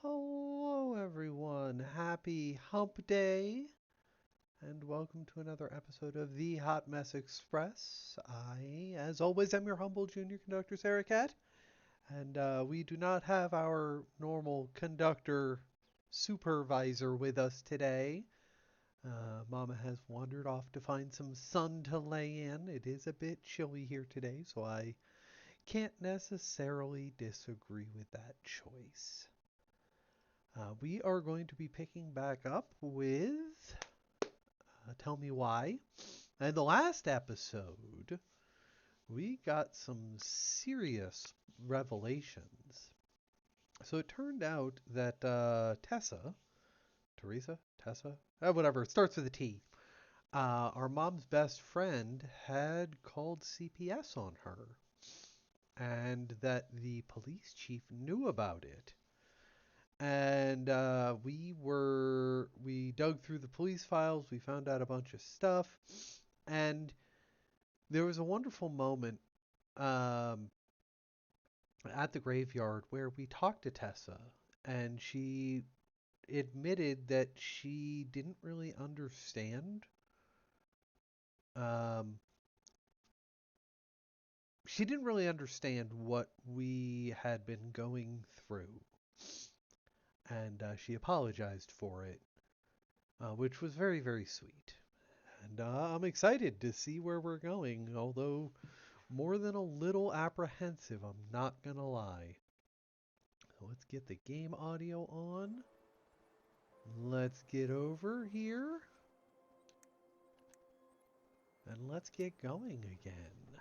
Hello, everyone. Happy Hump Day, and welcome to another episode of the Hot Mess Express. I, as always, am your humble junior conductor, Sarah Cat, and we do not have our normal conductor supervisor with us today. Mama has wandered off to find some sun to lay in. It is a bit chilly here today, so I can't necessarily disagree with that choice. We are going to be picking back up with Tell Me Why. And the last episode, we got some serious revelations. So it turned out that Tessa, whatever, it starts with a T. Our mom's best friend had called CPS on her, and that the police chief knew about it. And we dug through the police files. We found out a bunch of stuff, and there was a wonderful moment um, at the graveyard where we talked to Tessa, and she admitted that Um, she didn't really understand what we had been going through, and she apologized for it, which was very, very sweet. And I'm excited to see where we're going, although more than a little apprehensive, I'm not gonna lie. So let's get the game audio on. Let's get over here. And let's get going again.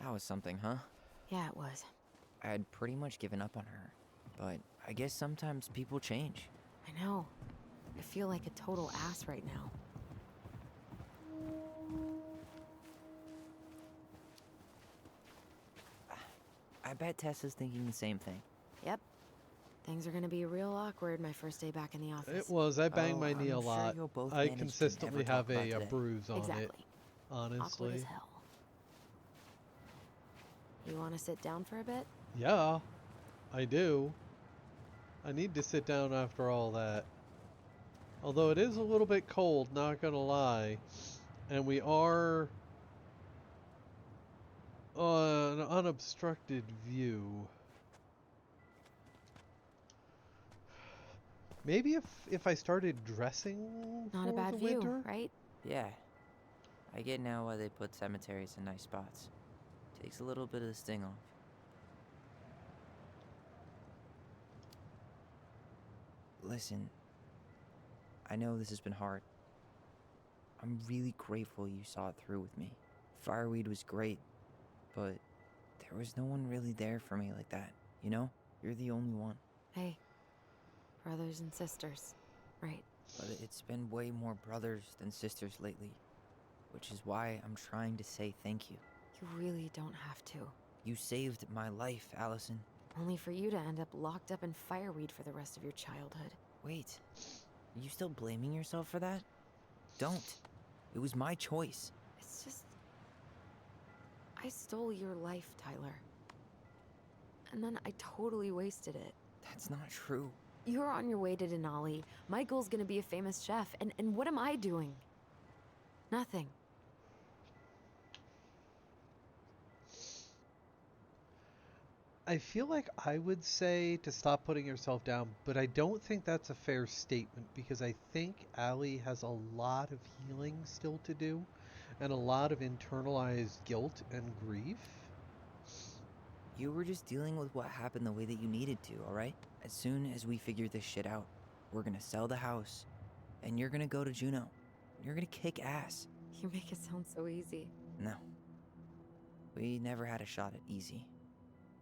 That was something, huh? Yeah, it was. I had pretty much given up on her, but I guess sometimes people change. I know. I feel like a total ass right now. I bet Tessa's thinking the same thing. Yep. Things are gonna be real awkward my first day back in the office. It was. I banged my knee I'm a sure lot. you'll both I manage to consistently never talk have about a today. bruise on Exactly. it, Awkward honestly. as hell. You wanna sit down for a bit? Yeah, I do. I need to sit down after all that. Although it is a little bit cold, not gonna lie. And we are on an unobstructed view. Maybe if I started dressing Not a for bad the view, winter? right? Yeah, I get now why they put cemeteries in nice spots. Takes a little bit of the sting off. Listen, I know this has been hard. I'm really grateful you saw it through with me. Fireweed was great, but there was no one really there for me like that, you know? You're the only one. Hey, brothers and sisters. Right. But it's been way more brothers than sisters lately, which is why I'm trying to say thank you. You really don't have to. You saved my life, Allison. Only for you to end up locked up in fireweed for the rest of your childhood. Wait, are you still blaming yourself for that? Don't. It was my choice. It's just... I stole your life, Tyler. And then I totally wasted it. That's not true. You're on your way to Denali. Michael's gonna be a famous chef, and what am I doing? Nothing. I feel like I would say to stop putting yourself down, but I don't think that's a fair statement because I think Allie has a lot of healing still to do and a lot of internalized guilt and grief. You were just dealing with what happened the way that you needed to, alright? As soon as we figure this shit out, we're gonna sell the house, and you're gonna go to Juneau. You're gonna kick ass. You make it sound so easy. No. We never had a shot at easy.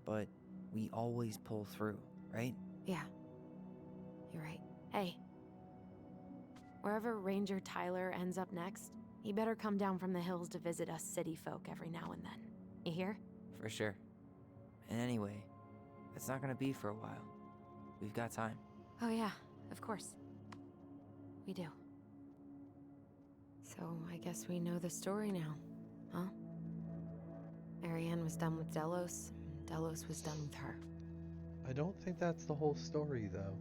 But we always pull through, right? Yeah. You're right. Hey. Wherever Ranger Tyler ends up next, he better come down from the hills to visit us city folk every now and then. You hear? For sure. And anyway, it's not gonna be for a while. We've got time. Oh yeah, of course. We do. So I guess we know the story now, huh? Ariane was done with Delos, and Delos was done with her. I don't think that's the whole story, though.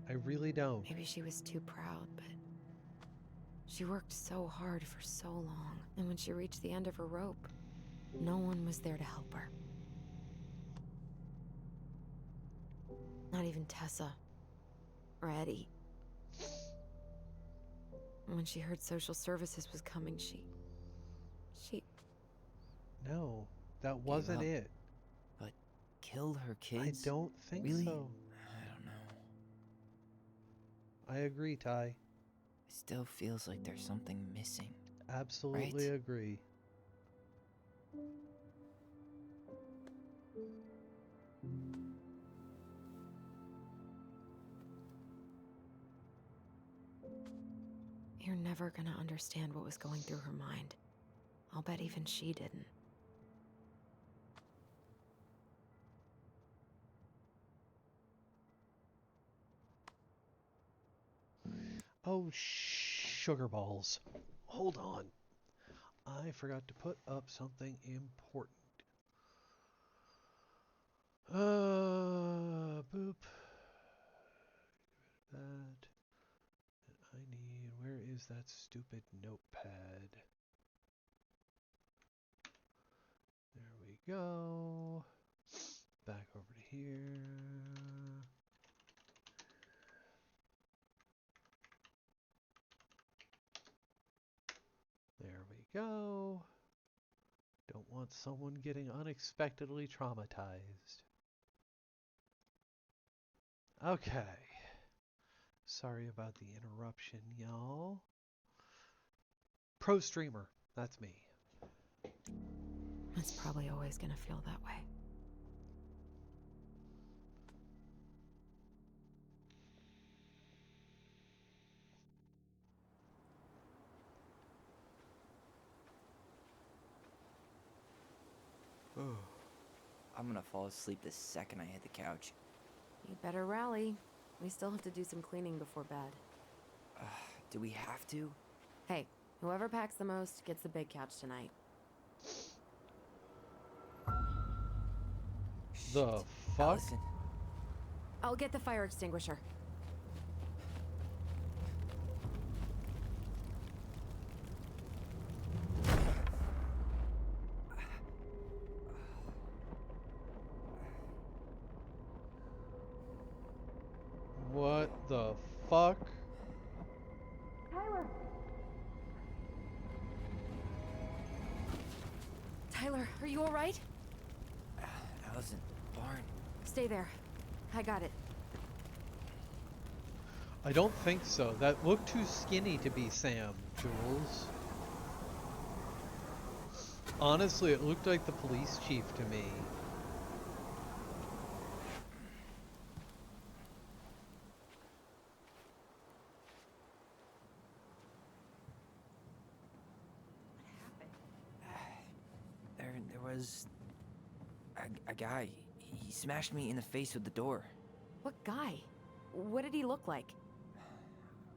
I really don't. Maybe she was too proud, but she worked so hard for so long, and when she reached the end of her rope, no one was there to help her. Not even Tessa or Eddie. When she heard social services was coming, she... No, that wasn't up. it. But killed her I kids? don't think Really? so. I don't know. I agree, Ty. It still feels like there's something missing. Absolutely Right? agree. You're never gonna understand what was going through her mind. I'll bet even she didn't. Oh, sugar balls. Hold on. I forgot to put up something important. Boop. That. I need. Where is that stupid notepad? There we go. Back over to here. There we go. Don't want someone getting unexpectedly traumatized. Okay. Sorry about the interruption, y'all. Pro streamer. That's me. It's probably always gonna feel that way. I'm gonna fall asleep the second I hit the couch. You'd better rally. We still have to do some cleaning before bed. Do we have to? Hey, whoever packs the most gets the big couch tonight. The Shit. fuck? Allison. I'll get the fire extinguisher. What the fuck? Tyler, are you alright? Allison, Barn. Stay there. I got it. I don't think so. That looked too skinny to be Sam, Jules. Honestly, it looked like the police chief to me. There was a guy. He smashed me in the face with the door. What guy? What did he look like?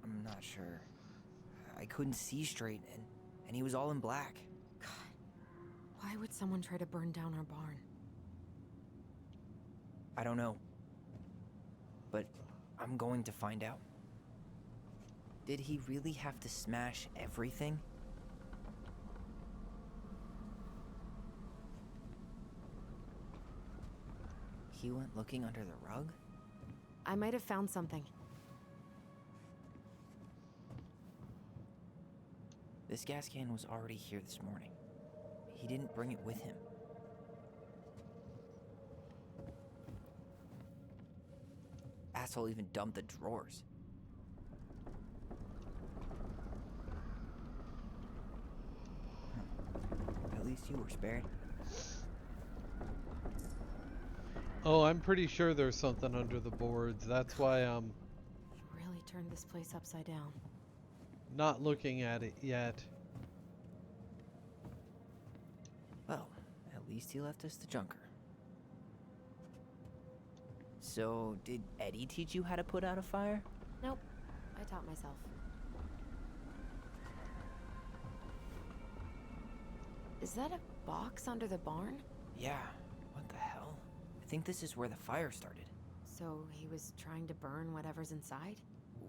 I'm not sure. I couldn't see straight, and he was all in black. God, why would someone try to burn down our barn? I don't know. But I'm going to find out. Did he really have to smash everything? He went looking under the rug? I might have found something. This gas can was already here this morning. He didn't bring it with him. Asshole even dumped the drawers. At least you were spared. Oh, I'm pretty sure there's something under the boards. That's why I'm You really turned this place upside down. not looking at it yet. Well, at least he left us the junker. So, did Eddie teach you how to put out a fire? Nope, I taught myself. Is that a box under the barn? Yeah, what the hell? I think this is where the fire started. So he was trying to burn whatever's inside?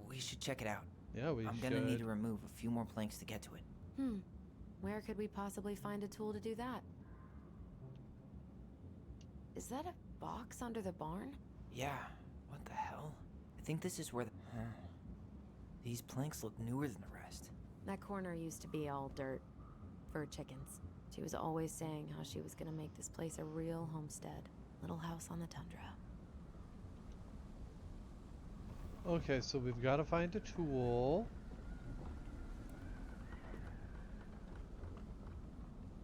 We should check it out. Yeah, we I'm should. gonna need to remove a few more planks to get to it. Where could we possibly find a tool to do that? Is that a box under the barn? Yeah, what the hell? I think this is where the... These planks look newer than the rest. That corner used to be all dirt for chickens. She was always saying how she was gonna make this place a real homestead. Little house on the tundra. Okay, so we've got to find a tool.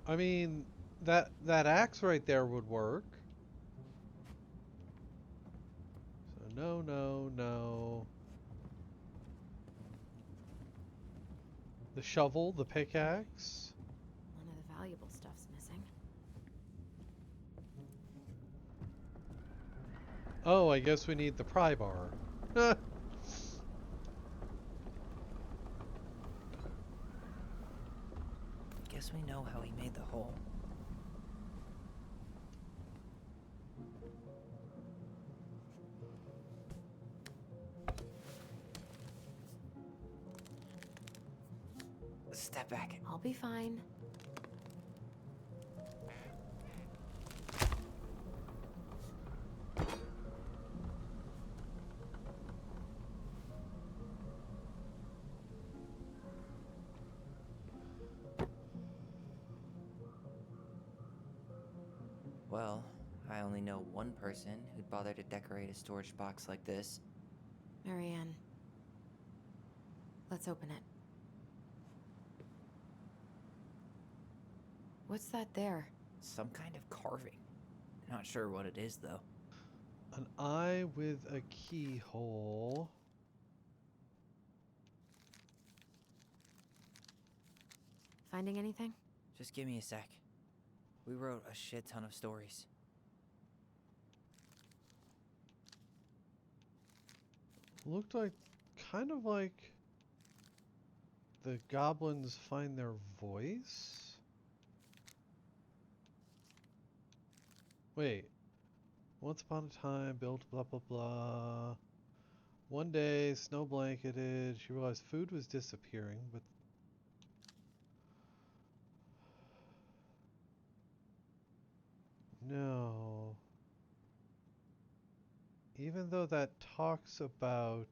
I mean, that axe right there would work. So no, no, no. The shovel, the pickaxe. One of the valuable stuff's missing. Oh, I guess we need the pry bar. Guess we know how he made the hole. Step back. I'll be fine. Well, I only know one person who'd bother to decorate a storage box like this. Marianne. Let's open it. What's that there? Some kind of carving. Not sure what it is, though. An eye with a keyhole. Finding anything? Just give me a sec. We wrote a shit ton of stories. Looked like, kind of like the goblins find their voice. Wait. Once upon a time, built blah blah blah. One day, snow blanketed, she realized food was disappearing, but no. Even though that talks about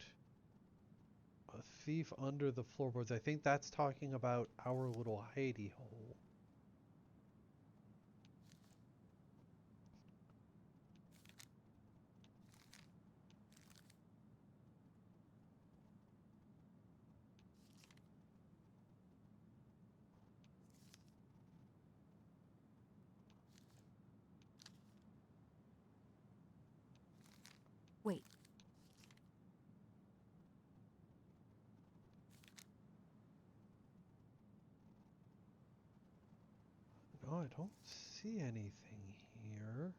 a thief under the floorboards, I think that's talking about our little hidey hole. Wait. No, I don't see anything here.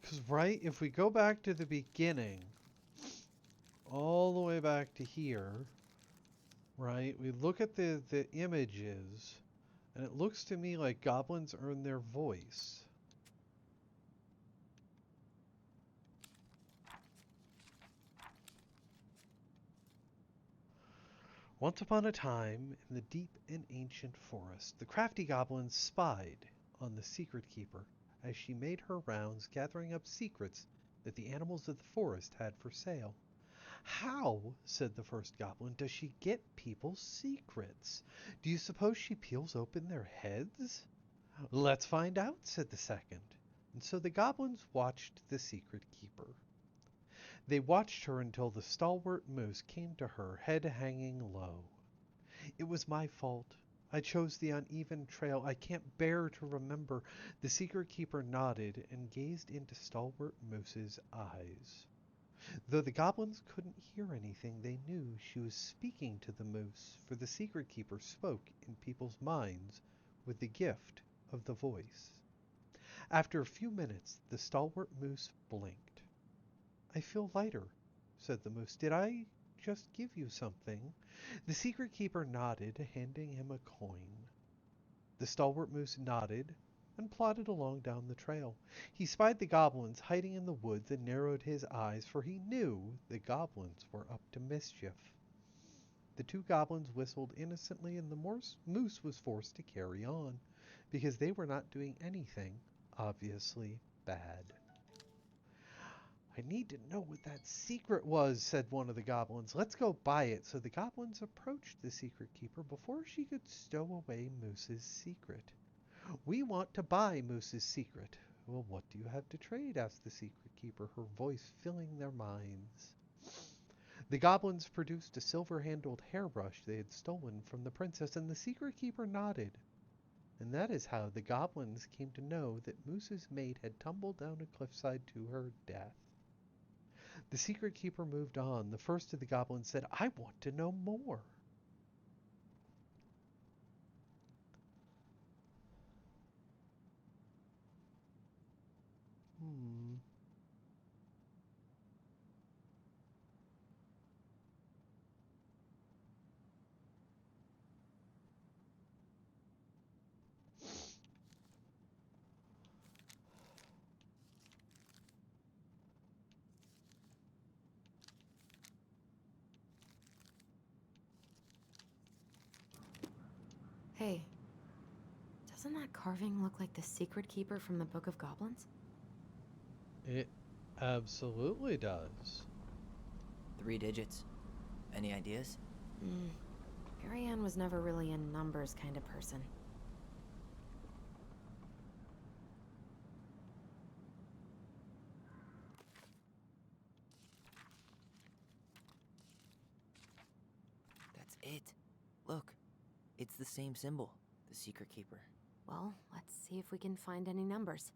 Because, right, if we go back to the beginning, all the way back to here, right, we look at the images, and it looks to me like goblins earn their voice. Once upon a time, in the deep and ancient forest, the crafty goblin spied on the secret keeper as she made her rounds gathering up secrets that the animals of the forest had for sale. How, said the first goblin, does she get people's secrets? Do you suppose she peels open their heads? Let's find out, said the second. And so the goblins watched the secret keeper. They watched her until the stalwart moose came to her, head hanging low. It was my fault. I chose the uneven trail. I can't bear to remember. The secret keeper nodded and gazed into stalwart moose's eyes. Though the goblins couldn't hear anything, they knew she was speaking to the moose, for the secret keeper spoke in people's minds with the gift of the voice. After a few minutes, the stalwart moose blinked. I feel lighter, said the moose. Did I just give you something? The secret keeper nodded, handing him a coin. The stalwart moose nodded and plodded along down the trail. He spied the goblins hiding in the woods and narrowed his eyes, for he knew the goblins were up to mischief. The two goblins whistled innocently, and the moose was forced to carry on, because they were not doing anything obviously bad. I need to know what that secret was, said one of the goblins. Let's go buy it. So the goblins approached the secret keeper before she could stow away Moose's secret. We want to buy Moose's secret. Well, what do you have to trade? Asked the secret keeper, her voice filling their minds. The goblins produced a silver-handled hairbrush they had stolen from the princess, and the secret keeper nodded. And that is how the goblins came to know that Moose's mate had tumbled down a cliffside to her death. The secret keeper moved on. The first of the goblins said, I want to know more. Hey, doesn't that carving look like the secret keeper from the Book of Goblins? It absolutely does. 3 digits. Any ideas? Marianne was never really a numbers kind of person. That's it. Look, it's the same symbol, the secret keeper. Well, let's see if we can find any numbers.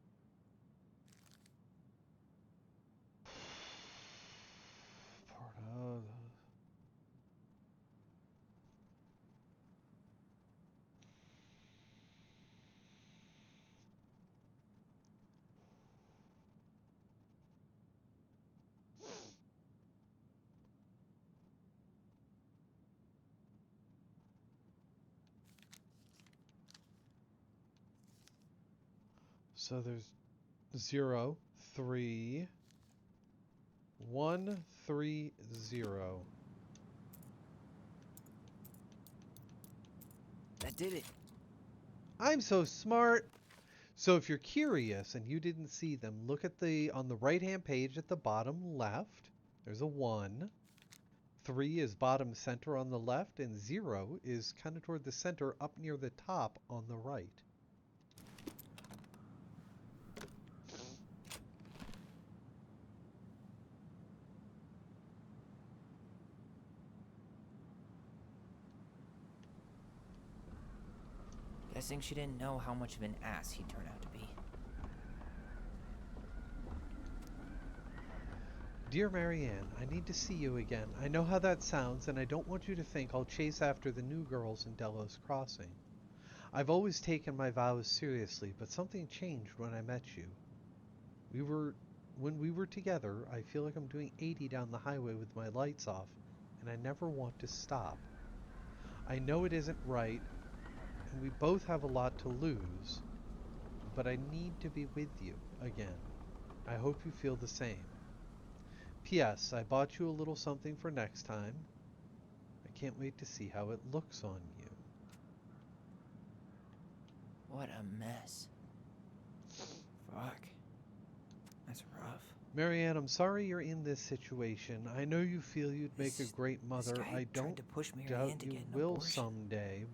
So there's 0, 3, 1, 3, 0. That did it. I'm so smart. So if you're curious and you didn't see them, look at on the right-hand page at the bottom left. There's a 1. 3 is bottom center on the left, and 0 is kind of toward the center up near the top on the right. Guessing she didn't know how much of an ass he'd turn out to be. Dear Marianne, I need to see you again. I know how that sounds, and I don't want you to think I'll chase after the new girls in Delos Crossing. I've always taken my vows seriously, but something changed when I met you. When we were together, I feel like I'm doing 80 down the highway with my lights off, and I never want to stop. I know it isn't right, and we both have a lot to lose, but I need to be with you again. I hope you feel the same. P.S. I bought you a little something for next time. I can't wait to see how it looks on you. What a mess. Fuck. That's rough. Marianne, I'm sorry you're in this situation. I know you feel you'd make a great mother. This guy I don't tried to push doubt Marianne to you get an will abortion, someday.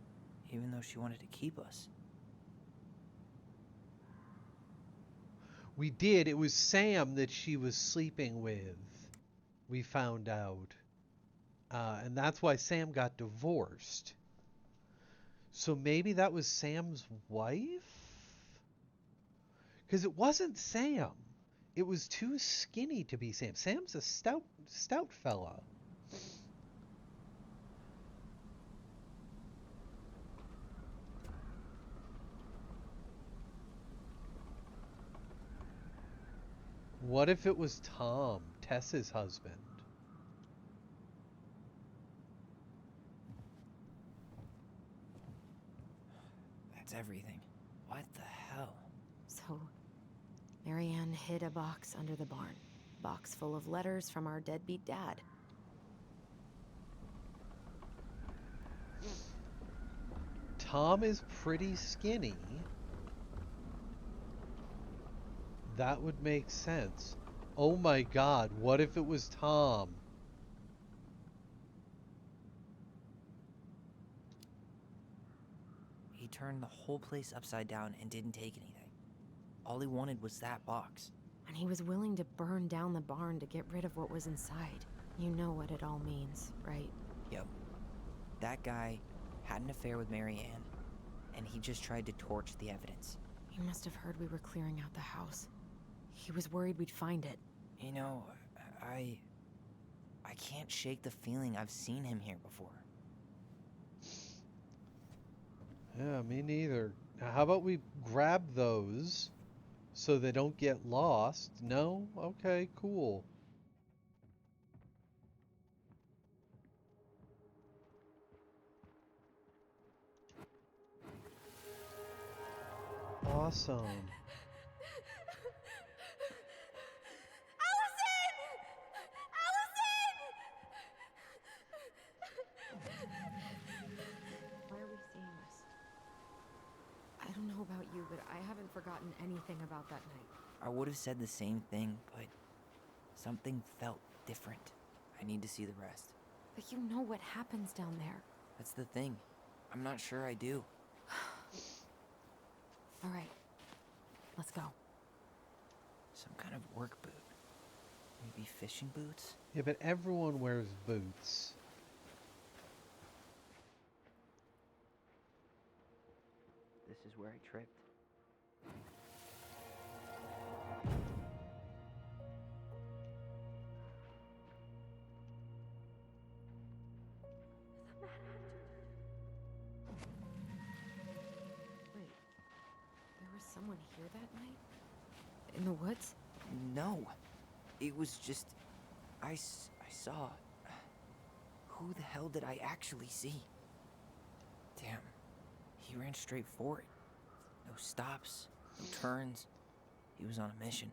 even though she wanted to keep us. We did. It was Sam that she was sleeping with. We found out. And that's why Sam got divorced. So maybe that was Sam's wife? Because it wasn't Sam. It was too skinny to be Sam. Sam's a stout fella. What if it was Tom, Tess's husband? That's everything. What the hell? So, Marianne hid a box under the barn. Box full of letters from our deadbeat dad. Tom is pretty skinny. That would make sense. Oh my god, what if it was Tom? He turned the whole place upside down and didn't take anything. All he wanted was that box. And he was willing to burn down the barn to get rid of what was inside. You know what it all means, right? Yo, that guy had an affair with Marianne, and he just tried to torch the evidence. He must have heard we were clearing out the house. He was worried we'd find it. You know, I can't shake the feeling I've seen him here before. Yeah, me neither. Now, how about we grab those so they don't get lost? No? Okay, cool. Awesome. Why are we seeing this? I don't know about you, but I haven't forgotten anything about that night. I would have said the same thing, but something felt different. I need to see the rest. But you know what happens down there. That's the thing. I'm not sure I do. All right, let's go. Some kind of work boot. Maybe fishing boots? Yeah, but everyone wears boots. This is where I tripped. Wait, there was someone here that night? In the woods? No. It was just... I saw... Who the hell did I actually see? Damn. He ran straight for it. No stops, no turns. He was on a mission.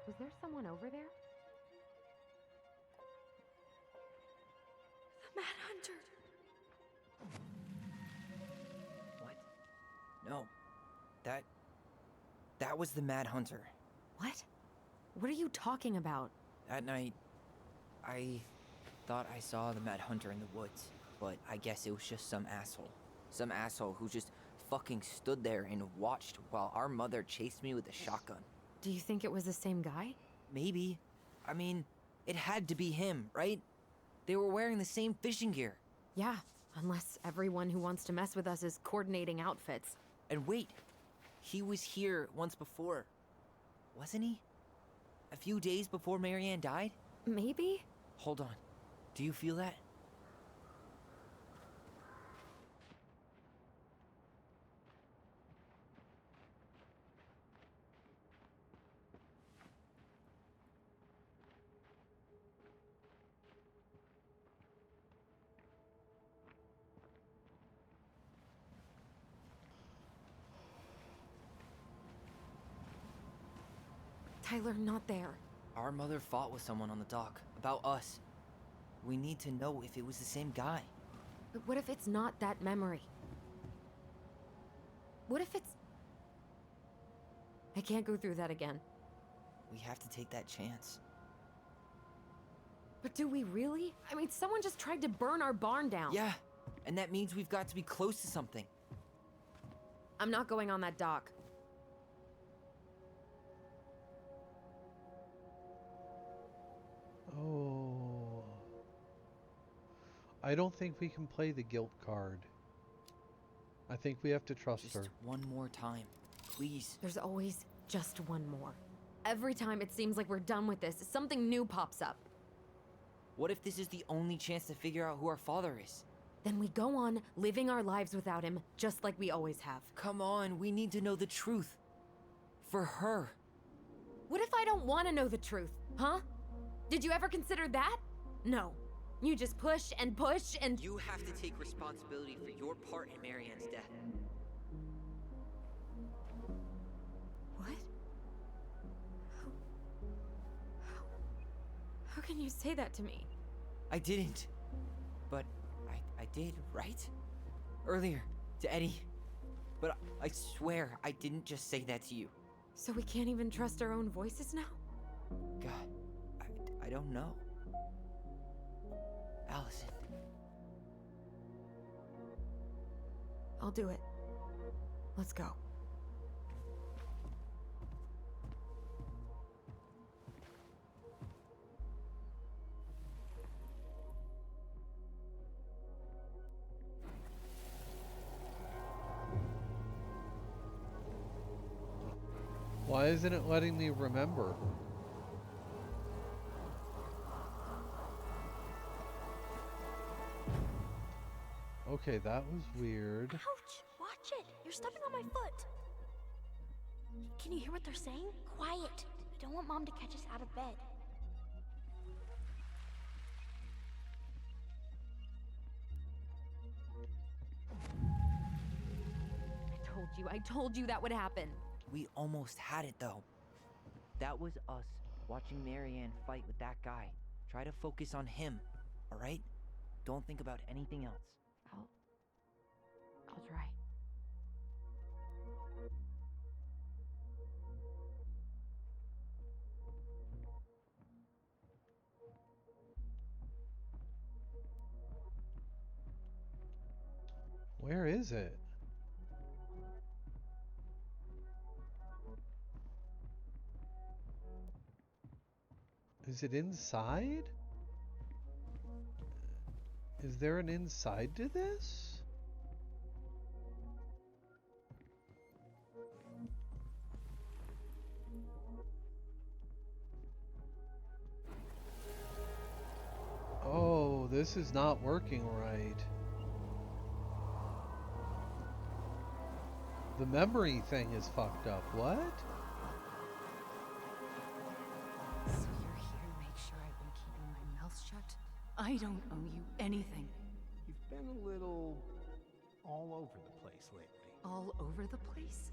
Was there someone over there? The Mad Hunter! What? No. That was the Mad Hunter. What? What are you talking about? That night, I thought I saw the Mad Hunter in the woods, but I guess it was just some asshole. Some asshole who just fucking stood there and watched while our mother chased me with a shotgun. Do you think it was the same guy? Maybe. I mean, it had to be him, right? They were wearing the same fishing gear. Yeah, unless everyone who wants to mess with us is coordinating outfits. And wait, he was here once before, wasn't he? A few days before Marianne died? Maybe? Hold on. Do you feel that? Tyler, not there. Our mother fought with someone on the dock about us. We need to know if it was the same guy. But what if it's not that memory? What if it's... I can't go through that again. We have to take that chance. But do we really? I mean, someone just tried to burn our barn down. Yeah, and that means we've got to be close to something. I'm not going on that dock. Oh. I don't think we can play the guilt card. I think we have to trust her. Just one more time, please. There's always just one more. Every time it seems like we're done with this, something new pops up. What if this is the only chance to figure out who our father is? Then we go on living our lives without him, just like we always have. Come on, we need to know the truth. For her. What if I don't want to know the truth, huh? Did you ever consider that? No. You just push and push and... You have to take responsibility for your part in Marianne's death. What? How can you say that to me? I didn't. But I did, right? Earlier, to Eddie. But I swear I didn't just say that to you. So we can't even trust our own voices now? God, I don't know. Allison. I'll do it. Let's go. Why isn't it letting me remember? Okay, that was weird. Ouch! Watch it! You're stepping on my foot! Can you hear what they're saying? Quiet! We don't want Mom to catch us out of bed. I told you that would happen. We almost had it, though. That was us watching Marianne fight with that guy. Try to focus on him, alright? Don't think about anything else. I'll try. Where is it? Is it inside? Is there an inside to this? Oh, this is not working right. The memory thing is fucked up. What? So you're here to make sure I've been keeping my mouth shut? I don't owe you anything. You've been a little all over the place lately. All over the place?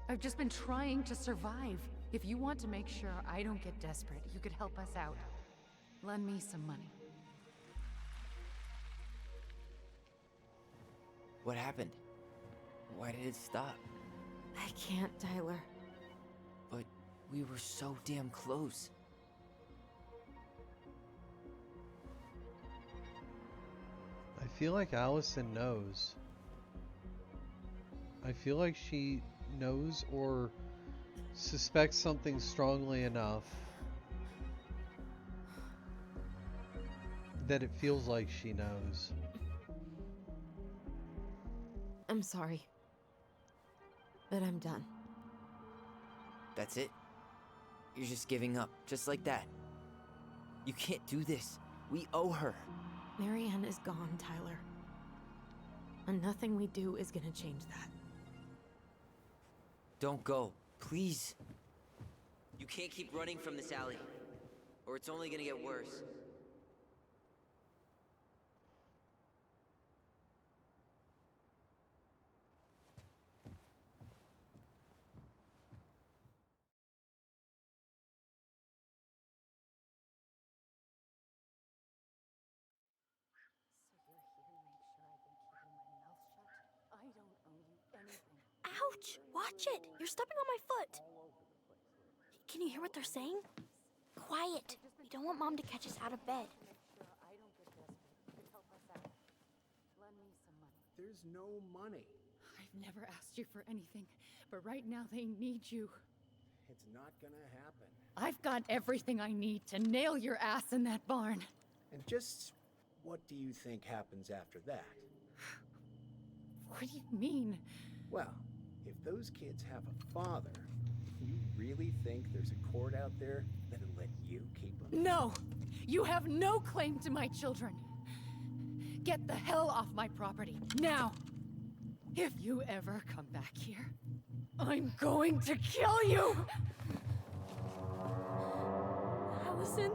I've just been trying to survive. If you want to make sure I don't get desperate, you could help us out. Lend me some money. What happened? Why did it stop? I can't, Tyler. But we were so damn close. I feel like Allison knows. I feel like she knows or suspects something strongly enough that it feels like she knows. I'm sorry. But I'm done. That's it? You're just giving up, just like that. You can't do this. We owe her. Marianne is gone, Tyler. And nothing we do is gonna change that. Don't go, please. You can't keep running from this alley, or it's only gonna get worse. I don't owe you anything. Ouch! Watch it! You're stepping on my foot! Can you hear what they're saying? Quiet! We don't want Mom to catch us out of bed. Make sure I don't get desperate. You could help us out. Lend me some money. There's no money. I've never asked you for anything, but right now they need you. It's not gonna happen. I've got everything I need to nail your ass in that barn. And just What do you think happens after that? What do you mean? Well, if those kids have a father, you really think there's a court out there that'll let you keep them? No! You have no claim to my children! Get the hell off my property, now! If you ever come back here, I'm going to kill you! Allison?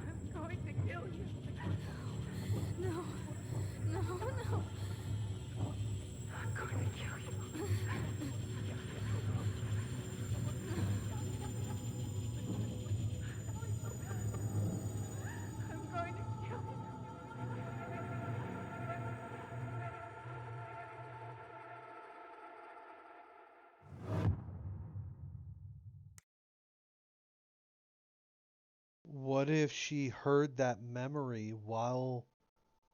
I'm going to kill you. No. No, no. I'm going to kill you. I'm going to kill you. What if she heard that memory while.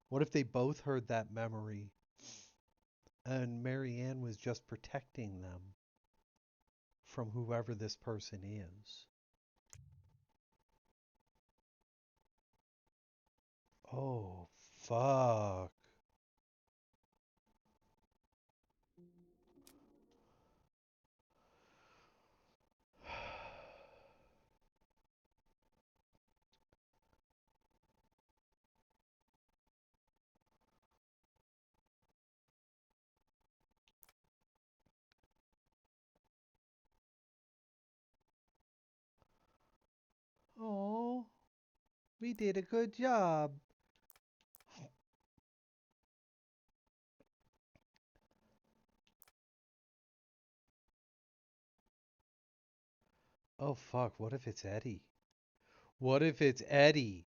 What if they both heard that memory and Marianne was just protecting them from whoever this person is? Oh, fuck. Oh, we did a good job. Oh, fuck. What if it's Eddie? What if it's Eddie?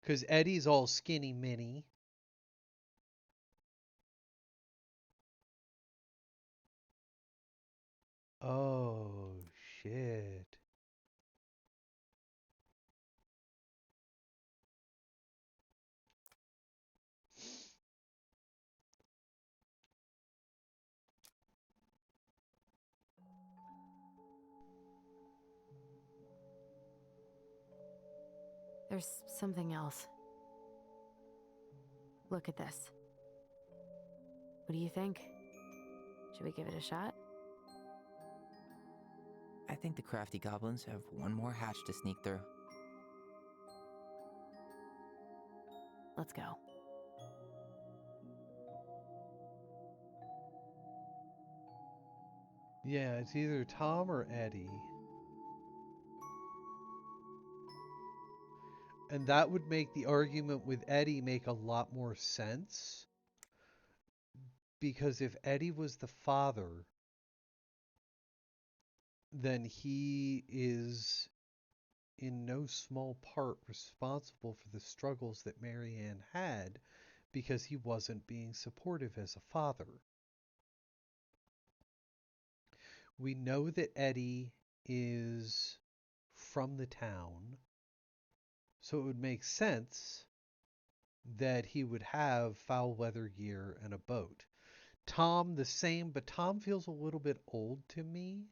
Because Eddie's all skinny mini. Oh, shit. There's something else. Look at this. What do you think? Should we give it a shot? I think the crafty goblins have one more hatch to sneak through. Let's go. Yeah, it's either Tom or Eddie. And that would make the argument with Eddie make a lot more sense. Because if Eddie was the father, then he is in no small part responsible for the struggles that Marianne had because he wasn't being supportive as a father. We know that Eddie is from the town, so it would make sense that he would have foul weather gear and a boat. Tom, the same, but Tom feels a little bit old to me.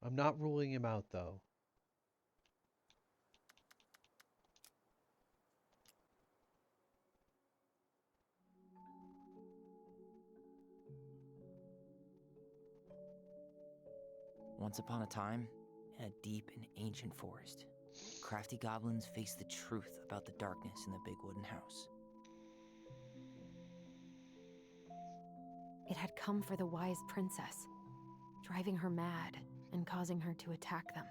I'm not ruling him out, though. Once upon a time, in a deep and ancient forest, crafty goblins faced the truth about the darkness in the big wooden house. It had come for the wise princess, driving her mad and causing her to attack them.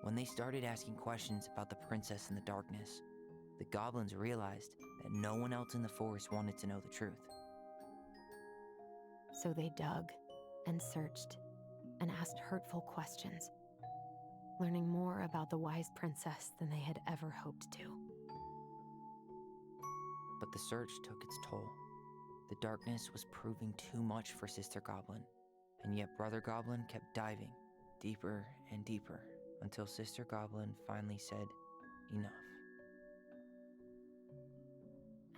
When they started asking questions about the princess in the darkness, the goblins realized that no one else in the forest wanted to know the truth. So they dug and searched and asked hurtful questions, learning more about the wise princess than they had ever hoped to. But the search took its toll. The darkness was proving too much for Sister Goblin, and yet Brother Goblin kept diving deeper and deeper until Sister Goblin finally said, enough.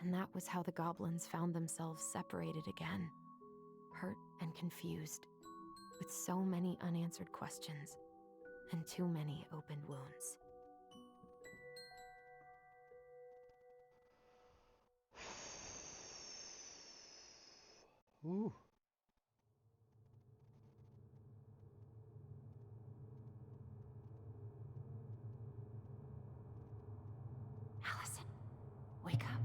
And that was how the goblins found themselves separated again, hurt and confused, with so many unanswered questions and too many open wounds. Ooh. Allison, wake up.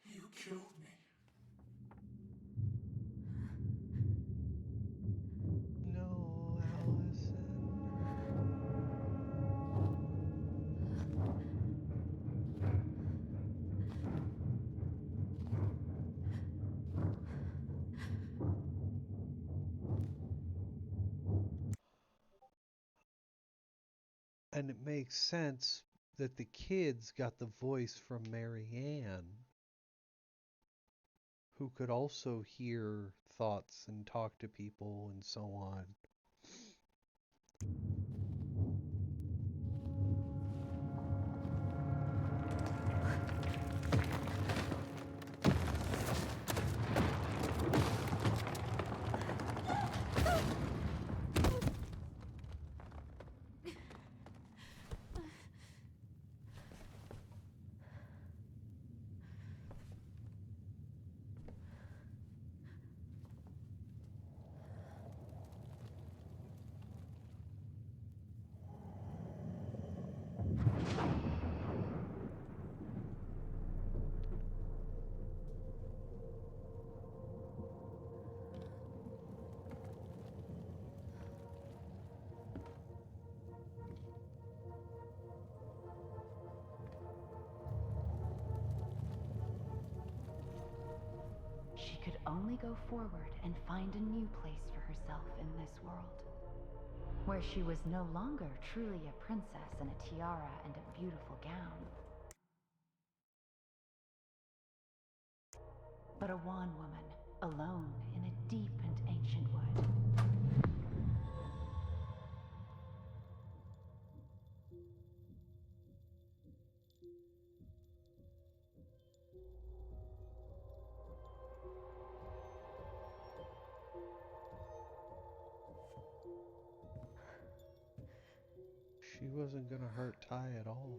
You killed me. No, Allison. And it makes sense that the kids got the voice from Mary Ann, who could also hear thoughts and talk to people and so on. She could only go forward and find a new place for herself in this world, where she was no longer truly a princess in a tiara and a beautiful gown, but a wan woman, alone in a deep and ancient wood. She wasn't gonna hurt Ty at all.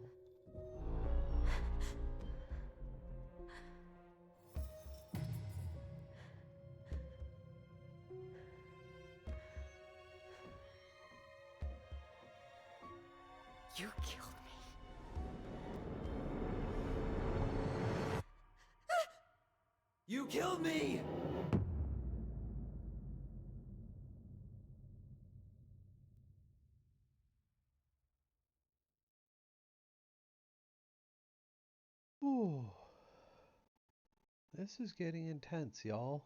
You killed me. You killed me! Ooh. This is getting intense, y'all.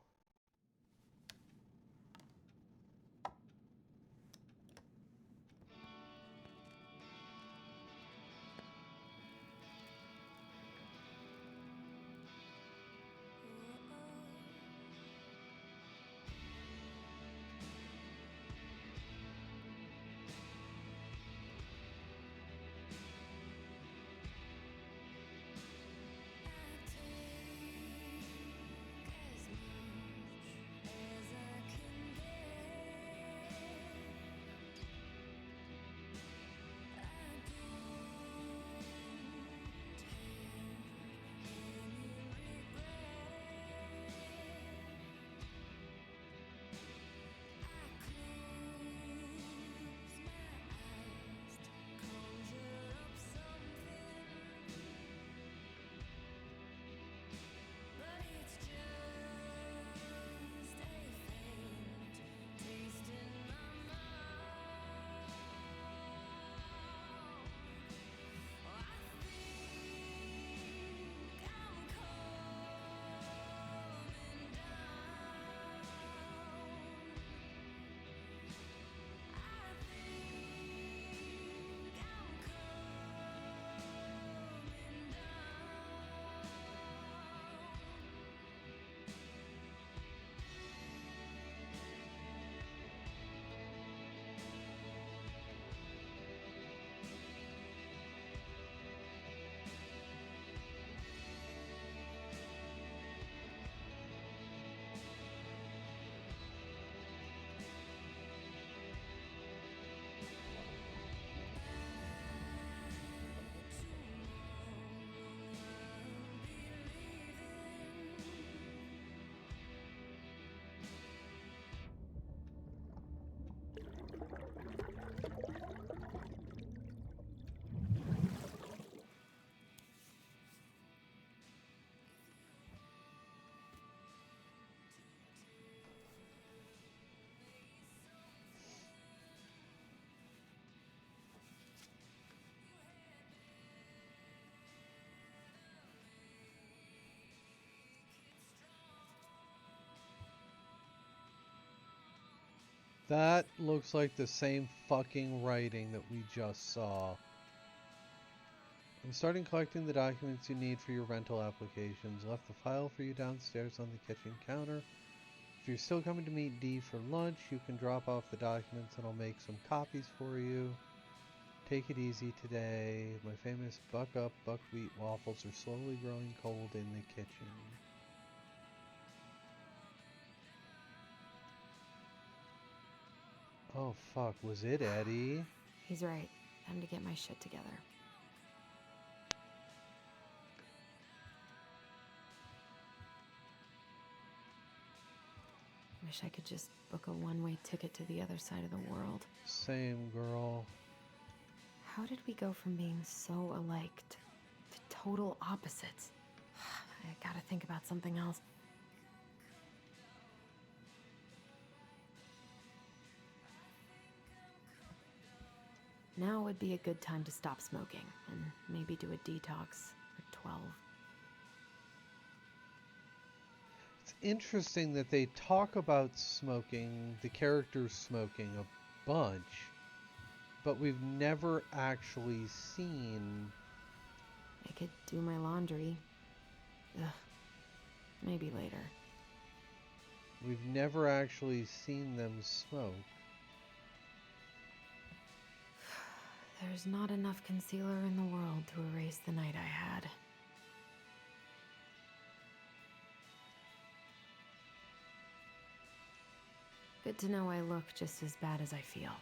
That looks like the same fucking writing that we just saw. I'm starting collecting the documents you need for your rental applications. Left the file for you downstairs on the kitchen counter. If you're still coming to meet Dee for lunch, you can drop off the documents and I'll make some copies for you. Take it easy today. My famous buck-up buckwheat waffles are slowly growing cold in the kitchen. Oh fuck, was it Eddie? He's right. Time to get my shit together. Wish I could just book a one-way ticket to the other side of the world. Same, girl. How did we go from being so alike to total opposites? I gotta think about something else. Now would be a good time to stop smoking and maybe do a detox for 12. It's interesting that they talk about smoking, the characters smoking a bunch, but we've never actually seen... I could do my laundry. Ugh. Maybe later. We've never actually seen them smoke. There's not enough concealer in the world to erase the night I had. Good to know I look just as bad as I feel.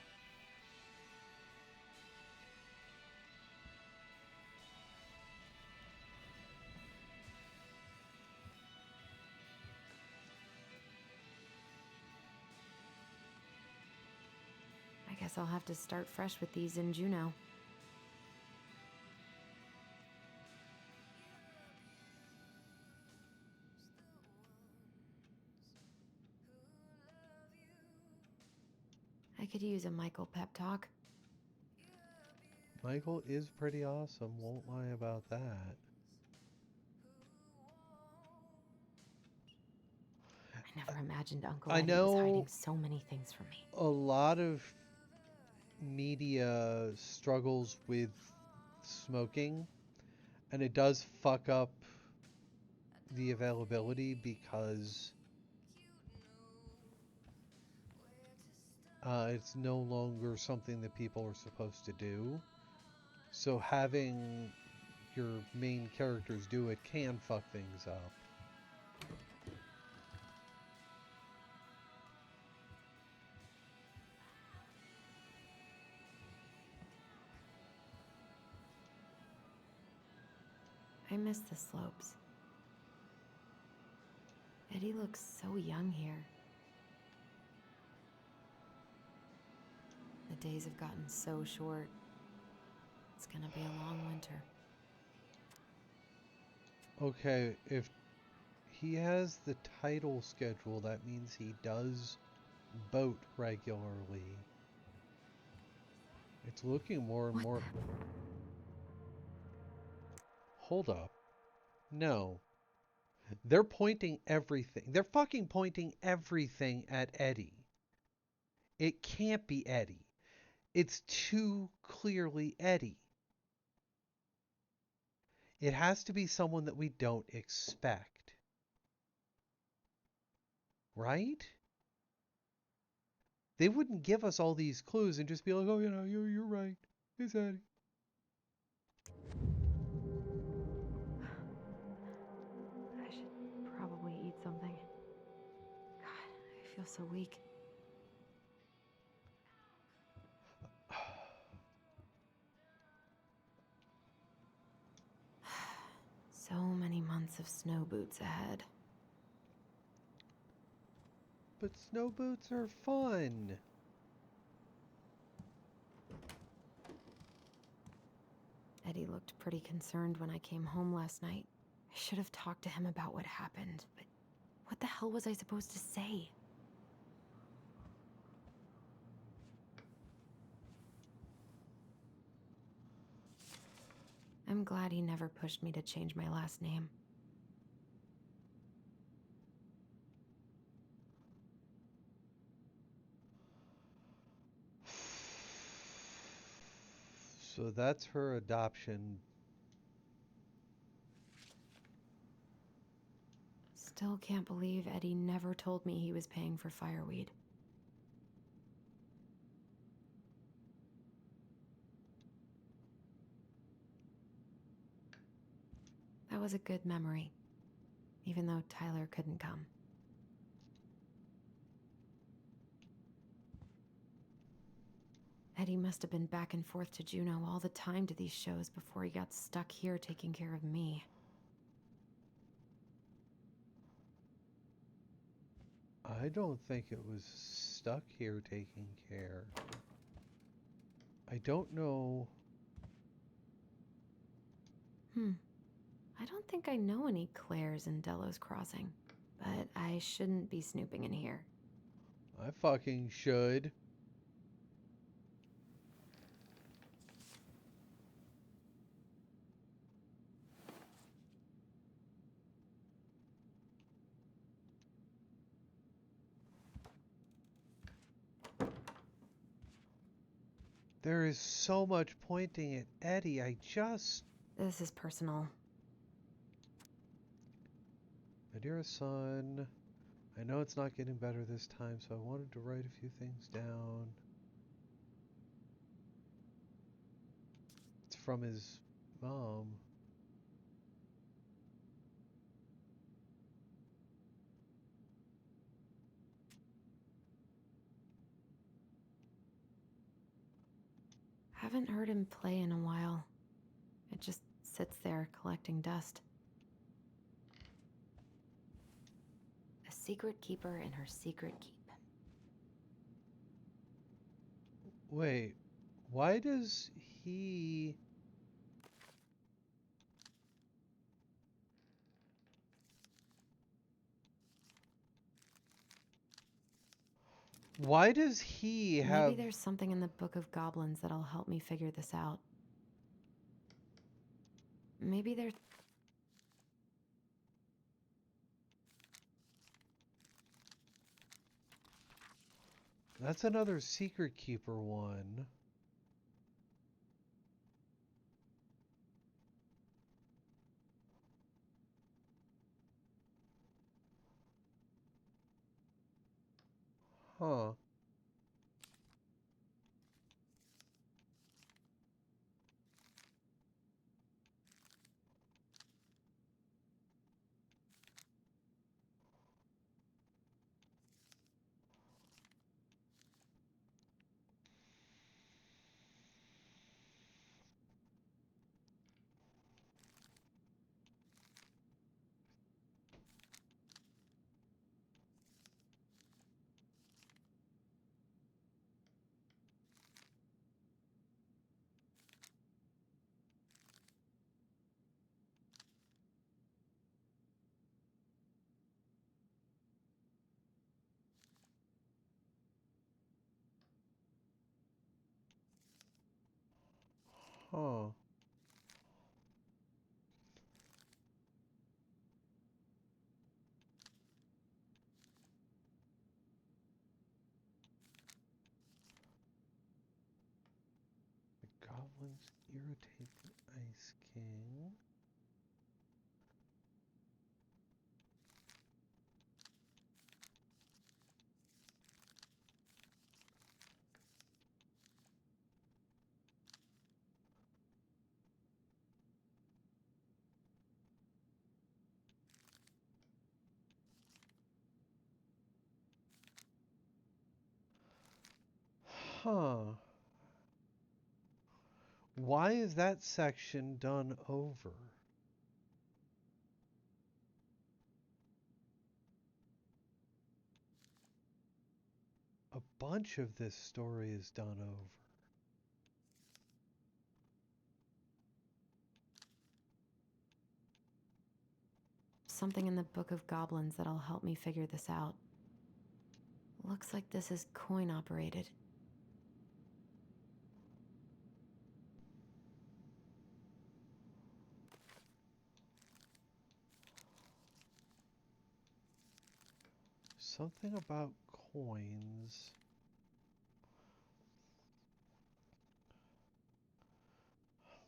I guess I'll have to start fresh with these in Juneau. I could use a Michael pep talk. Michael is pretty awesome, won't lie about that. I never imagined Uncle I Eddie know was hiding so many things from me. a lot of media struggles with smoking, and it does fuck up the availability because it's no longer something that people are supposed to do. So having your main characters do it can fuck things up. I miss the slopes. Eddie looks so young here. The days have gotten so short. It's gonna be a long winter. Okay, if he has the title schedule, that means he does boat regularly. It's looking more and more... Hold up. No. They're pointing everything. They're fucking pointing everything at Eddie. It can't be Eddie. It's too clearly Eddie. It has to be someone that we don't expect. Right? They wouldn't give us all these clues and just be like, oh, you know, you're right. It's Eddie. I should probably eat something. God, I feel so weak. So many months of snow boots ahead. But snow boots are fun. Eddie looked pretty concerned when I came home last night. I should have talked to him about what happened, but what the hell was I supposed to say? I'm glad he never pushed me to change my last name. So that's her adoption. Still can't believe Eddie never told me he was paying for fireweed. That was a good memory, even though Tyler couldn't come. Eddie must have been back and forth to Juneau all the time to these shows before he got stuck here taking care of me. I don't think it was stuck here taking care. I don't know. I don't think I know any Claires in Delos Crossing, but I shouldn't be snooping in here. I fucking should. There is so much pointing at Eddie. This is personal. My dearest son, I know it's not getting better this time, so I wanted to write a few things down. It's from his mom. Haven't heard him play in a while. It just sits there collecting dust. A secret keeper in her secret keep. Wait, why does he... Why does he have... Maybe there's something in the Book of Goblins that'll help me figure this out. Maybe there's... That's another Secret Keeper one. Huh. Huh. The goblins irritate the Ice King. Huh. Why is that section done over? A bunch of this story is done over. something in the Book of Goblins that'll help me figure this out. Looks like this is coin operated. Something about coins.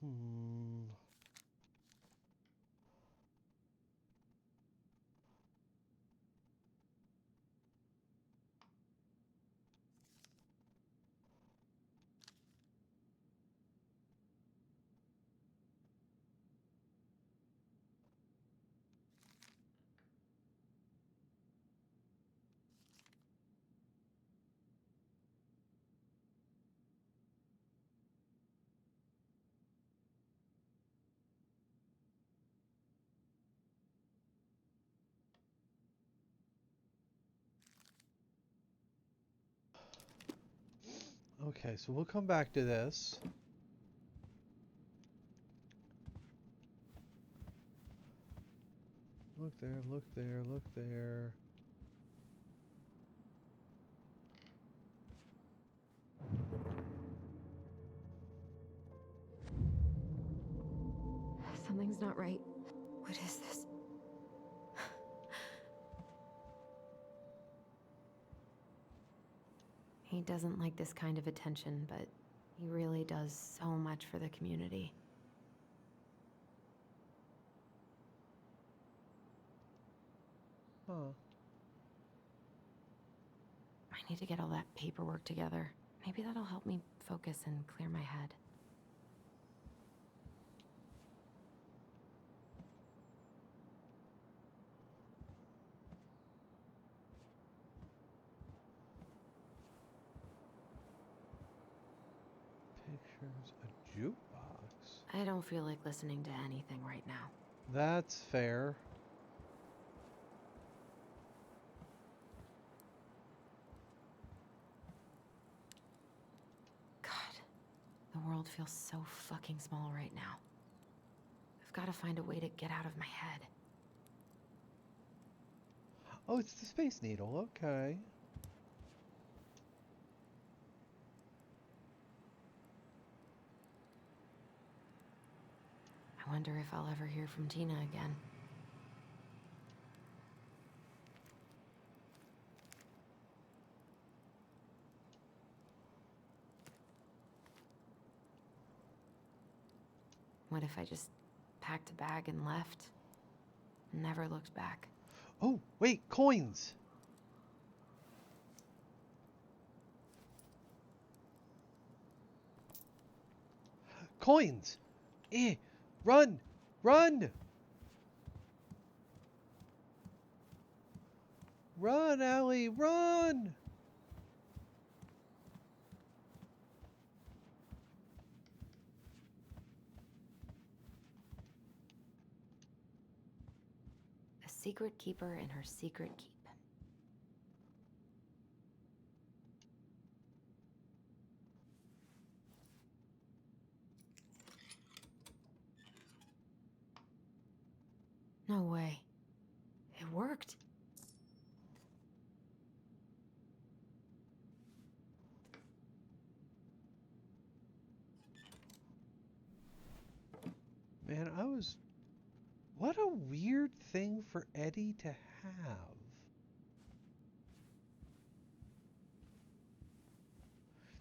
Hmm. Okay, so we'll come back to this. Look there, look there, look there. Something's not right. What is this? He doesn't like this kind of attention, but he really does so much for the community. Huh. I need to get all that paperwork together. Maybe that'll help me focus and clear my head. Pictures, a jukebox. I don't feel like listening to anything right now. That's fair. God, the world feels so fucking small right now. I've got to find a way to get out of my head. Oh, it's the Space Needle, okay. I wonder if I'll ever hear from Tina again. What if I just packed a bag and left? Never looked back. Oh, wait, coins! Coins! Run! Run! Run, Allie, run! A secret keeper in her secret keep. No way. It worked. Man, what a weird thing for Eddie to have.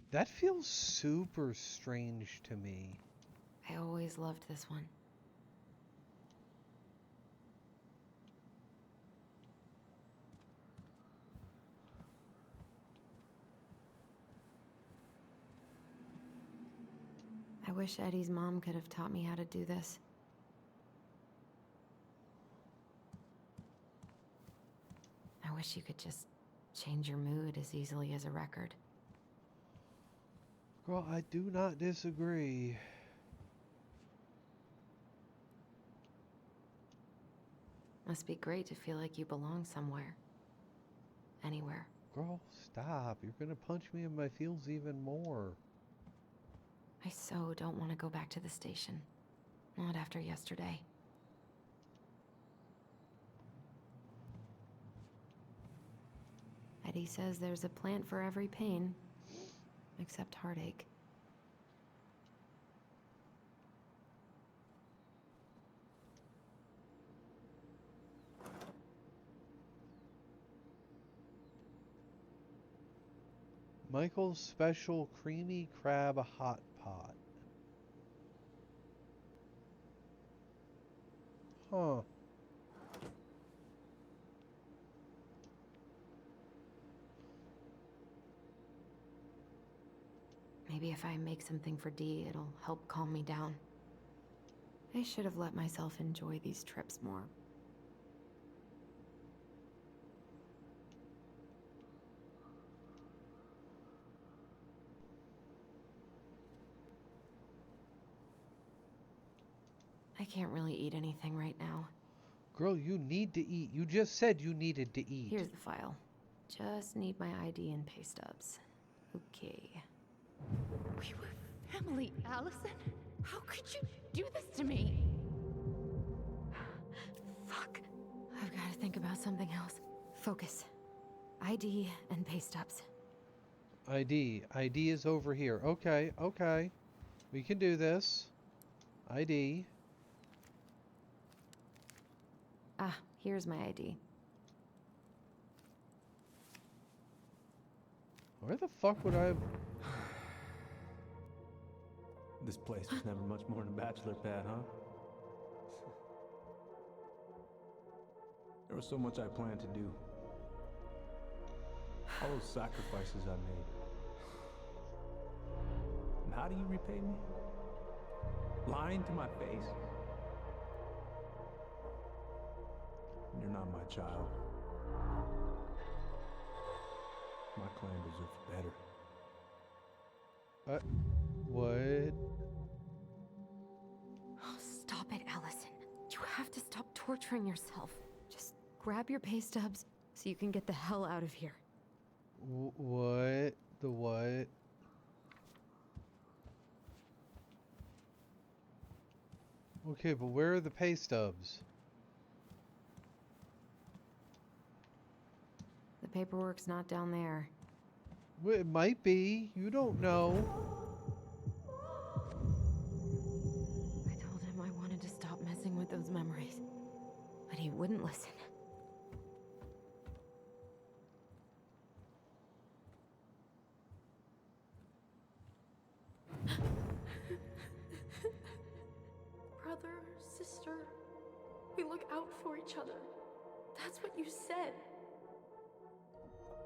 That feels super strange to me. I always loved this one. I wish Eddie's mom could have taught me how to do this. I wish you could just change your mood as easily as a record. Girl, I do not disagree. Must be great to feel like you belong somewhere. Anywhere. Girl, stop. You're gonna punch me in my feels even more. I so don't want to go back to the station. Not after yesterday. Eddie says there's a plant for every pain, except heartache. Michael's Special Creamy Crab Hot Pot. Huh. Maybe if I make something for Dee, it'll help calm me down. I should have let myself enjoy these trips more. I can't really eat anything right now. Girl, you need to eat. You just said you needed to eat. Here's the file. Just need my ID and pay stubs. Okay. We were family, Allison. How could you do this to me? Fuck. I've got to think about something else. Focus. ID and pay stubs. ID. ID is over here. Okay, okay. We can do this. ID. Ah, here's my ID. Where the fuck would I... This place was never much more than a bachelor pad, huh? There was so much I planned to do. All those sacrifices I made. And how do you repay me? Lying to my face? You're not my child. My clan deserves better. What? Oh, stop it, Allison. You have to stop torturing yourself. Just grab your pay stubs so you can get the hell out of here. What? The what? Okay, but where are the pay stubs? The paperwork's not down there. Well, it might be. You don't know. I told him I wanted to stop messing with those memories, but he wouldn't listen. Brother, sister, we look out for each other. That's what you said.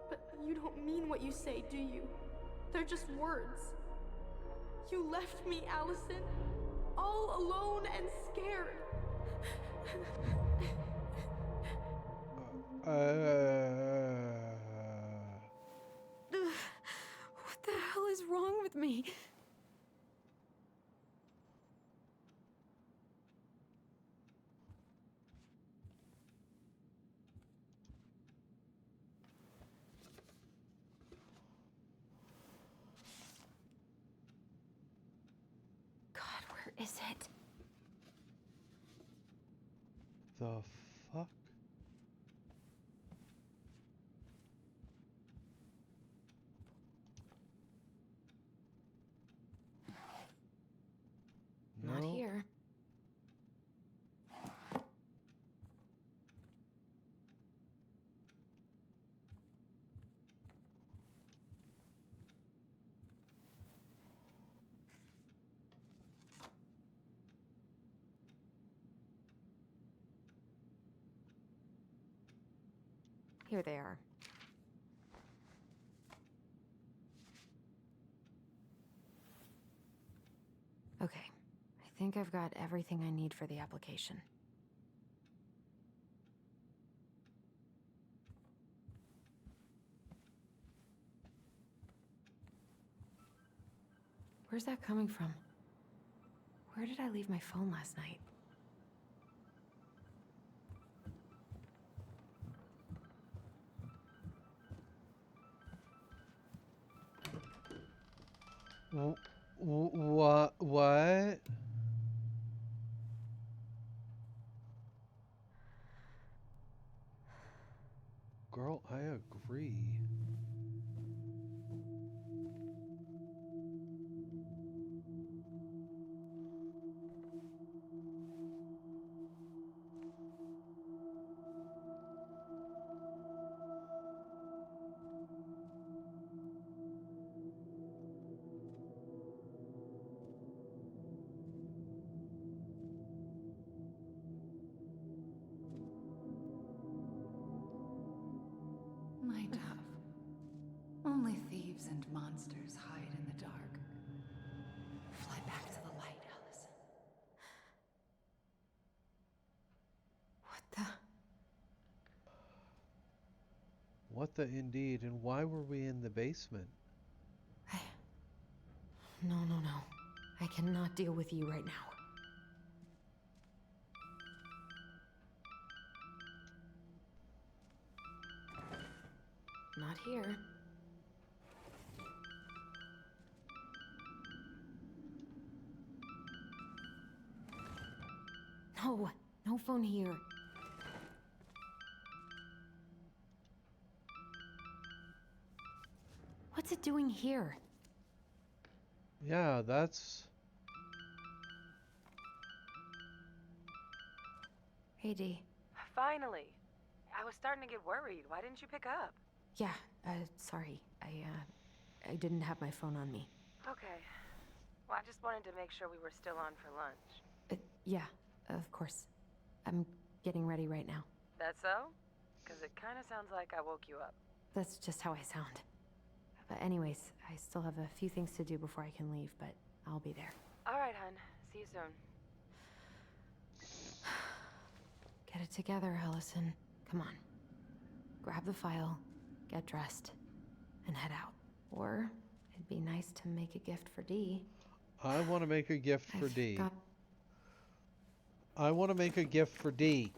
But you don't mean what you say, do you? They're just words. You left me, Allison, all alone and scared. What the hell is wrong with me? God, where is it? The fuck? Not No. here. Here they are. Okay, I think I've got everything I need for the application. Where's that coming from? Where did I leave my phone last night? What? What? Girl, I agree. My dove. Only thieves and monsters hide in the dark. Fly back to the light, Allison. What the? What the indeed, and why were we in the basement? No, no, no. I cannot deal with you right now. Not here. No, no phone here. What's it doing here? Yeah, that's... Hey, Dee. Finally. I was starting to get worried. Why didn't you pick up? Yeah, sorry. I didn't have my phone on me. Okay. Well, I just wanted to make sure we were still on for lunch. Yeah, of course. I'm getting ready right now. That so? Because it kind of sounds like I woke you up. That's just how I sound. But anyways, I still have a few things to do before I can leave, but I'll be there. All right, hun. See you soon. Get it together, Allison. Come on. Grab the file, get dressed, and head out. Or it'd be nice to make a gift for Dee. I want to make a gift for Dee. got- I want to make a gift for Dee.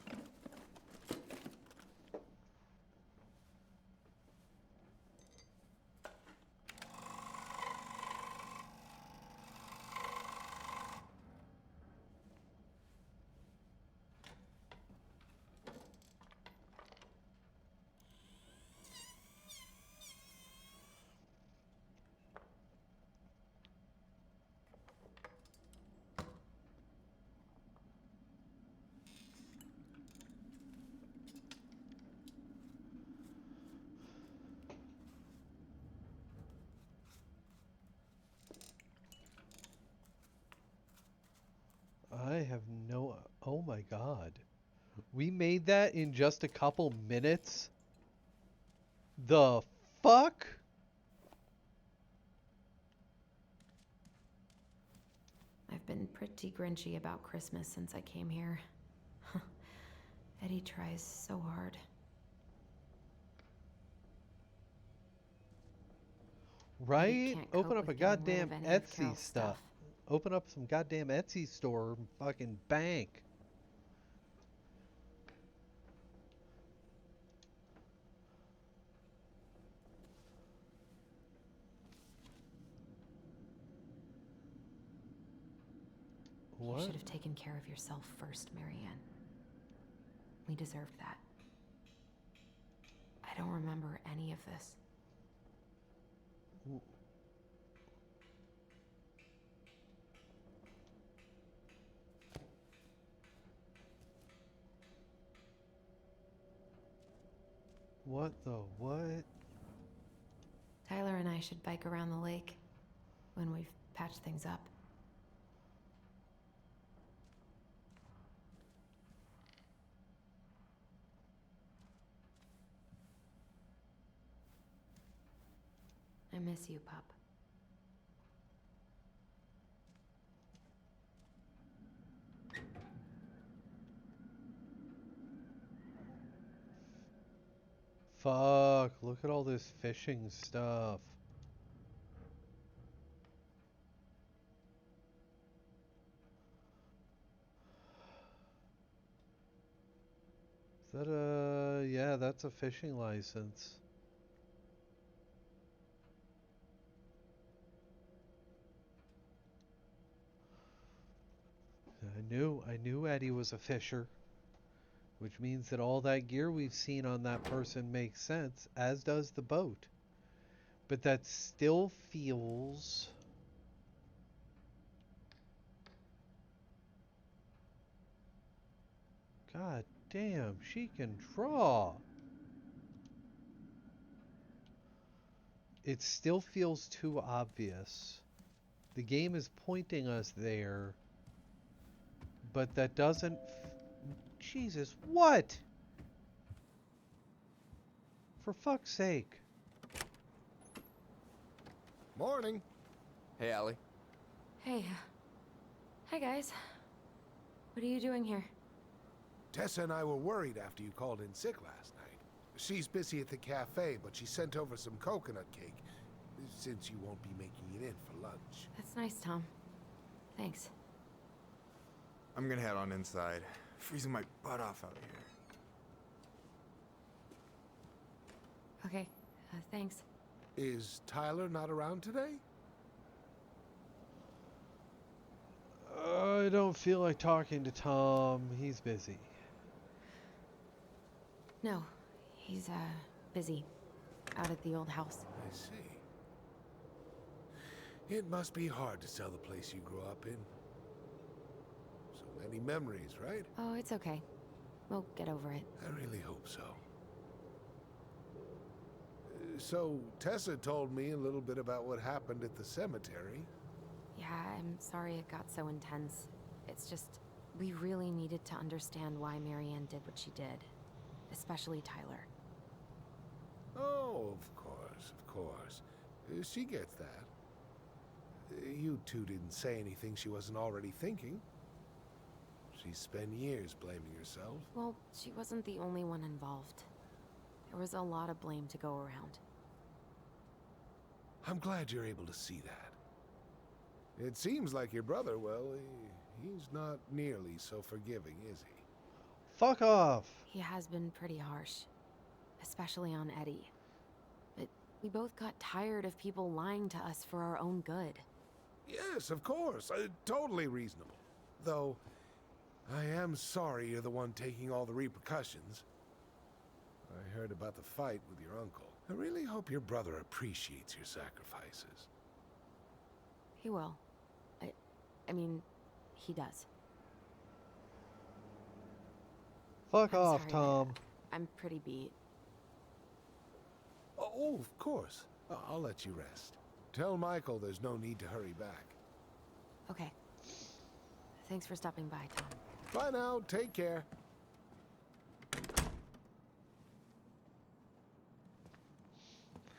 I have no... Oh my god. We made that in just a couple minutes? The fuck? I've been pretty grinchy about Christmas since I came here. Eddie tries so hard. Right? can't cope Open up a with getting rid goddamn of any of Etsy Carol's stuff. stuff. Open up some goddamn Etsy store and fucking bank. You What? should have taken care of yourself first, Marianne. We deserved that. I don't remember any of this. What the what? Tyler and I should bike around the lake when we've patched things up. I miss you, pup. Fuck, look at all this fishing stuff. Is that a... Yeah, that's a fishing license. I knew Eddie was a fisher. which means that all that gear we've seen on that person makes sense, as does the boat. But that still feels... God damn, she can draw. It still feels too obvious. The game is pointing us there, but that doesn't... Jesus, what? For fuck's sake. Morning. Hey, Allie. Hey. Hi, guys. What are you doing here? Tessa and I were worried after you called in sick last night. She's busy at the cafe, but she sent over some coconut cake, since you won't be making it in for lunch. That's nice, Tom. Thanks. I'm gonna head on inside. Freezing my butt off out here. Okay, thanks. Is Tyler not around today? I don't feel like talking to Tom. He's busy. No, he's, busy. Out at the old house. I see. It must be hard to sell the place you grew up in. So many memories, right? Oh, it's okay. We'll get over it. I really hope so. So, Tessa told me a little bit about what happened at the cemetery. Yeah, I'm sorry it got so intense. It's just, we really needed to understand why Marianne did what she did. Especially Tyler. Oh, of course, of course. She gets that. You two didn't say anything she wasn't already thinking. She spent years blaming herself. Well, she wasn't the only one involved. There was a lot of blame to go around. I'm glad you're able to see that. It seems like your brother, well, he's not nearly so forgiving, is he? Fuck off! He has been pretty harsh. Especially on Eddie. But we both got tired of people lying to us for our own good. Yes, of course. Totally reasonable. Though, I am sorry you're the one taking all the repercussions. I heard about the fight with your uncle. I really hope your brother appreciates your sacrifices. He will. I mean, he does. Fuck I'm off, sorry, Tom. I'm pretty beat. Oh, of course. I'll let you rest. Tell Michael there's no need to hurry back. Okay. Thanks for stopping by, Tom. Bye now. Take care.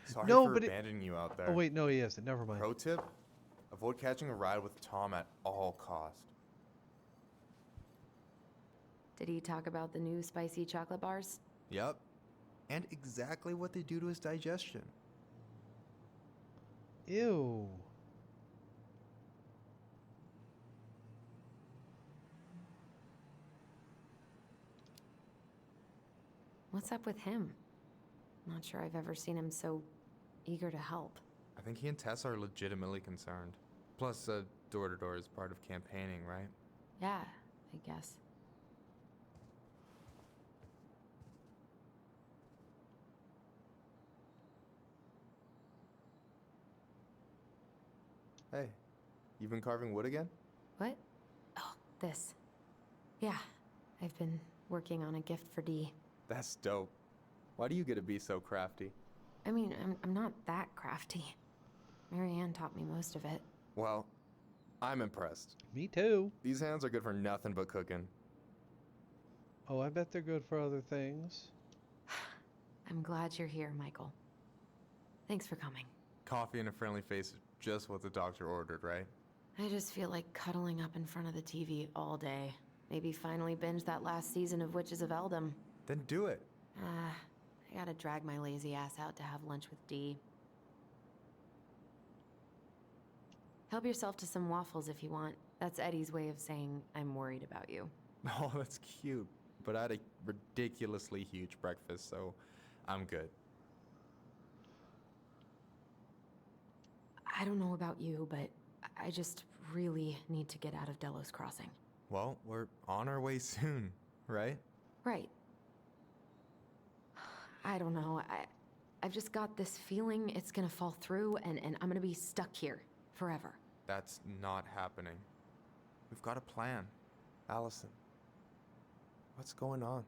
Sorry No, for but abandoning you out there. Oh wait, no, he isn't. Never mind. Pro tip: avoid catching a ride with Tom at all cost. Did he talk about the new spicy chocolate bars? Yep. And exactly what they do to his digestion. Ew. What's up with him? Not sure I've ever seen him so eager to help. I think he and Tess are legitimately concerned. Plus, door-to-door is part of campaigning, right? Yeah, I guess. Hey, you've been carving wood again? What? Oh, this. Yeah, I've been working on a gift for Dee. That's dope. Why do you get to be so crafty? I mean, I'm not that crafty. Marianne taught me most of it. Well, I'm impressed. Me too. These hands are good for nothing but cooking. Oh, I bet they're good for other things. I'm glad you're here, Michael. Thanks for coming. Coffee and a friendly face is just what the doctor ordered, right? I just feel like cuddling up in front of the TV all day. Maybe finally binge that last season of Witches of Eldom. Then do it. I gotta drag my lazy ass out to have lunch with Dee. Help yourself to some waffles if you want. That's Eddie's way of saying I'm worried about you. Oh, that's cute. But I had a ridiculously huge breakfast, so I'm good. I don't know about you, but I just really need to get out of Delos Crossing. Well, we're on our way soon, right? Right. I don't know. I've just got this feeling it's gonna fall through and I'm gonna be stuck here forever. That's not happening. We've got a plan. Allison, what's going on?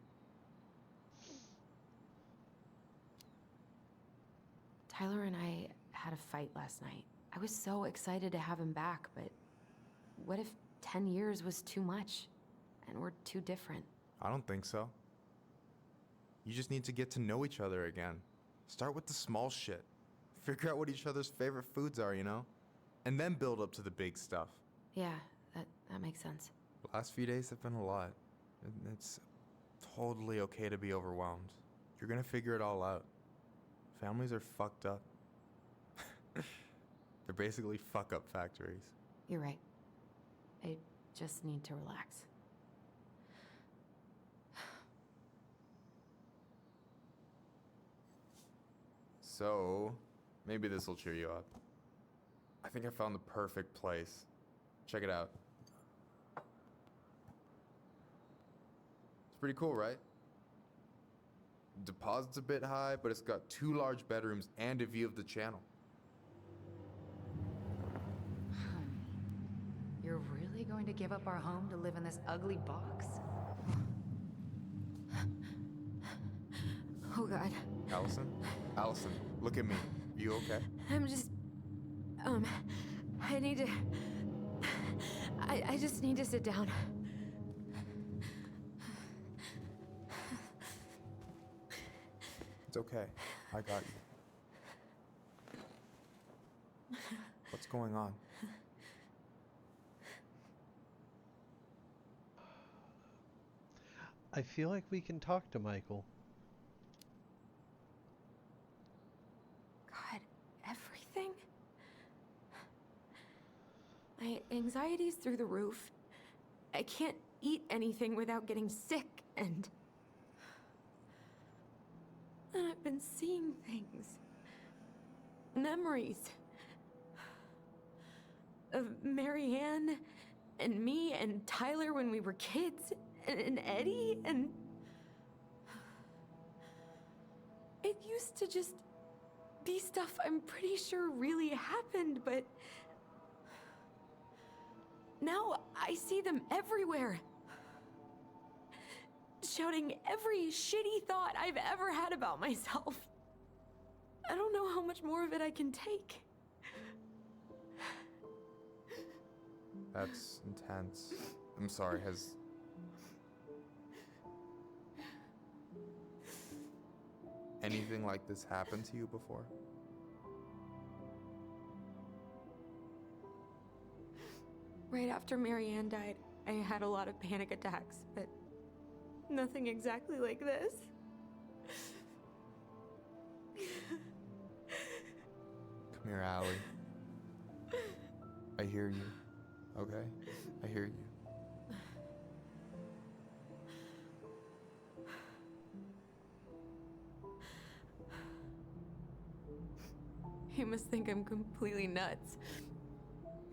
Tyler and I had a fight last night. I was so excited to have him back, but what if 10 years was too much and we're too different? I don't think so. You just need to get to know each other again. Start with the small shit. Figure out what each other's favorite foods are, you know? And then build up to the big stuff. Yeah, that makes sense. The last few days have been a lot. It's totally okay to be overwhelmed. You're gonna figure it all out. Families are fucked up. They're basically fuck-up factories. You're right. I just need to relax. So, maybe this will cheer you up. I think I found the perfect place. Check it out. It's pretty cool, right? Deposit's a bit high, but it's got 2 large bedrooms and a view of the channel. You're really going to give up our home to live in this ugly box? Oh God. Allison? Allison, look at me. You okay? I'm just... I need to... I just need to sit down. It's okay. I got you. What's going on? I feel like we can talk to Michael. God, everything? My anxiety's through the roof. I can't eat anything without getting sick, and I've been seeing things. Memories. Of Marianne, and me, and Tyler when we were kids, and Eddie, and... It used to just be stuff I'm pretty sure really happened, but... Now I see them everywhere. Shouting every shitty thought I've ever had about myself. I don't know how much more of it I can take. That's intense. I'm sorry, has... anything like this happened to you before? Right after Marianne died, I had a lot of panic attacks, but nothing exactly like this. Come here, Allie. I hear you, okay? I hear you. You must think I'm completely nuts.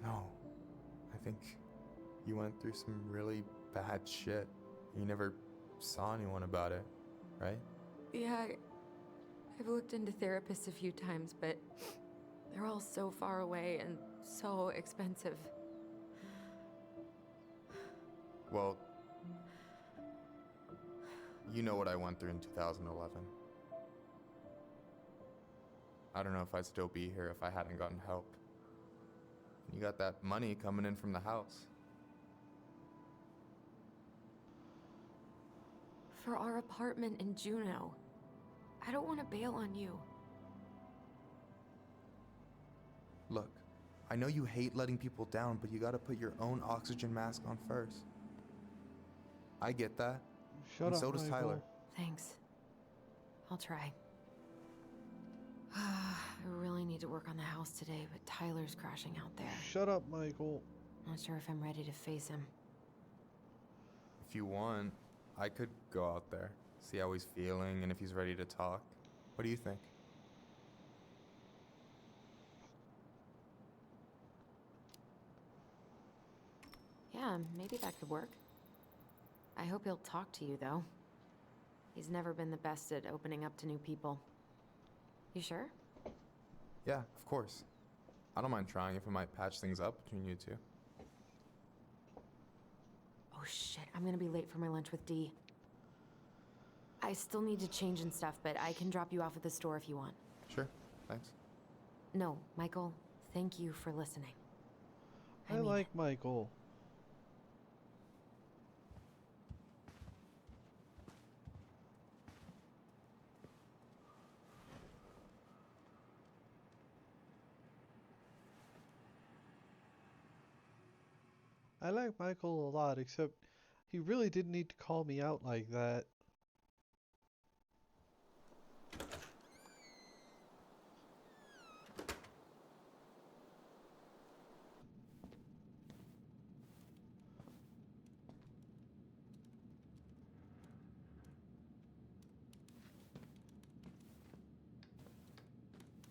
No. I think you went through some really bad shit. You never saw anyone about it, right? Yeah, I've looked into therapists a few times, but they're all so far away and so expensive. Well, you know what I went through in 2011. I don't know if I'd still be here if I hadn't gotten help. You got that money coming in from the house. For our apartment in Juneau. I don't want to bail on you. Look, I know you hate letting people down, but you gotta put your own oxygen mask on first. I get that. Shut up, so does Michael. Tyler. Thanks. I'll try. I really need to work on the house today, but Tyler's crashing out there. Shut up, Michael. Not sure if I'm ready to face him. If you want, I could go out there, see how he's feeling, and if he's ready to talk. What do you think? Yeah, maybe that could work. I hope he'll talk to you, though. He's never been the best at opening up to new people. You sure? Yeah, of course. I don't mind trying if it might patch things up between you two. Oh shit, I'm gonna be late for my lunch with Dee. I still need to change and stuff, but I can drop you off at the store if you want. Sure, thanks. No, Michael, thank you for listening. I like Michael. I like Michael a lot, except he really didn't need to call me out like that.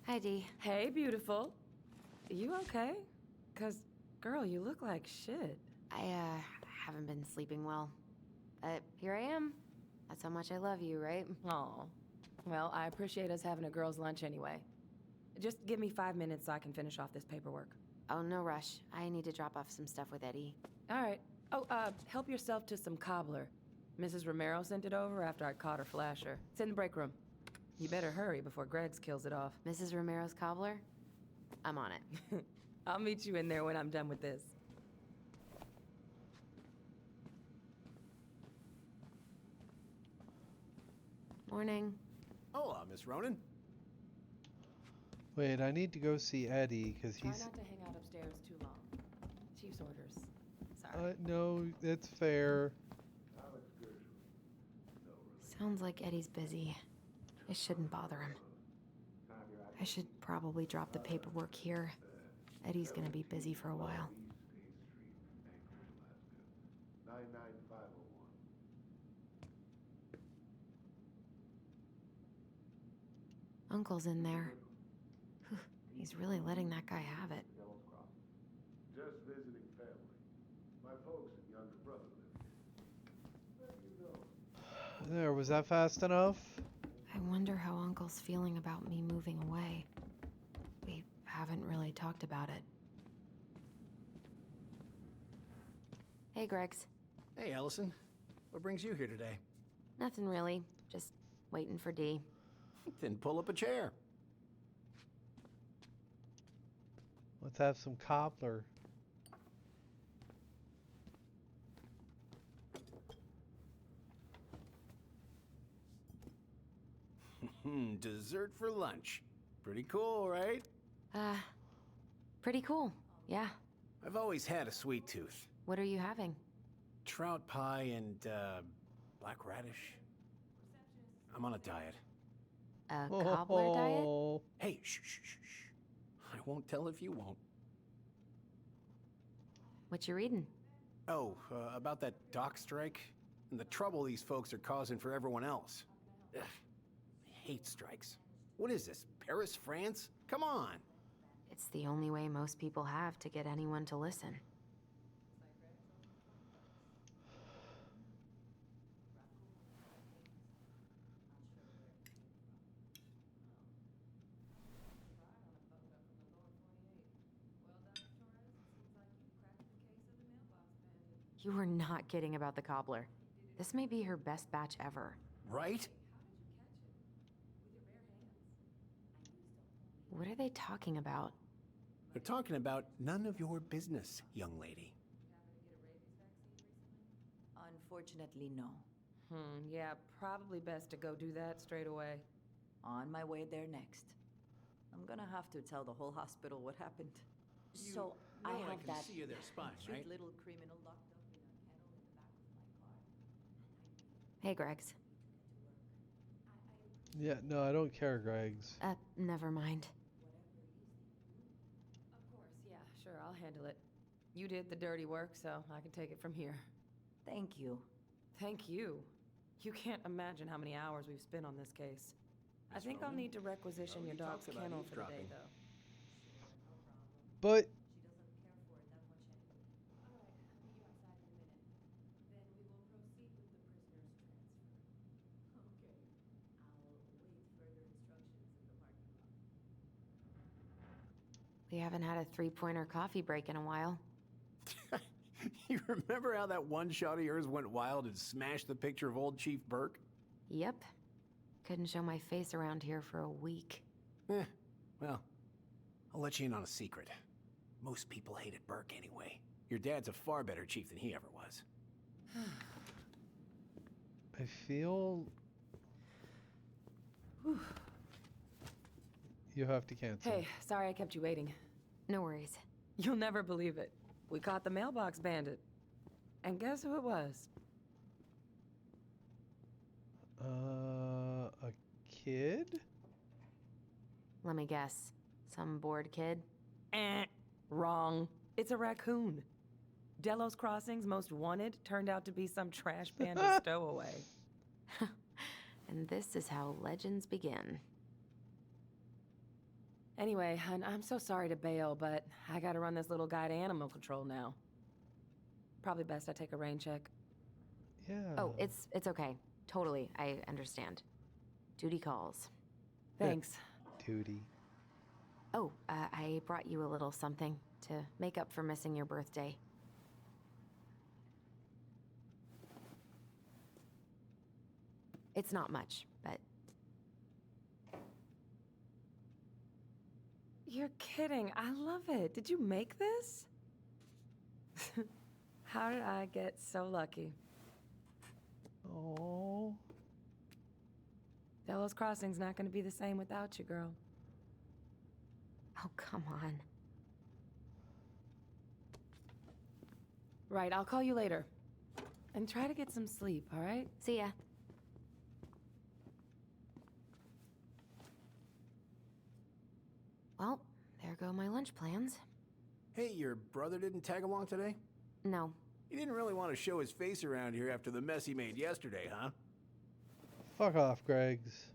Hi, Dee. Hey, beautiful. You okay? 'Cause, girl, you look like shit. I haven't been sleeping well. But here I am. That's how much I love you, right? Aw. Well, I appreciate us having a girls' lunch anyway. Just give me 5 minutes so I can finish off this paperwork. Oh, no rush. I need to drop off some stuff with Eddie. All right. Oh, help yourself to some cobbler. Mrs. Romero sent it over after I caught her flasher. It's in the break room. You better hurry before Greggs kills it off. Mrs. Romero's cobbler? I'm on it. I'll meet you in there when I'm done with this. Morning. Hola, Miss Ronan. Wait, I need to go see Eddie, because Try he's... not to hang out upstairs too long. Chief's orders. Sorry. No, it's fair. Sounds like Eddie's busy. I shouldn't bother him. I should probably drop the paperwork here. Eddie's gonna be busy for a while. Uncle's in there. Whew, he's really letting that guy have it. Just visiting family. My folks and younger brother live here. There, was that fast enough? I wonder how Uncle's feeling about me moving away. We haven't really talked about it. Hey, Greggs. Hey, Allison. What brings you here today? Nothing really. Just waiting for Dee. Then pull up a chair. Let's have some cobbler. Dessert for lunch. Pretty cool, right? Pretty cool. Yeah. I've always had a sweet tooth. What are you having? Trout pie and, black radish. I'm on a diet. A cobbler diet? Hey, shh, shh, shh, shh. I won't tell if you won't. What you reading? Oh, about that dock strike and the trouble these folks are causing for everyone else. Ugh, I hate strikes. What is this, Paris, France? Come on. It's the only way most people have to get anyone to listen. You were not kidding about the cobbler. This may be her best batch ever. Right? What are they talking about? They're talking about none of your business, young lady. Unfortunately, no. Yeah, probably best to go do that straight away. On my way there next. I'm gonna have to tell the whole hospital what happened. So I have that see you there spying, sweet right? little criminal locked up in a kennel in the back of my car. Hey, Greggs. Yeah, no, I don't care, Greggs. Never mind. Of course, yeah, sure, I'll handle it. You did the dirty work, so I can take it from here. Thank you. Thank you. You can't imagine how many hours we've spent on this case. I think I'll need to requisition your dog's kennel for the day, though. But... We haven't had a three-pointer coffee break in a while. You remember how that one shot of yours went wild and smashed the picture of old Chief Burke? Yep. Couldn't show my face around here for a week. Well, I'll let you in on a secret. Most people hated Burke anyway. Your dad's a far better chief than he ever was. I feel... You have to cancel. Hey, sorry I kept you waiting. No worries. You'll never believe it. We caught the mailbox bandit. And guess who it was? A kid? Let me guess. Some bored kid? Wrong. It's a raccoon. Delos Crossing's most wanted turned out to be some trash panda stowaway. And this is how legends begin. Anyway, hun, I'm so sorry to bail, but I gotta run this little guy to animal control now. Probably best I take a rain check. Yeah. Oh, it's okay. Totally, I understand. Duty calls. Thanks. Duty. Oh, I brought you a little something to make up for missing your birthday. It's not much, but... You're kidding. I love it. Did you make this? How did I get so lucky? Oh. Delos Crossing's not gonna be the same without you, girl. Oh, come on. Right, I'll call you later. And try to get some sleep, all right? See ya. Well, there go my lunch plans. Hey, your brother didn't tag along today? No. He didn't really want to show his face around here after the mess he made yesterday, huh? Fuck off, Greggs.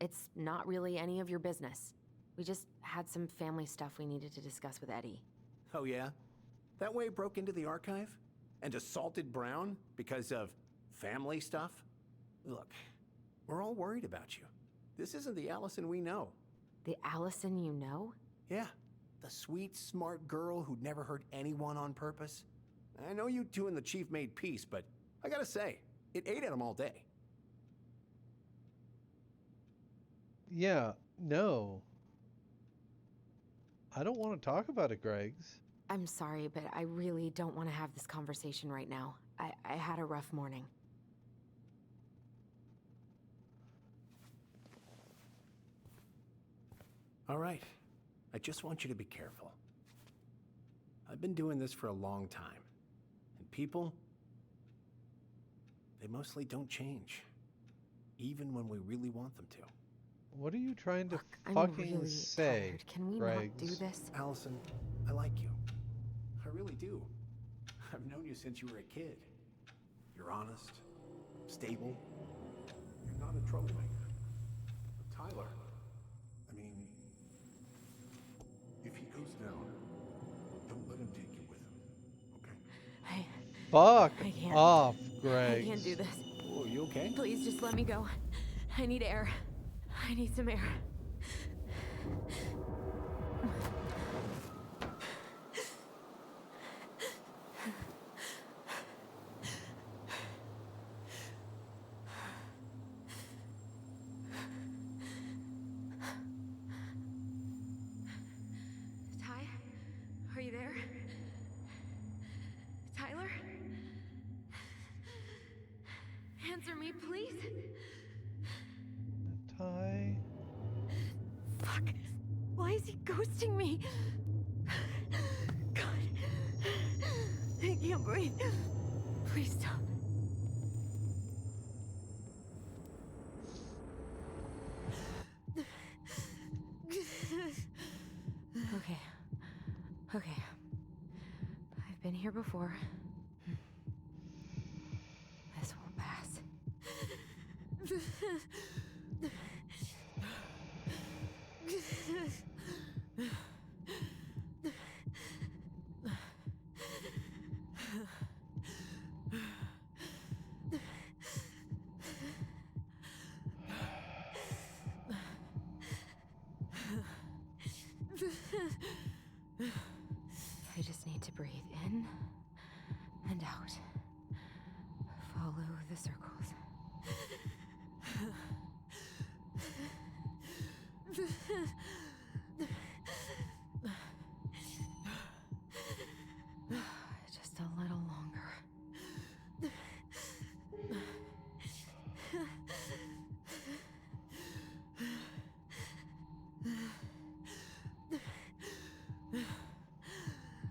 It's not really any of your business. We just had some family stuff we needed to discuss with Eddie. Oh yeah? That way broke into the archive? And assaulted Brown because of family stuff? Look, we're all worried about you. This isn't the Allison we know. The Allison you know? Yeah, the sweet, smart girl who'd never hurt anyone on purpose. I know you two and the chief made peace, but I gotta say, it ate at him all day. Yeah, no. I don't want to talk about it, Greggs. I'm sorry, but I really don't want to have this conversation right now. I had a rough morning. All right, I just want you to be careful. I've been doing this for a long time, and people, they mostly don't change, even when we really want them to. What are you trying to Look, I'm fucking really say, tired. Can we Greggs? not do this? Allison, I like you. I really do. I've known you since you were a kid. You're honest, stable. You're not a troublemaker. But Tyler, I mean, if he goes down, don't let him take you with him, okay? Fuck I can't. off, I Greggs. can't do this. Oh, you okay? Please just let me go. I need air. I need some air. Ty? Are you there? Tyler? Answer me, please. Ty. Fuck. Why is he ghosting me? God. I can't breathe. Please stop. Okay. Okay. I've been here before. This will pass. the circles. Just a little longer.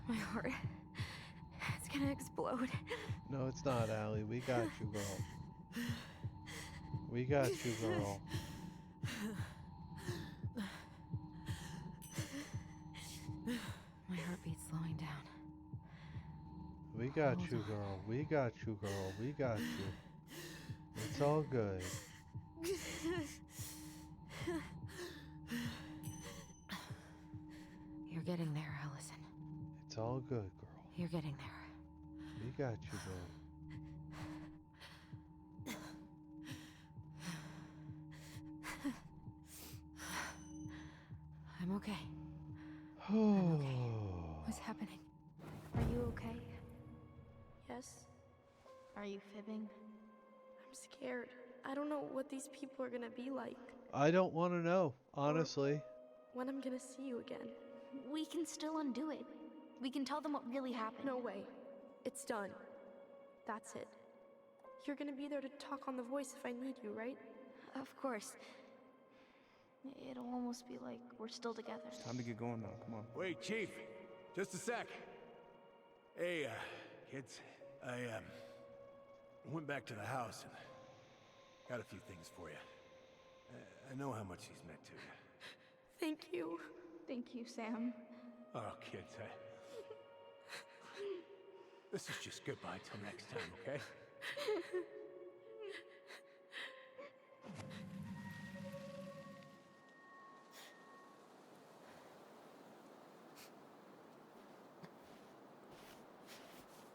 My heart. It's gonna explode. No, it's not, Allie. We got you, girl. We got you, girl. My heartbeat's slowing down. We got you, girl. We got you, girl. We got you. It's all good. You're getting there, Allison. It's all good, girl. You're getting there. We got you, girl. I'm okay. What's happening? Are you okay? Yes? Are you fibbing? I'm scared. I don't know what these people are gonna be like. I don't want to know, honestly. When I'm gonna see you again. We can still undo it. We can tell them what really happened. No way. It's done. That's it. You're gonna be there to talk on the voice if I need you, right? Of course. It'll almost be like we're still together. It's time to get going now. Come on. Wait, Chief. Just a sec. Hey, kids. I went back to the house and got a few things for you. I know how much he's meant to you. Thank you. Thank you, Sam. Oh, kids, this is just goodbye till next time, okay?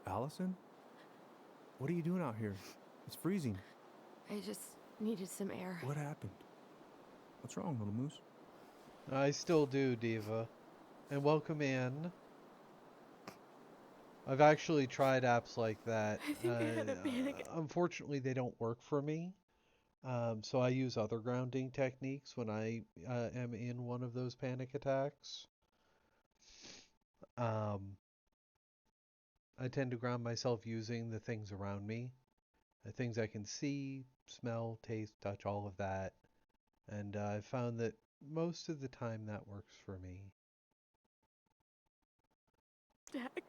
Allison? What are you doing out here? It's freezing. I just needed some air. What happened? What's wrong, little moose? I still do, Diva. And welcome in. I've actually tried apps like that. I think I had a panic. Unfortunately, they don't work for me. So I use other grounding techniques when I am in one of those panic attacks. I tend to ground myself using the things around me. The things I can see, smell, taste, touch, all of that. And I've found that most of the time that works for me. Jack.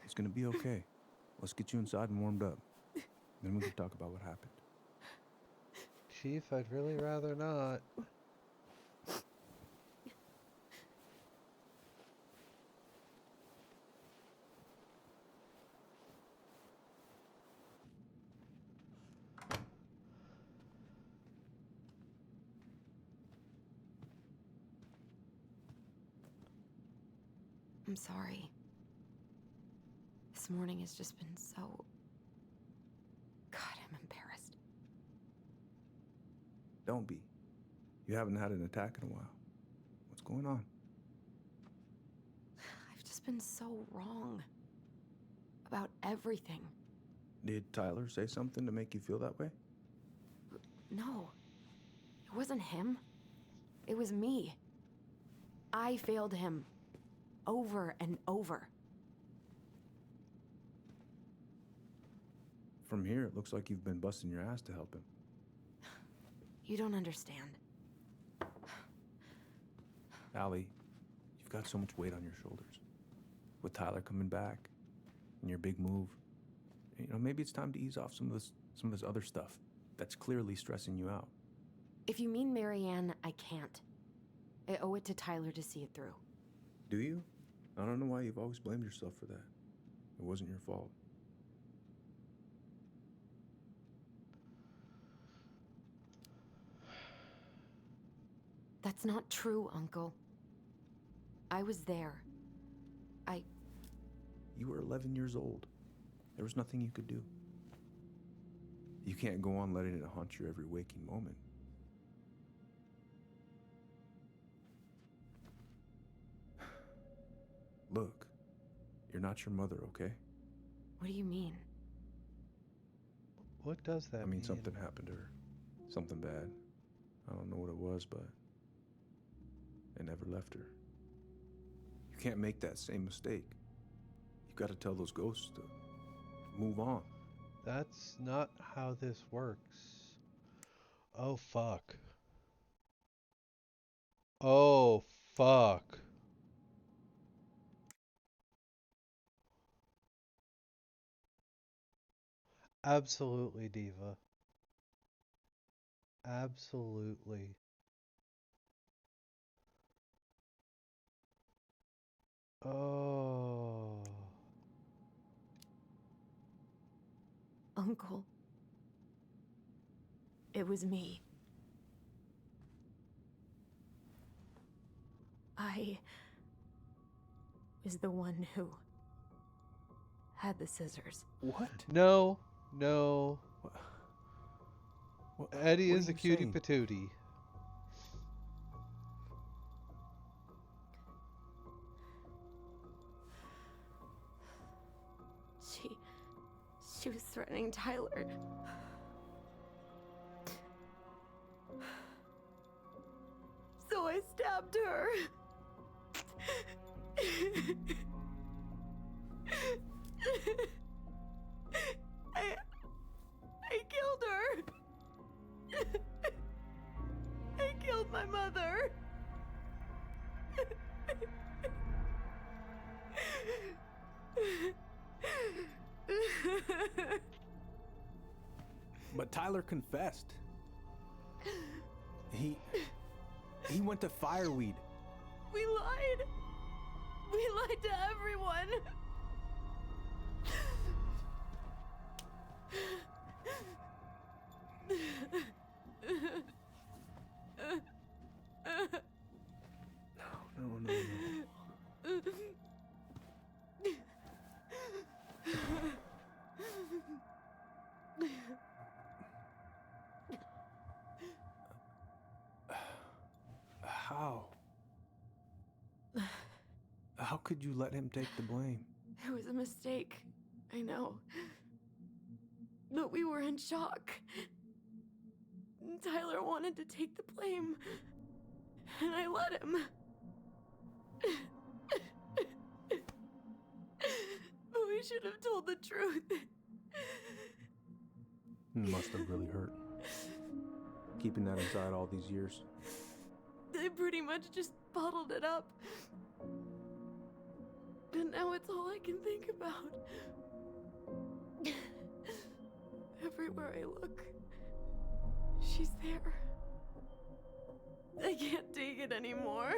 It's gonna be okay. Let's get you inside and warmed up. Then we can talk about what happened. Chief, I'd really rather not. I'm sorry. This morning has just been so... God, I'm embarrassed. Don't be. You haven't had an attack in a while. What's going on? I've just been so wrong. About everything. Did Tyler say something to make you feel that way? No. It wasn't him. It was me. I failed him. Over and over. From here, it looks like you've been busting your ass to help him. You don't understand. Allie, you've got so much weight on your shoulders. With Tyler coming back, and your big move, maybe it's time to ease off some of this other stuff that's clearly stressing you out. If you mean Marianne, I can't. I owe it to Tyler to see it through. Do you? I don't know why you've always blamed yourself for that. It wasn't your fault. That's not true, Uncle. I was there. You were 11 years old. There was nothing you could do. You can't go on letting it haunt your every waking moment. Look, you're not your mother, okay? What do you mean? What does that I mean, something happened to her. Something bad. I don't know what it was, but it never left her. You can't make that same mistake. You gotta tell those ghosts to move on. That's not how this works. Oh, fuck. Oh, fuck. Absolutely, Diva. Absolutely. Oh. Uncle. It was me. I was the one who had the scissors. What? No, no. Eddie what is are a you cutie saying? patootie. She was threatening Tyler. So I stabbed her. I killed her. I killed my mother. But Tyler confessed. He went to Fireweed. We lied. We lied to everyone. No. How? How could you let him take the blame? It was a mistake. I know. But we were in shock. Tyler wanted to take the blame. And I let him. But we should have told the truth. It must have really hurt. Keeping that inside all these years. They pretty much just bottled it up. And now it's all I can think about. Everywhere I look, she's there. I can't take it anymore.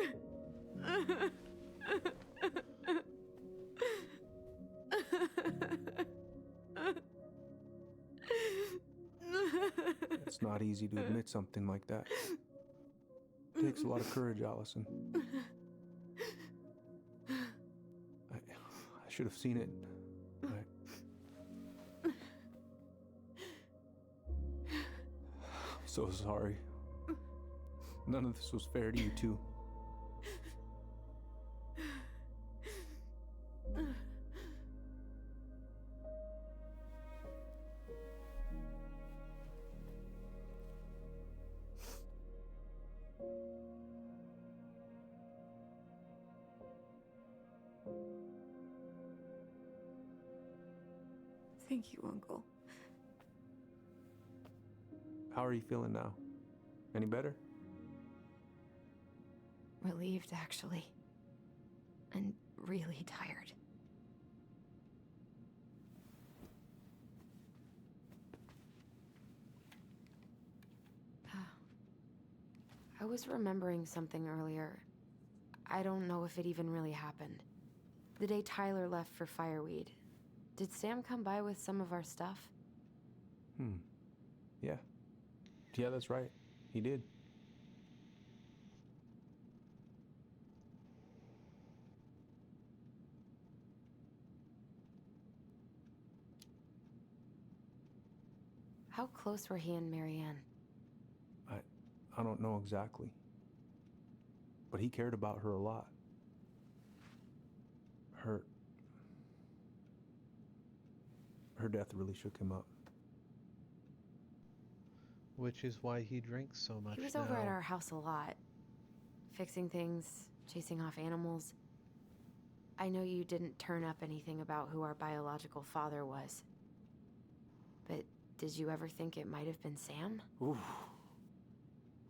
It's not easy to admit something like that. It takes a lot of courage, Allison. I should have seen it. I'm so sorry. None of this was fair to you two. Thank you, Uncle. How are you feeling now? Any better? Relieved, actually. And really tired. I was remembering something earlier. I don't know if it even really happened. The day Tyler left for Fireweed, did Sam come by with some of our stuff? Yeah. Yeah, that's right. He did. How close were he and Marianne? I don't know exactly. But he cared about her a lot. Her death really shook him up. Which is why he drinks so much He was now. over at our house a lot, fixing things, chasing off animals. I know you didn't turn up anything about who our biological father was. But did you ever think it might have been Sam? Oof.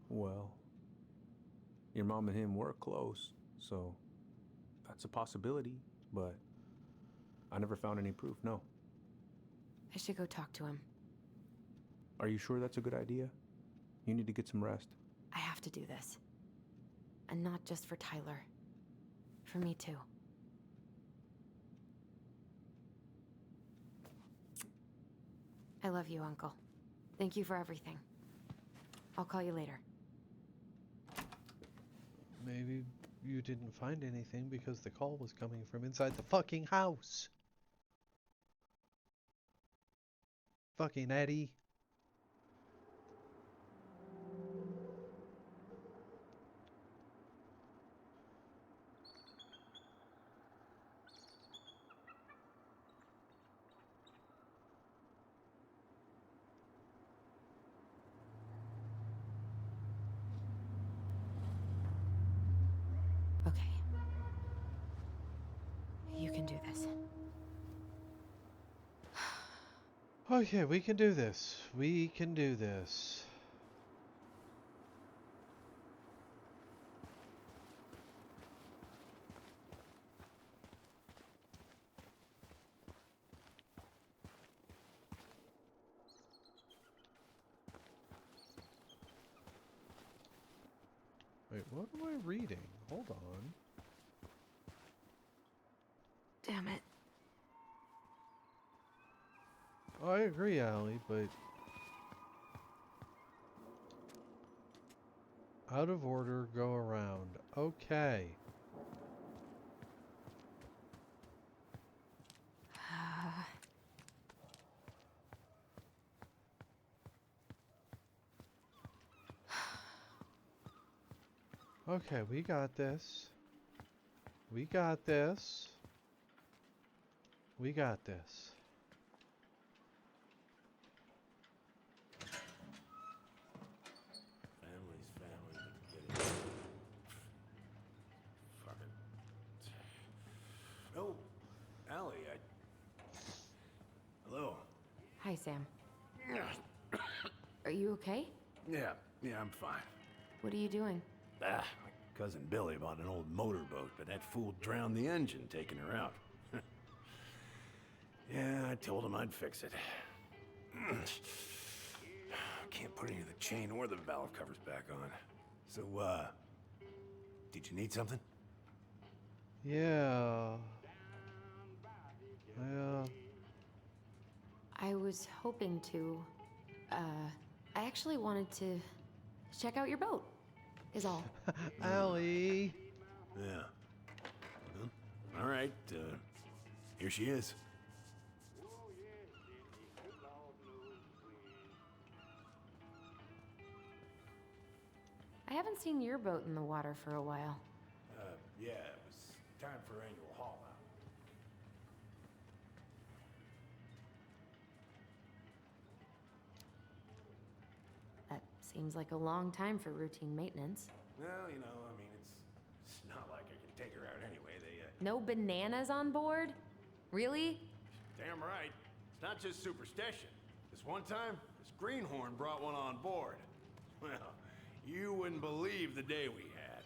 Well, your mom and him were close, so that's a possibility, but I never found any proof, no. I should go talk to him. Are you sure that's a good idea? You need to get some rest. I have to do this. And not just for Tyler. For me too. I love you, Uncle. Thank you for everything. I'll call you later. Maybe you didn't find anything because the call was coming from inside the fucking house. Fucking Eddie. Okay. You can do this. Okay, we can do this. We can do this. Wait, what am I reading? Hold on. Damn it. Oh, I agree, Allie, but... Out of order, go around. Okay. Okay, we got this. We got this. We got this. Family's family. Get it. Fucking. Oh, Allie, Hello. Hi, Sam. Are you okay? Yeah, I'm fine. What are you doing? My cousin Billy bought an old motorboat, but that fool drowned the engine taking her out. Yeah, I told him I'd fix it. Can't put any of the chain or the valve covers back on. So, did you need something? Yeah. I was hoping to. I actually wanted to check out your boat, is all. Allie. Yeah. Well, all right, here she is. I haven't seen your boat in the water for a while. Yeah, it was time for annual haul out. That seems like a long time for routine maintenance. Well, I mean, it's not like I can take her out anyway. No bananas on board? Really? Damn right. It's not just superstition. This one time, this greenhorn brought one on board. Well, you wouldn't believe the day we had.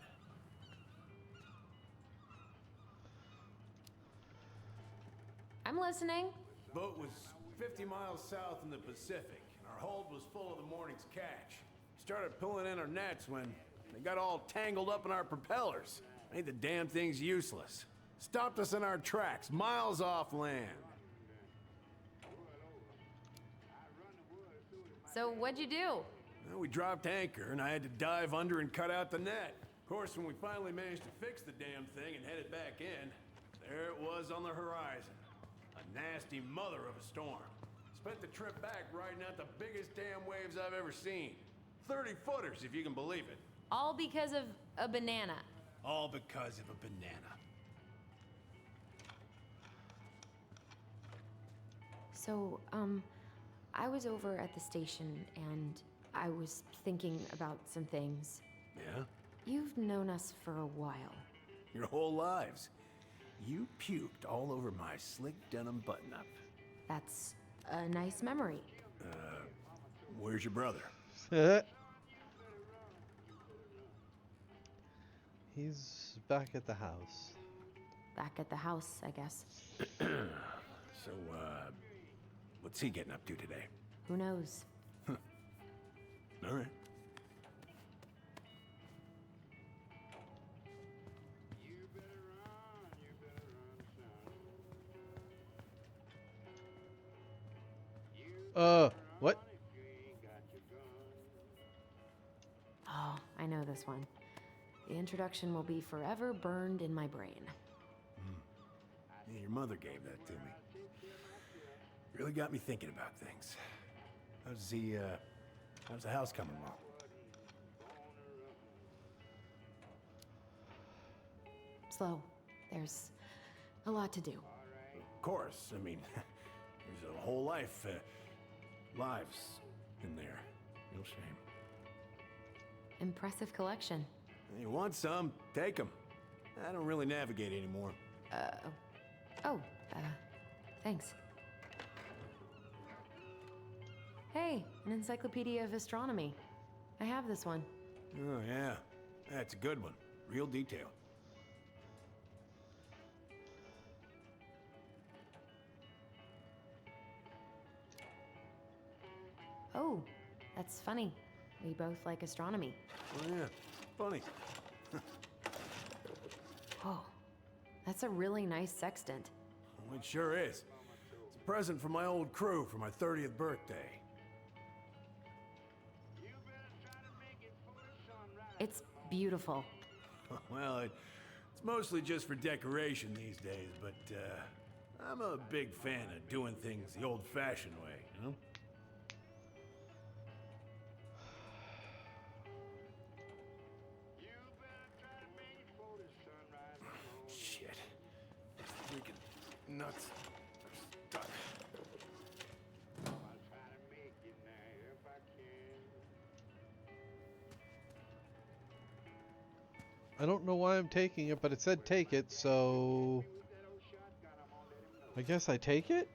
I'm listening. Boat was 50 miles south in the Pacific, and our hold was full of the morning's catch. Started pulling in our nets when they got all tangled up in our propellers. Made the damn things useless. Stopped us in our tracks, miles off land. So what'd you do? Well, we dropped anchor, and I had to dive under and cut out the net. Of course, when we finally managed to fix the damn thing and head it back in, there it was on the horizon. A nasty mother of a storm. Spent the trip back riding out the biggest damn waves I've ever seen. 30-footers, if you can believe it. All because of a banana. All because of a banana. So, I was over at the station and I was thinking about some things. Yeah? You've known us for a while. Your whole lives. You puked all over my slick denim button-up. That's a nice memory. Where's your brother? He's back at the house. Back at the house, I guess. So, what's he getting up to today? Who knows? All right. What? Oh, I know this one. The introduction will be forever burned in my brain. Yeah, your mother gave that to me. Really got me thinking about things. How's the house coming along? Slow. There's a lot to do. Of course. I mean, there's a whole lives in there. Real shame. Impressive collection. You want some? Take them. I don't really navigate anymore. Thanks. Hey, an encyclopedia of astronomy. I have this one. Oh, yeah. That's a good one. Real detail. Oh, that's funny. We both like astronomy. Oh, yeah. Funny. Oh, that's a really nice sextant. Well, it sure is. It's a present from my old crew for my 30th birthday. It's beautiful. Well, it's mostly just for decoration these days, but I'm a big fan of doing things the old-fashioned way, you know? Shit. Freaking nuts. Stuck. I don't know why I'm taking it, but it said take it, so I guess I take it?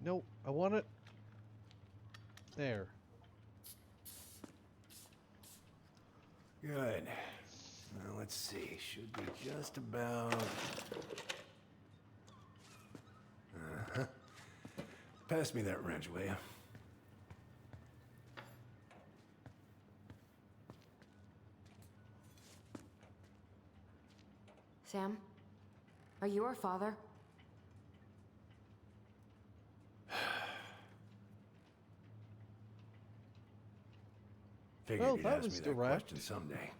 Nope, I want it there. Good. Now let's see. Should be just about. Pass me that wrench, will you? Sam, are you our father? Figured Well, you'd that ask was me that direct. question someday.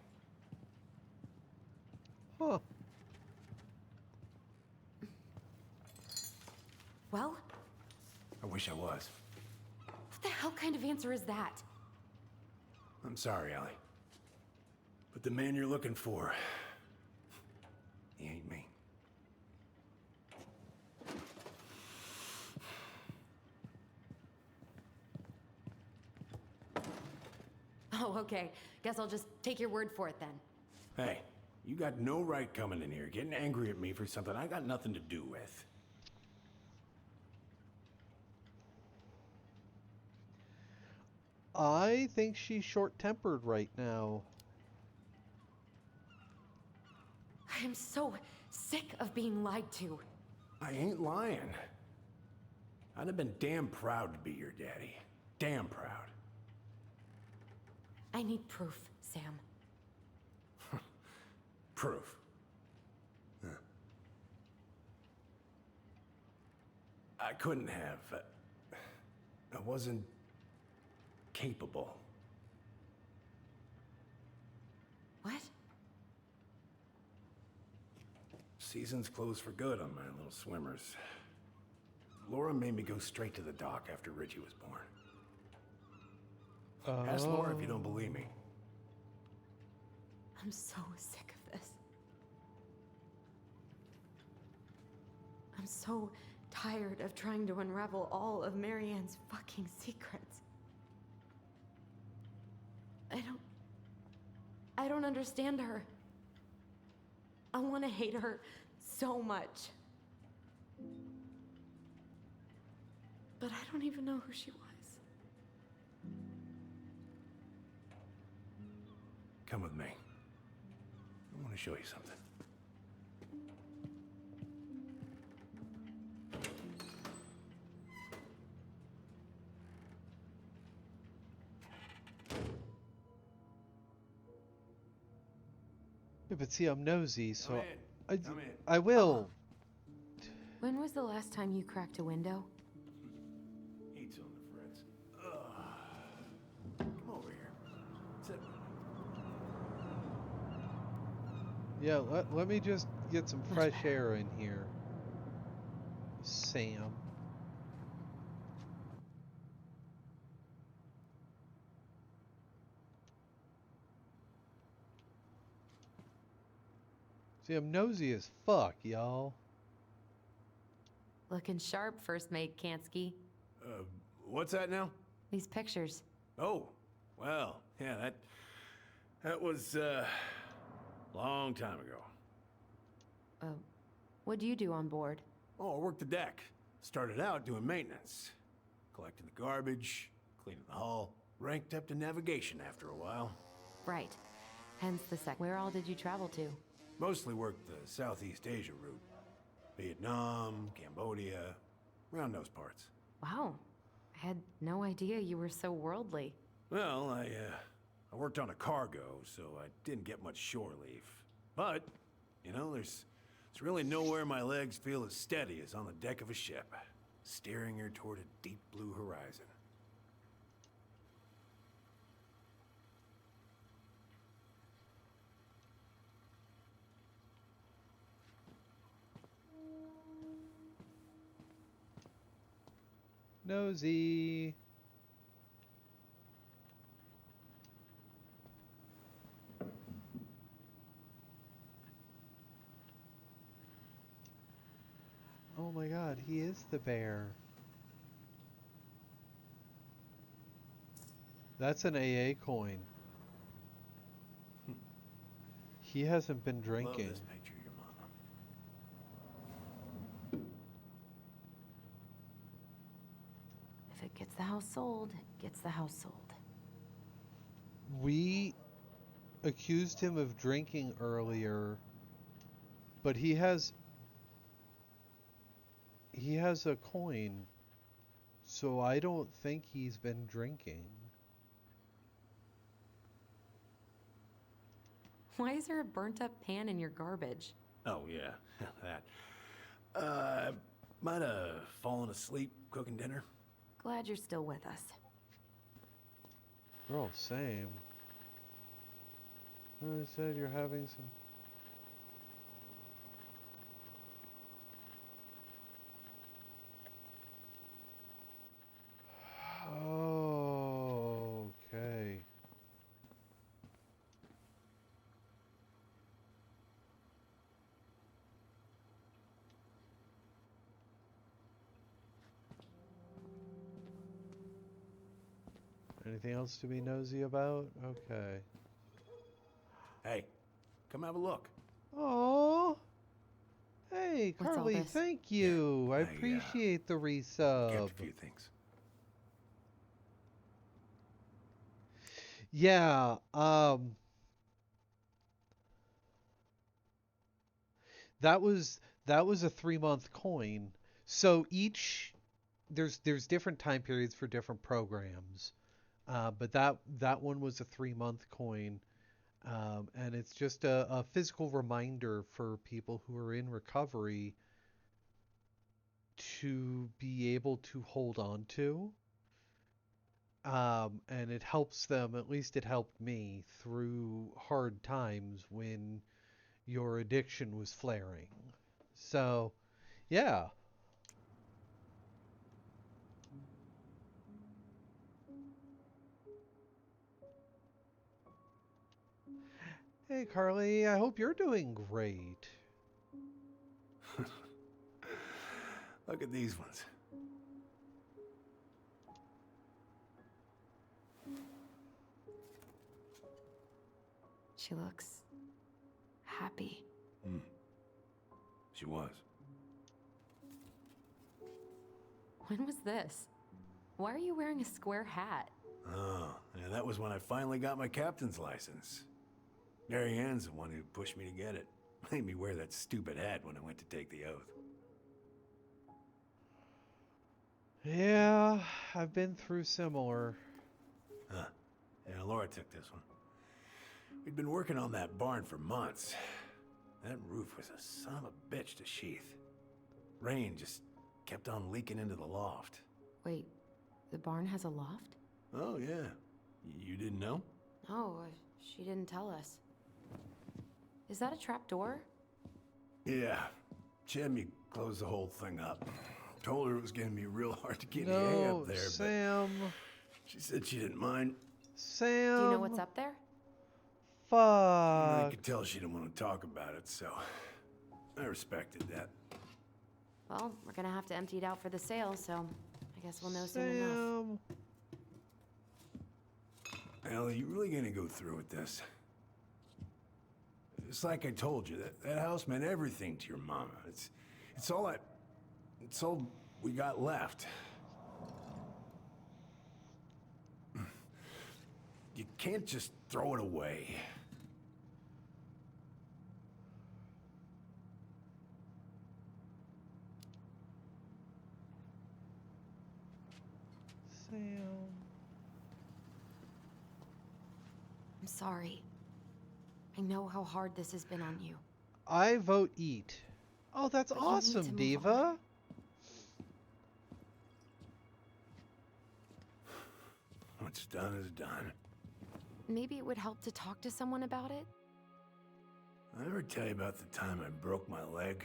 Huh. Well, I wish I was. what the hell kind of answer is that? I'm sorry, Ellie. But the man you're looking for, he ain't me. Oh, okay. Guess I'll just take your word for it then. Hey, you got no right coming in here getting angry at me for something I got nothing to do with. I think she's short-tempered right now. I am so sick of being lied to. I ain't lying. I'd have been damn proud to be your daddy. Damn proud. I need proof, Sam. Proof. Huh. I couldn't have. I wasn't capable. season's closed for good on my little swimmers. Laura made me go straight to the dock after Richie was born. Ask Laura if you don't believe me. I'm so sick of this. I'm so tired of trying to unravel all of Marianne's fucking secrets. I don't understand her. I want to hate her so much. But I don't even know who she was. Come with me. I want to show you something. Yeah, but see, I'm nosy, so Come in. I will. When was the last time you cracked a window? Eats on the Fritz. Come over here. Sit. Yeah, let me just get some fresh air in here, Sam. See, I'm nosy as fuck, y'all. Looking sharp, First Mate Kansky. What's that now? These pictures. Oh, well, yeah, that was long time ago. What do you do on board? Oh, I worked the deck. Started out doing maintenance, collecting the garbage, cleaning the hull, ranked up to navigation after a while. Right. Hence the sec. Where all did you travel to? Mostly worked the Southeast Asia route. Vietnam, Cambodia, around those parts. Wow. I had no idea you were so worldly. Well, I worked on a cargo, so I didn't get much shore leave. But, you know, there's really nowhere my legs feel as steady as on the deck of a ship, steering her toward a deep blue horizon. Nosy. Oh my god, he is the bear. That's an AA coin. He hasn't been drinking. Love this picture, your mama. If it gets the house sold, it gets the house sold. We accused him of drinking earlier, but he has a coin, so I don't think he's been drinking. Why is there a burnt up pan in your garbage? Oh, yeah, that. Might have fallen asleep cooking dinner. Glad you're still with us. Girl, same. I said you're having some... Oh, okay. Anything else to be nosy about? Okay. Hey, come have a look. Oh, hey, What's all Carly, this? thank you. I I, appreciate the Get resub. a few things. Yeah, that was a 3-month coin. So there's different time periods for different programs. But that one was a 3-month coin. And it's just a physical reminder for people who are in recovery to be able to hold on to. And it helps them, at least it helped me, through hard times when your addiction was flaring. So, yeah. Hey, Carly, I hope you're doing great. Look at these ones. She looks happy. She was. When was this? Why are you wearing a square hat? Oh, yeah, that was when I finally got my captain's license. Mary Ann's the one who pushed me to get it. Made me wear that stupid hat when I went to take the oath. Yeah, I've been through similar. Huh. Yeah, Laura took this one. We'd been working on that barn for months. That roof was a son of a bitch to sheath. Rain just kept on leaking into the loft. Wait, the barn has a loft? Oh, yeah. You didn't know? Oh, she didn't tell us. Is that a trap door? Yeah. She had me close the whole thing up. Told her it was going to be real hard to get any hay up there, Sam. but she said she didn't mind. Sam. Do you know what's up there? Fuck. I could tell she didn't want to talk about it, so I respected that. Well, we're gonna have to empty it out for the sale, so I guess we'll know soon enough. Ellie, you really gonna go through with this? It's like I told you, that house meant everything to your mama. It's all we got left. You can't just throw it away. Sam. I'm sorry. I know how hard this has been on you. I vote eat. Oh, that's But you need to awesome, move Diva. on. What's done is done. Maybe it would help to talk to someone about it? I ever tell you about the time I broke my leg?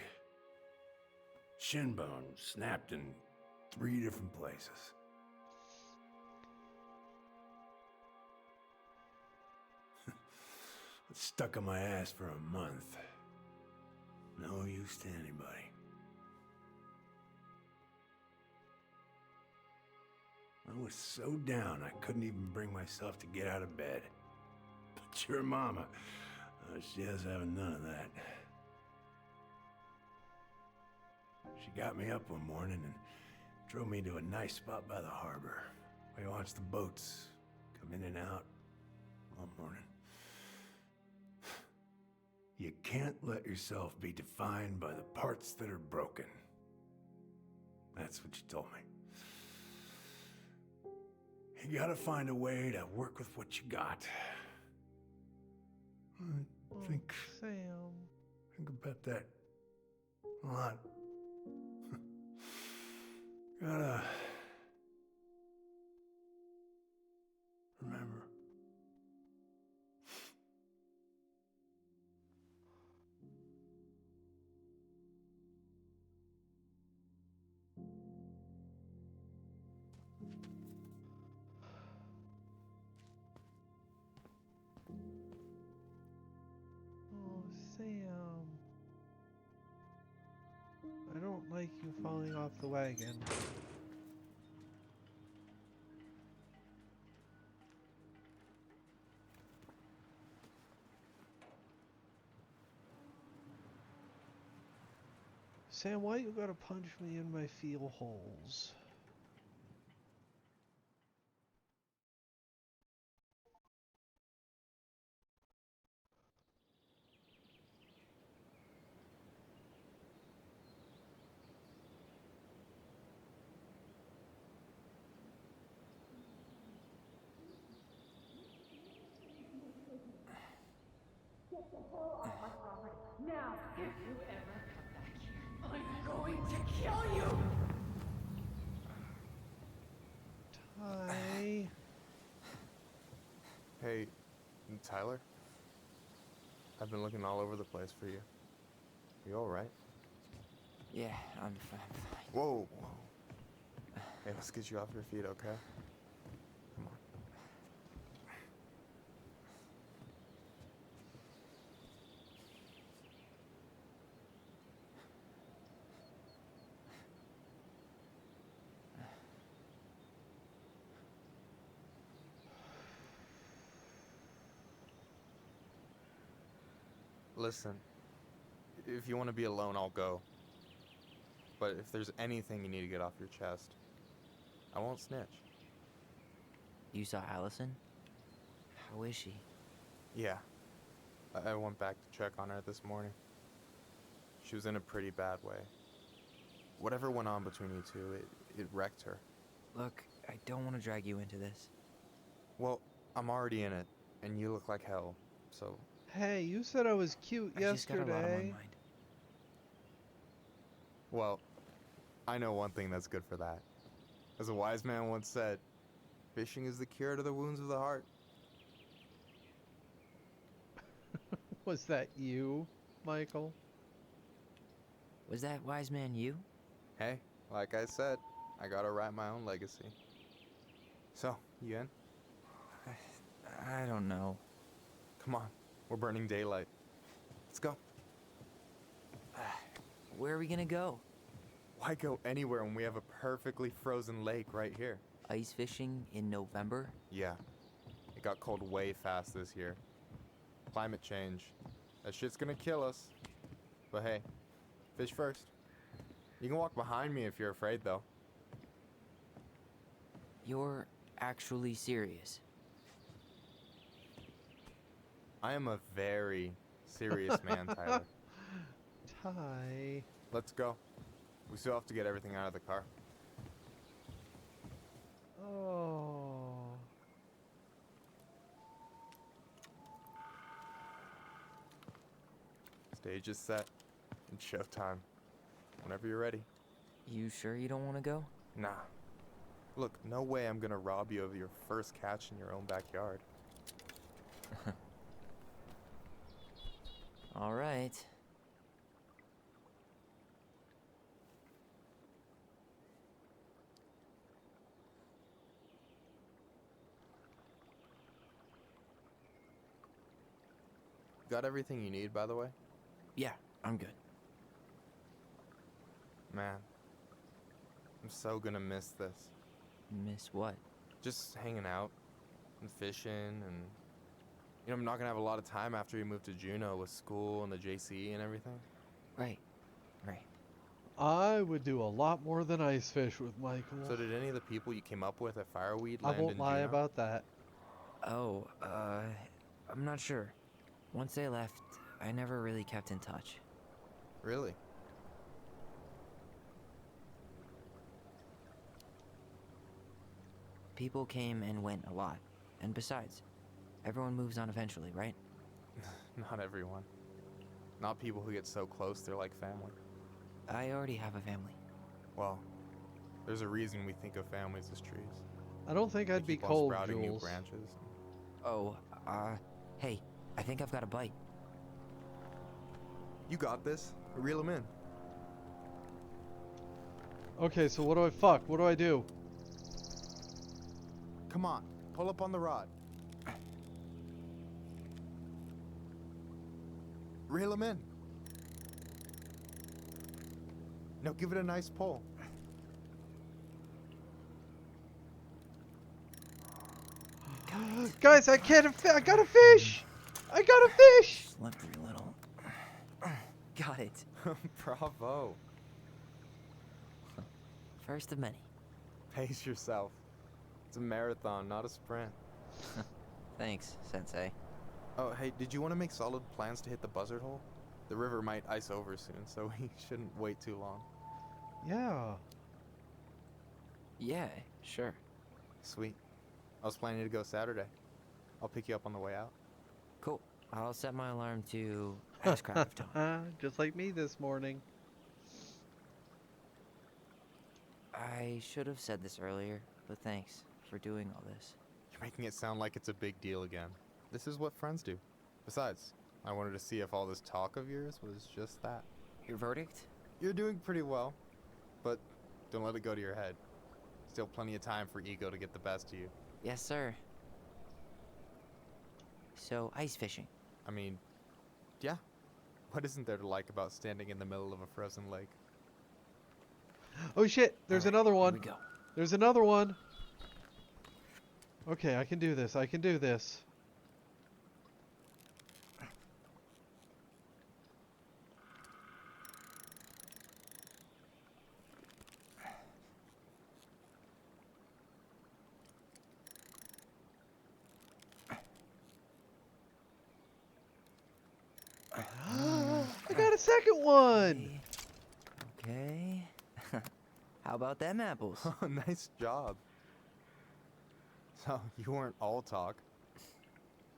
Shin bone snapped in 3 different places. It's stuck in my ass for a month. No use to anybody. I was so down I couldn't even bring myself to get out of bed. But your mama, she has having none of that. She got me up one morning and drove me to a nice spot by the harbor. Where you watch the boats come in and out all morning. You can't let yourself be defined by the parts that are broken. That's what you told me. You gotta find a way to work with what you got. Think about that a lot. Gotta remember. Oh, Sam. I don't like you falling off the wagon. Sam, why you gotta punch me in my feel holes? Get the hell off my property. Now, if you ever come back here, I'm going to kill you! Ty. Hey, Tyler? I've been looking all over the place for you. You alright? Yeah, I'm fine. Whoa, whoa. Hey, let's get you off your feet, okay? Come on. Listen, if you want to be alone, I'll go. But if there's anything you need to get off your chest, I won't snitch. You saw Allison? How is she? Yeah. I went back to check on her this morning. She was in a pretty bad way. Whatever went on between you two, it wrecked her. Look, I don't want to drag you into this. Well, I'm already in it, and you look like hell, so... Hey, you said I was cute I just got a lot on my yesterday. mind. Well, I know one thing that's good for that. As a wise man once said, fishing is the cure to the wounds of the heart. Was that you, Michael? Was that wise man you? Hey, like I said, I gotta write my own legacy. So, you in? I don't know. Come on, we're burning daylight. Let's go. Where are we gonna go? Why go anywhere when we have a perfectly frozen lake right here? Ice fishing in November? Yeah. It got cold way fast this year. Climate change. That shit's gonna kill us. But hey, fish first. You can walk behind me if you're afraid, though. You're actually serious? I am a very serious man, Tyler. Ty. Let's go. We still have to get everything out of the car. Oh. Stage is set. It's showtime. Whenever you're ready. You sure you don't want to go? Nah. Look, no way I'm gonna rob you of your first catch in your own backyard. All right. Got everything you need, by the way? Yeah, I'm good. Man, I'm so gonna miss this. Miss what? Just hanging out and fishing and... You know, I'm not gonna have a lot of time after we move to Juneau with school and the JC and everything. Right. Right. I would do a lot more than ice fish with Michael. So did any of the people you came up with at Fireweed I land won't in lie Juneau? about that. Oh, I'm not sure. Once they left, I never really kept in touch. Really? People came and went a lot. And besides, everyone moves on eventually, right? Not everyone. Not people who get so close they're like family. I already have a family. Well, there's a reason we think of families as trees. I don't think I'd be keep on cold, sprouting new Jules. branches. Oh, hey, I think I've got a bite. You got this. Reel them in. Okay, so what do I fuck? What do I do? Come on, pull up on the rod. Reel them in. No, give it a nice pull. Guys, I got a fish! I got a fish! Slippery little. Got it. Bravo. First of many. Pace yourself. It's a marathon, not a sprint. Thanks, Sensei. Oh, hey, did you want to make solid plans to hit the buzzard hole? The river might ice over soon, so we shouldn't wait too long. Yeah. Yeah, sure. Sweet. I was planning to go Saturday. I'll pick you up on the way out. Cool. I'll set my alarm to ask crack of dawn. Just like me this morning. I should have said this earlier, but thanks for doing all this. You're making it sound like it's a big deal again. This is what friends do. Besides, I wanted to see if all this talk of yours was just that. Your verdict? You're doing pretty well, but don't let it go to your head. Still plenty of time for ego to get the best of you. Yes, sir. So, ice fishing. I mean, yeah. What isn't there to like about standing in the middle of a frozen lake? Oh shit, there's another one. Here we go. There's another one. Okay, I can do this. I can do this. I got a second one. Okay. How about them apples? Oh, nice job. So, you weren't all talk.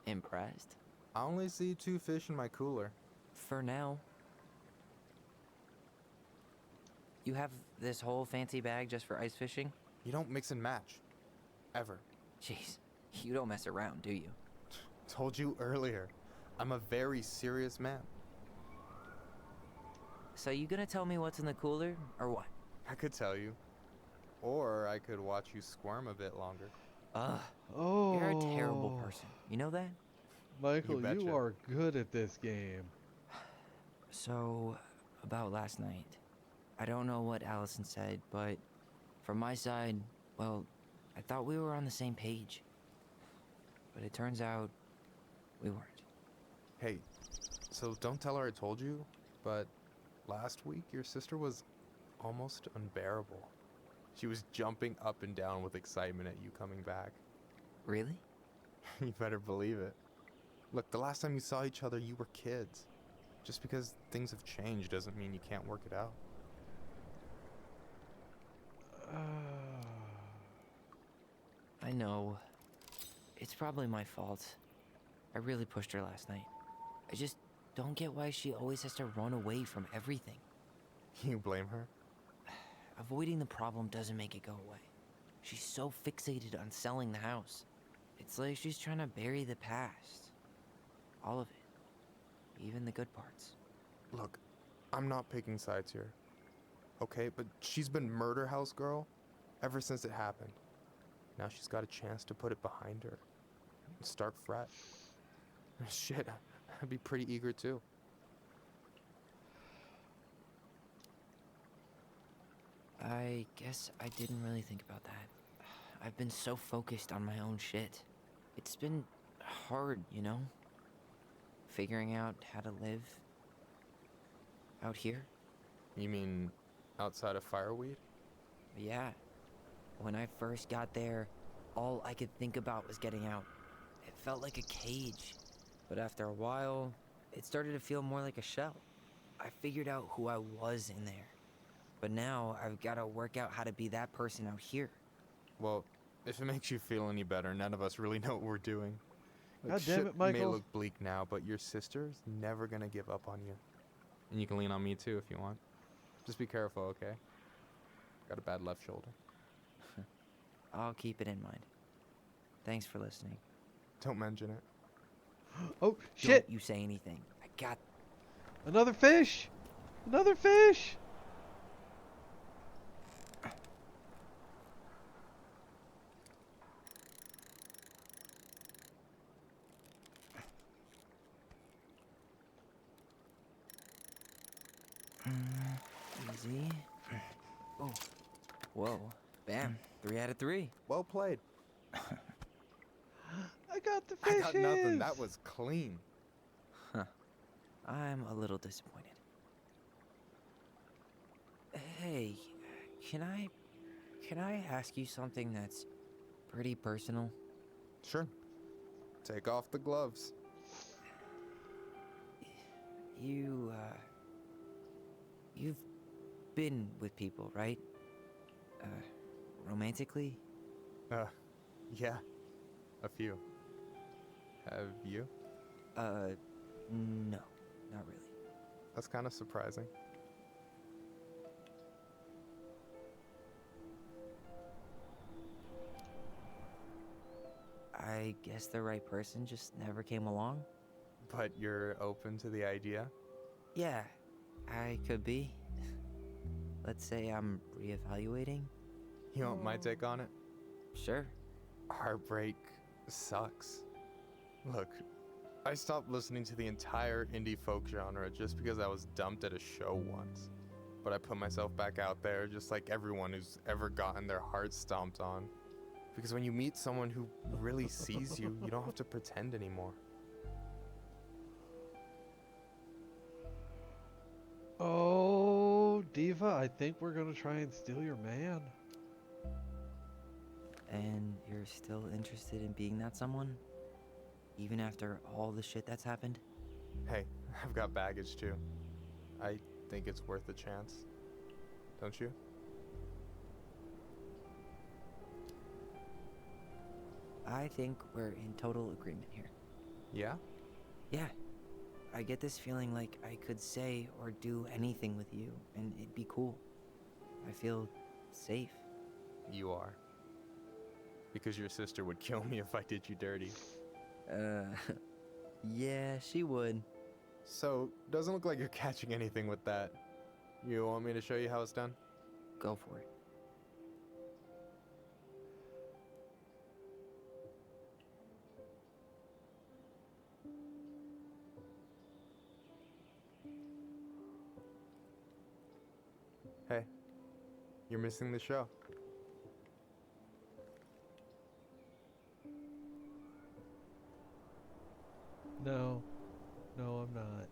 Impressed? I only see 2 fish in my cooler. For now. You have this whole fancy bag just for ice fishing? You don't mix and match. Ever. Jeez, you don't mess around, do you? Told you earlier. I'm a very serious man. So you gonna tell me what's in the cooler, or what? I could tell you. Or I could watch you squirm a bit longer. Ugh. Oh. You're a terrible person. You know that? Michael, You betcha. you are good at this game. So, about last night. I don't know what Allison said, but from my side, well, I thought we were on the same page. But it turns out we weren't. Hey, so don't tell her I told you, but last week your sister was almost unbearable. She was jumping up and down with excitement at you coming back. Really? You better believe it. Look, the last time you saw each other, you were kids. Just because things have changed doesn't mean you can't work it out. I know. It's probably my fault. I really pushed her last night. I just don't get why she always has to run away from everything. You blame her? Avoiding the problem doesn't make it go away. She's so fixated on selling the house. It's like she's trying to bury the past. All of it. Even the good parts. Look, I'm not picking sides here. Okay, but she's been murder house girl ever since it happened. Now she's got a chance to put it behind her and start fresh. Shit, I'd be pretty eager too. I guess I didn't really think about that. I've been so focused on my own shit. It's been hard, you know? Figuring out how to live out here. You mean outside of Fireweed? Yeah. When I first got there, all I could think about was getting out. It felt like a cage. But after a while, it started to feel more like a shell. I figured out who I was in there. But now I've got to work out how to be that person out here. Well, if it makes you feel any better, none of us really know what we're doing. Like, God damn shit it, Michael. may look bleak now, but your sister's never gonna give up on you. And you can lean on me too if you want. Just be careful, okay? Got a bad left shoulder. I'll keep it in mind. Thanks for listening. Don't mention it. Oh, shit! Don't you say anything. I got... Another fish! Another fish! Easy. Oh. Whoa. Bam. 3 out of 3. Well played. I got the I fishes! got nothing. That was clean. Huh. I'm a little disappointed. Hey, can I ask you something that's pretty personal? Sure. Take off the gloves. You've been with people, right? Romantically? Yeah. A few. Have you? No, not really. That's kind of surprising. I guess the right person just never came along? But you're open to the idea? Yeah, I could be. let's say I'm reevaluating. You want my take on it? Sure. Heartbreak sucks. Look, I stopped listening to the entire indie folk genre just because I was dumped at a show once. But I put myself back out there just like everyone who's ever gotten their heart stomped on. Because when you meet someone who really sees you, you don't have to pretend anymore. Oh, Diva, I think we're gonna try and steal your man. And you're still interested in being that someone? Even after all the shit that's happened? Hey, I've got baggage too. I think it's worth a chance. Don't you? I think we're in total agreement here. Yeah? Yeah. I get this feeling like I could say or do anything with you, and it'd be cool. I feel safe. You are. Because your sister would kill me if I did you dirty. Yeah, she would. So, doesn't look like you're catching anything with that. You want me to show you how it's done? Go for it. Hey, you're missing the show. No. No, I'm not.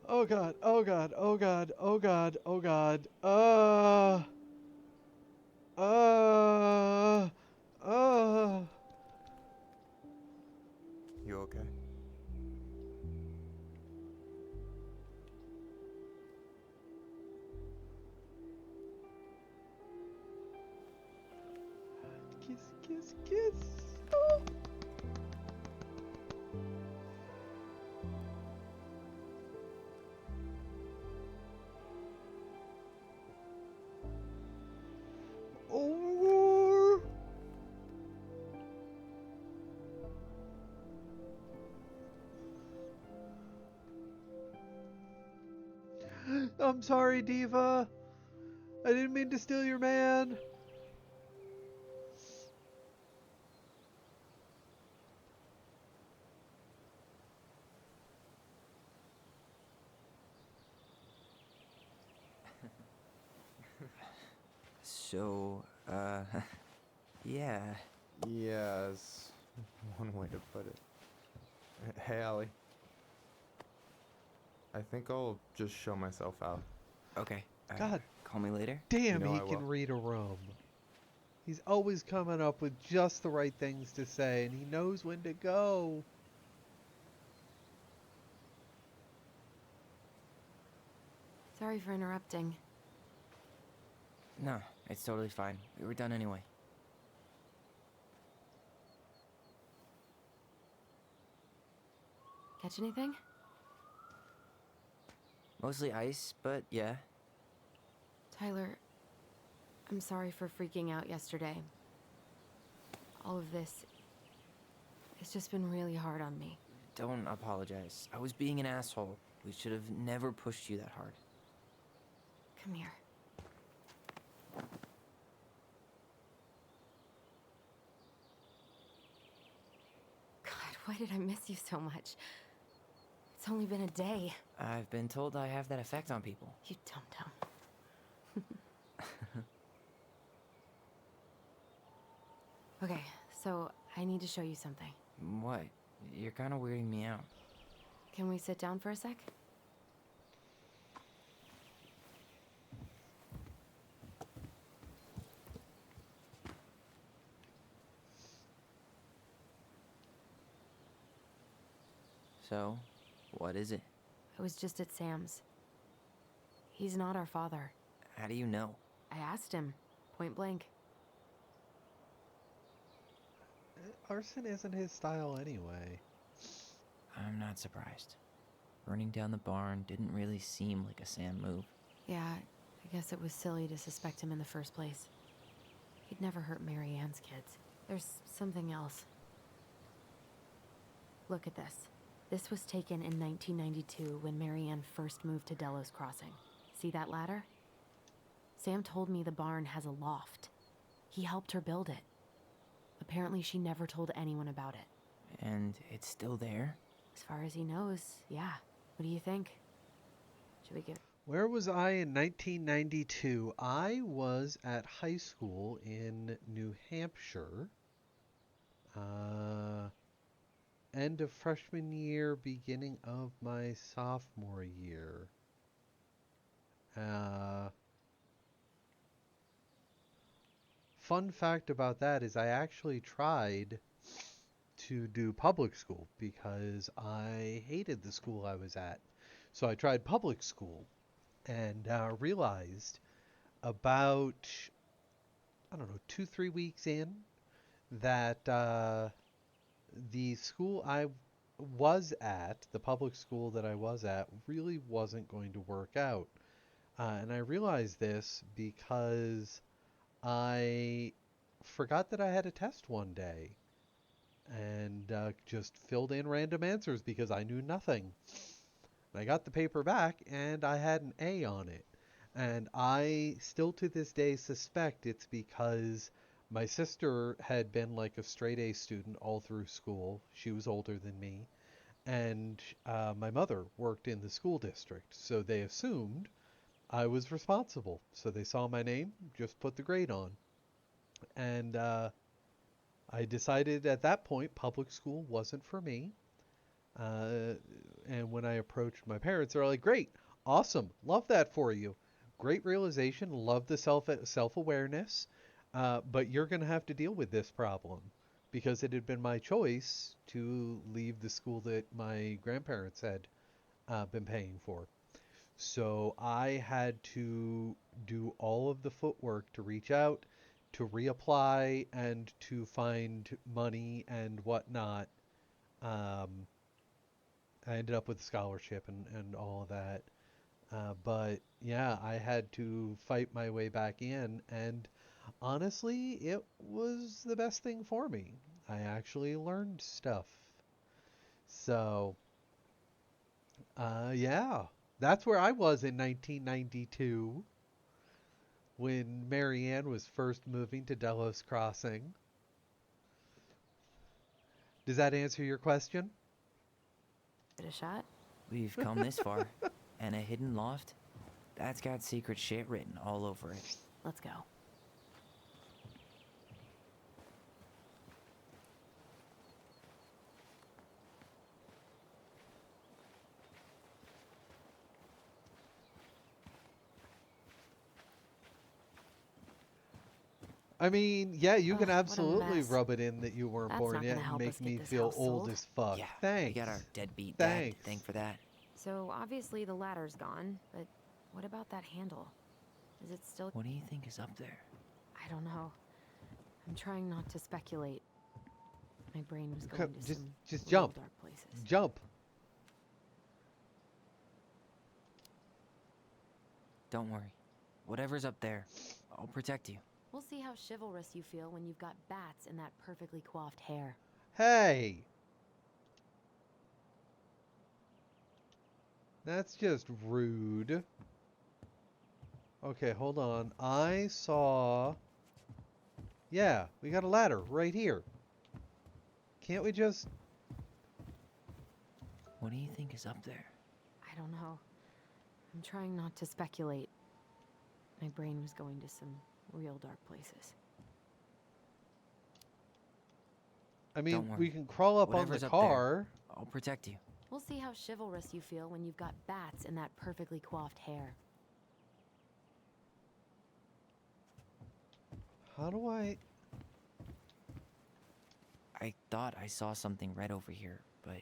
Oh god, oh god, oh god, oh god, oh god. You okay? Kiss, kiss, kiss. Oh. Oh. I'm sorry, Diva. I didn't mean to steal your man. So, yeah. Yes, one way to put it. Hey, Allie. I think I'll just show myself out. Okay. God. Call me later. Damn, You know he I can will. read a room. He's always coming up with just the right things to say, and he knows when to go. Sorry for interrupting. No, it's totally fine. We were done anyway. Catch anything? Mostly ice, but yeah. Tyler, I'm sorry for freaking out yesterday. All of this, it's just been really hard on me. Don't apologize. I was being an asshole. We should have never pushed you that hard. Come here. God, why did I miss you so much? It's only been a day. I've been told I have that effect on people. You dum-dum. Okay, so I need to show you something. What? You're kind of weirding me out. Can we sit down for a sec? So, what is it? I was just at Sam's. He's not our father. How do you know? I asked him, point blank. Arson isn't his style anyway. I'm not surprised. Burning down the barn didn't really seem like a Sam move. Yeah, I guess it was silly to suspect him in the first place. He'd never hurt Mary Ann's kids. There's something else. Look at this. This was taken in 1992 when Mary Ann first moved to Delos Crossing. See that ladder? Sam told me the barn has a loft. He helped her build it. Apparently she never told anyone about it. And it's still there? As far as he knows, yeah. What do you think? Should we give... Where was I in 1992? I was at high school in New Hampshire. End of freshman year, beginning of my sophomore year. Fun fact about that is I actually tried to do public school because I hated the school I was at. So I tried public school and realized about, I don't know, 2-3 weeks in that the school I was at, the public school that I was at, really wasn't going to work out. And I realized this because I forgot that I had a test one day and just filled in random answers because I knew nothing. And I got the paper back and I had an A on it. And I still to this day suspect it's because my sister had been like a straight A student all through school. She was older than me. And my mother worked in the school district. So they assumed I was responsible. So they saw my name, just put the grade on. And I decided at that point public school wasn't for me. And when I approached my parents, they're like, great, awesome, love that for you. Great realization, love the self-awareness. But you're going to have to deal with this problem because it had been my choice to leave the school that my grandparents had been paying for. So I had to do all of the footwork to reach out, to reapply, and to find money and whatnot. I ended up with a scholarship and all of that. But yeah, I had to fight my way back in, and honestly, it was the best thing for me. I actually learned stuff. So, yeah, that's where I was in 1992 when Mary Ann was first moving to Delos Crossing. Does that answer your question? Give it a shot? We've come this far. And a hidden loft? That's got secret shit written all over it. Let's go. I mean, yeah, you can Ugh, what a absolutely mess. rub it in that you weren't That's born not yet gonna and help make us get me this feel house old sold. as fuck. Yeah, Thanks. we got our deadbeat dad Thanks. to thank for that. So obviously the ladder's gone, but what about that handle? Is it still... What do you think is up there? I don't know. I'm trying not to speculate. My brain was Come- going to just- some just real jump. dark places. Jump. Don't worry. Whatever's up there, I'll protect you. We'll see how chivalrous you feel when you've got bats in that perfectly coiffed hair. Hey. That's just rude. Okay, hold on. I saw... Yeah, we got a ladder right here. Can't we just... What do you think is up there? I don't know. I'm trying not to speculate. My brain was going to some real dark places. I mean, Don't worry. we can crawl up Whatever's on up the there, car. I'll protect you. We'll see how chivalrous you feel when you've got bats in that perfectly coiffed hair. How do I... I thought I saw something red over here, but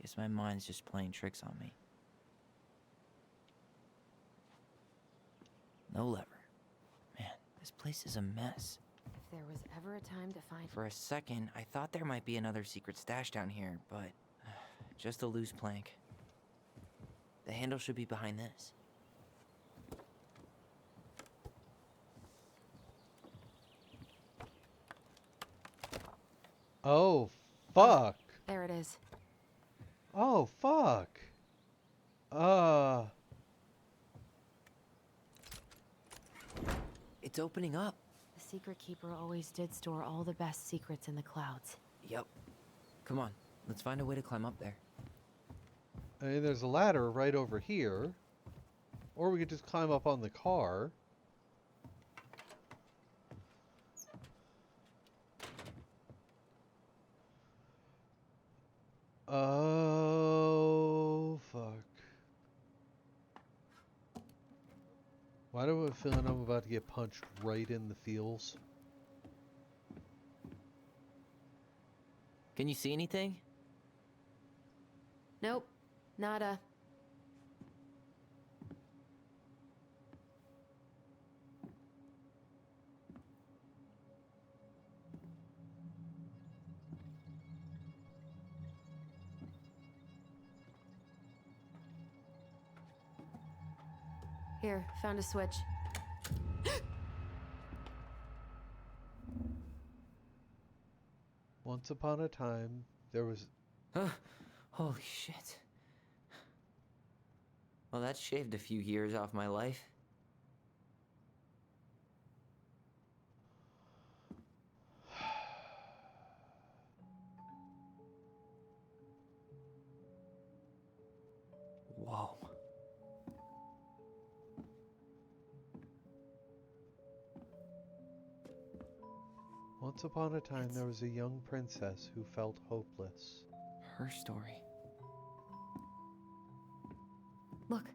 guess my mind's just playing tricks on me. No lever. Man, this place is a mess. If there was ever a time to find... For a second, I thought there might be another secret stash down here, but just a loose plank. The handle should be behind this. Oh, fuck. There it is. Oh, fuck. Uh. It's opening up. The Secret Keeper always did store all the best secrets in the clouds. Yep. Come on, let's find a way to climb up there. I mean, there's a ladder right over here. Or we could just climb up on the car. Oh, fuck. Why do I have a feeling I'm about to get punched right in the feels? Can you see anything? Nope. Nada. Here, found a switch. Once upon a time, there was... Holy shit. Well, that shaved a few years off my life. Whoa. Once upon a time, there was a young princess who felt hopeless. Her story. Look,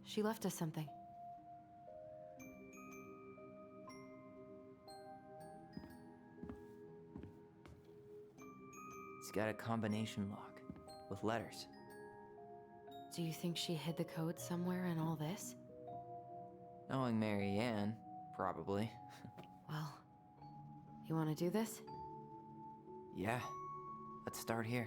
she left us something. It's got a combination lock with letters. Do you think she hid the code somewhere in all this? Knowing Mary Ann, probably. Well, you want to do this? Yeah. Let's start here.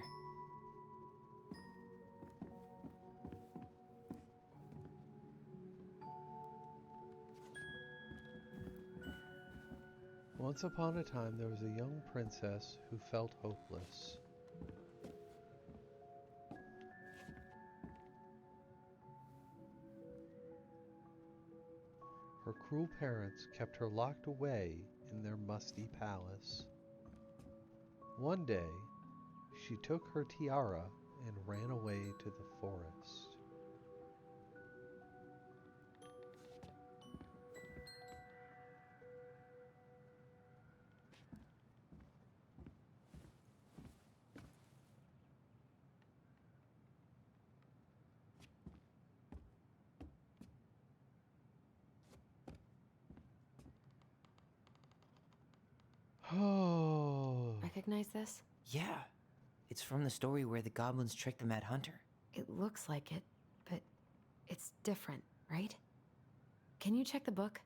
Once upon a time, there was a young princess who felt hopeless. Her cruel parents kept her locked away in their musty palace. One day, she took her tiara and ran away to the forest. Oh. Recognize this? Yeah. It's from the story where the goblins tricked the Mad Hunter. It looks like it, but it's different, right? Can you check the book?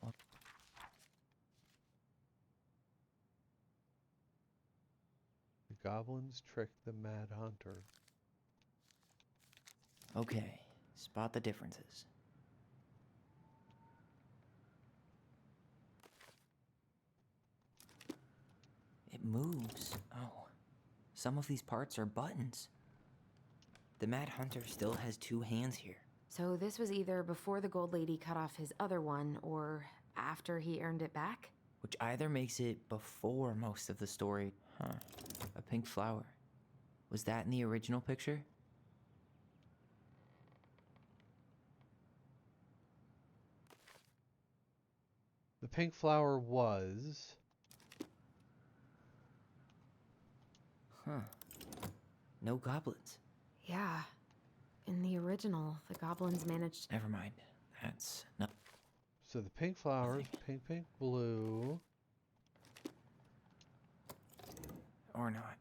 The goblins tricked the Mad Hunter. Okay, spot the differences. It moves. Oh, some of these parts are buttons. The Mad Hunter still has two hands here. So this was either before the Gold Lady cut off his other one, or after he earned it back? Which either makes it before most of the story. Huh. A pink flower. Was that in the original picture? The pink flower was... Huh. No goblins. Yeah. In the original, the goblins managed... Never mind. That's not... So the pink flowers, pink, pink, blue. Or not.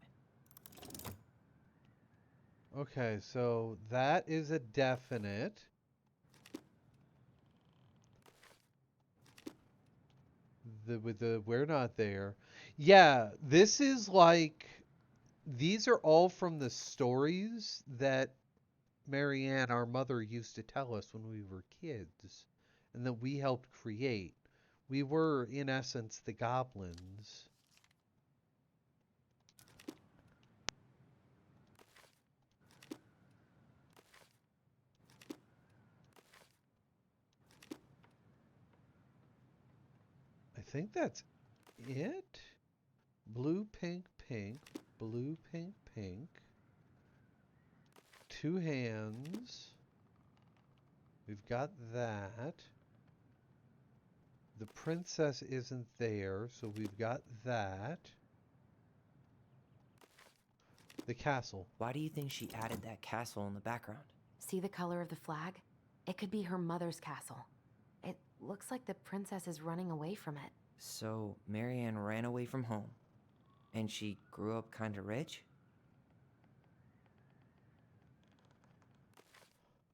Okay, so that is a definite. We're not there. Yeah, this is like, these are all from the stories that Marianne, our mother, used to tell us when we were kids. and that we helped create. We were, in essence, the goblins. I think that's it. Blue, pink, pink. Blue, pink, pink. 2 hands. We've got that. The princess isn't there, so we've got that. The castle. Why do you think she added that castle in the background? See the color of the flag? It could be her mother's castle. It looks like the princess is running away from it. So, Marianne ran away from home. And she grew up kinda rich?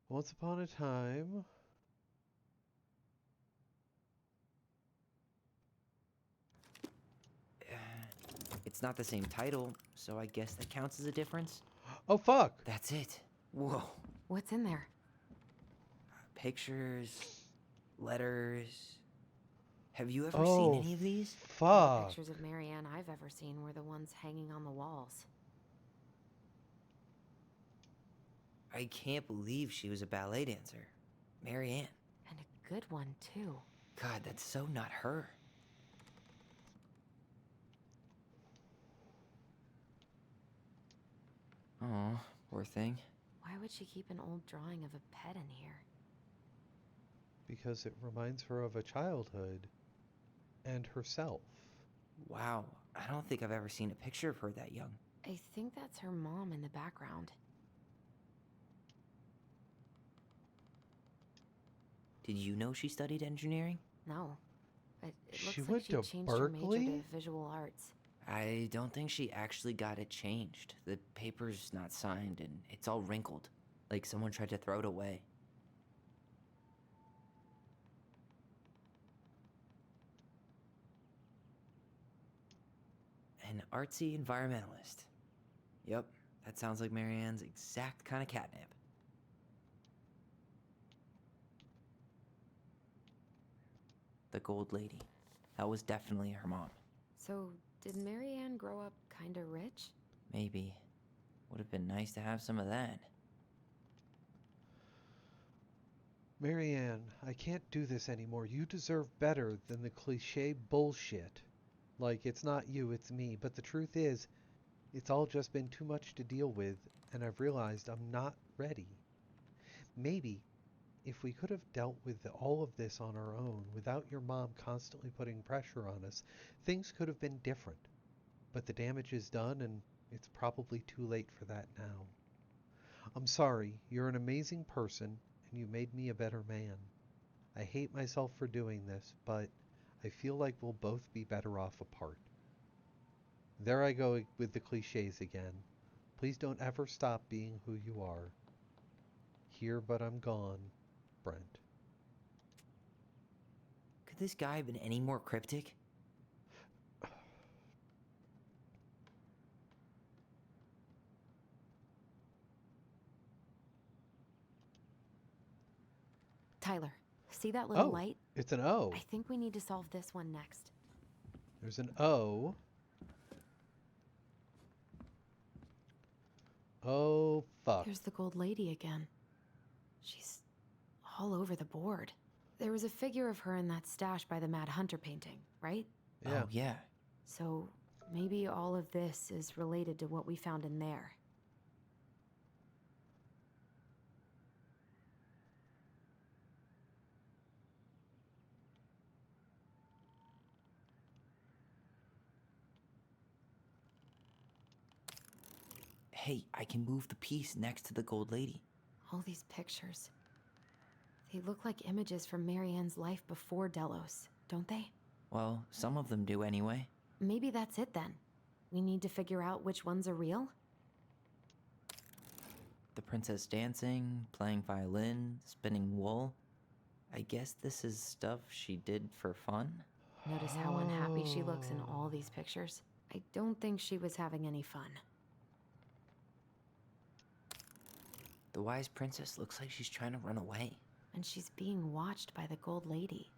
Once upon a time. It's not the same title, so I guess that counts as a difference. Oh, fuck! That's it. Whoa. What's in there? Pictures, letters. Have you ever seen any of these? The pictures of Marianne I've ever seen were the ones hanging on the walls. I can't believe she was a ballet dancer. Marianne. And a good one, too. God, that's so not her. Oh, poor thing. Why would she keep an old drawing of a pet in here? Because it reminds her of a childhood and herself. Wow, I don't think I've ever seen a picture of her that young. I think that's her mom in the background. Did you know she studied engineering? No, but it looks She like went she to changed her major Berkeley? to visual arts. I don't think she actually got it changed. The paper's not signed and it's all wrinkled. Like someone tried to throw it away. An artsy environmentalist. Yep, that sounds like Marianne's exact kind of catnip. The Gold Lady. That was definitely her mom. So, did Marianne grow up kinda rich? Maybe. Would have been nice to have some of that. Marianne, I can't do this anymore. You deserve better than the cliche bullshit. Like, it's not you, it's me. But the truth is, it's all just been too much to deal with, and I've realized I'm not ready. Maybe, if we could have dealt with all of this on our own, without your mom constantly putting pressure on us, things could have been different. But the damage is done, and it's probably too late for that now. I'm sorry, you're an amazing person, and you made me a better man. I hate myself for doing this, but I feel like we'll both be better off apart. There I go with the cliches again. Please don't ever stop being who you are. Here but I'm gone, Brent. Could this guy have been any more cryptic? Tyler, see that little Oh, light? it's an O. I think we need to solve this one next. There's an O. Oh, fuck. There's the Gold Lady again. She's all over the board. There was a figure of her in that stash by the Mad Hunter painting, right? Yeah. Oh, yeah. So maybe all of this is related to what we found in there. Hey, I can move the piece next to the Gold Lady. All these pictures. They look like images from Marianne's life before Delos, don't they? Well, some of them do anyway. Maybe that's it then. We need to figure out which ones are real? The princess dancing, playing violin, spinning wool. I guess this is stuff she did for fun? Notice how unhappy she looks in all these pictures? I don't think she was having any fun. The wise princess looks like she's trying to run away. And she's being watched by the Gold Lady.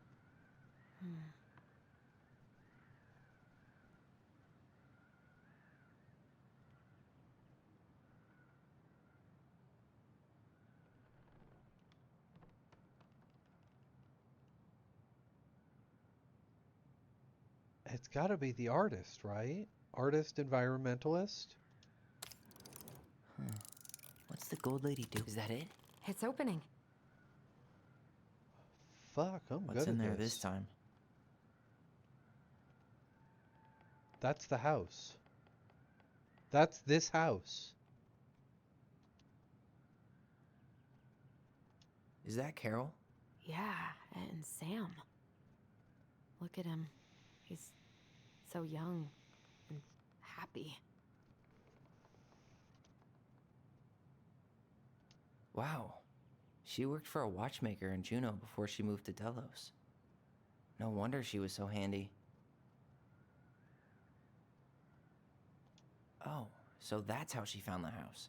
It's got to be the artist, right? Artist, environmentalist. What's the Gold Lady do? Is that it? It's opening. Fuck, I'm What's good in at there this. this time? That's the house. That's this house. Is that Carol? Yeah, and Sam. Look at him. He's so young and happy. Wow. She worked for a watchmaker in Juneau before she moved to Delos. No wonder she was so handy. Oh, so that's how she found the house.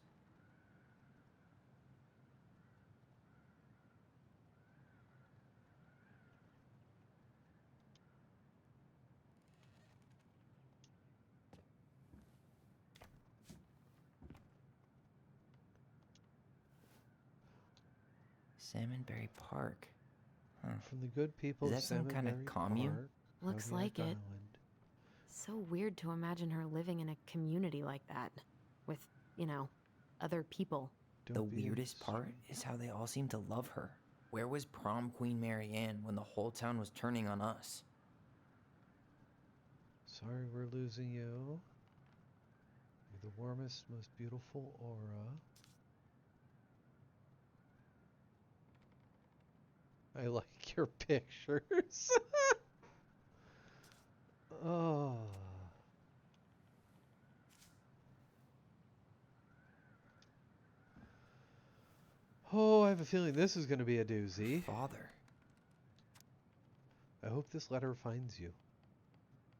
Salmonberry Park. Huh. From the good people Is of that some kind of Salmonberry commune? Park, Looks Kodiak like it. Island. So weird to imagine her living in a community like that. With, other people. The weirdest part is how they all seem to love her. Where was prom queen Mary Ann when the whole town was turning on us? Sorry we're losing you. You're the warmest, most beautiful aura. I like your pictures. Oh. Oh, I have a feeling this is going to be a doozy. Father. I hope this letter finds you.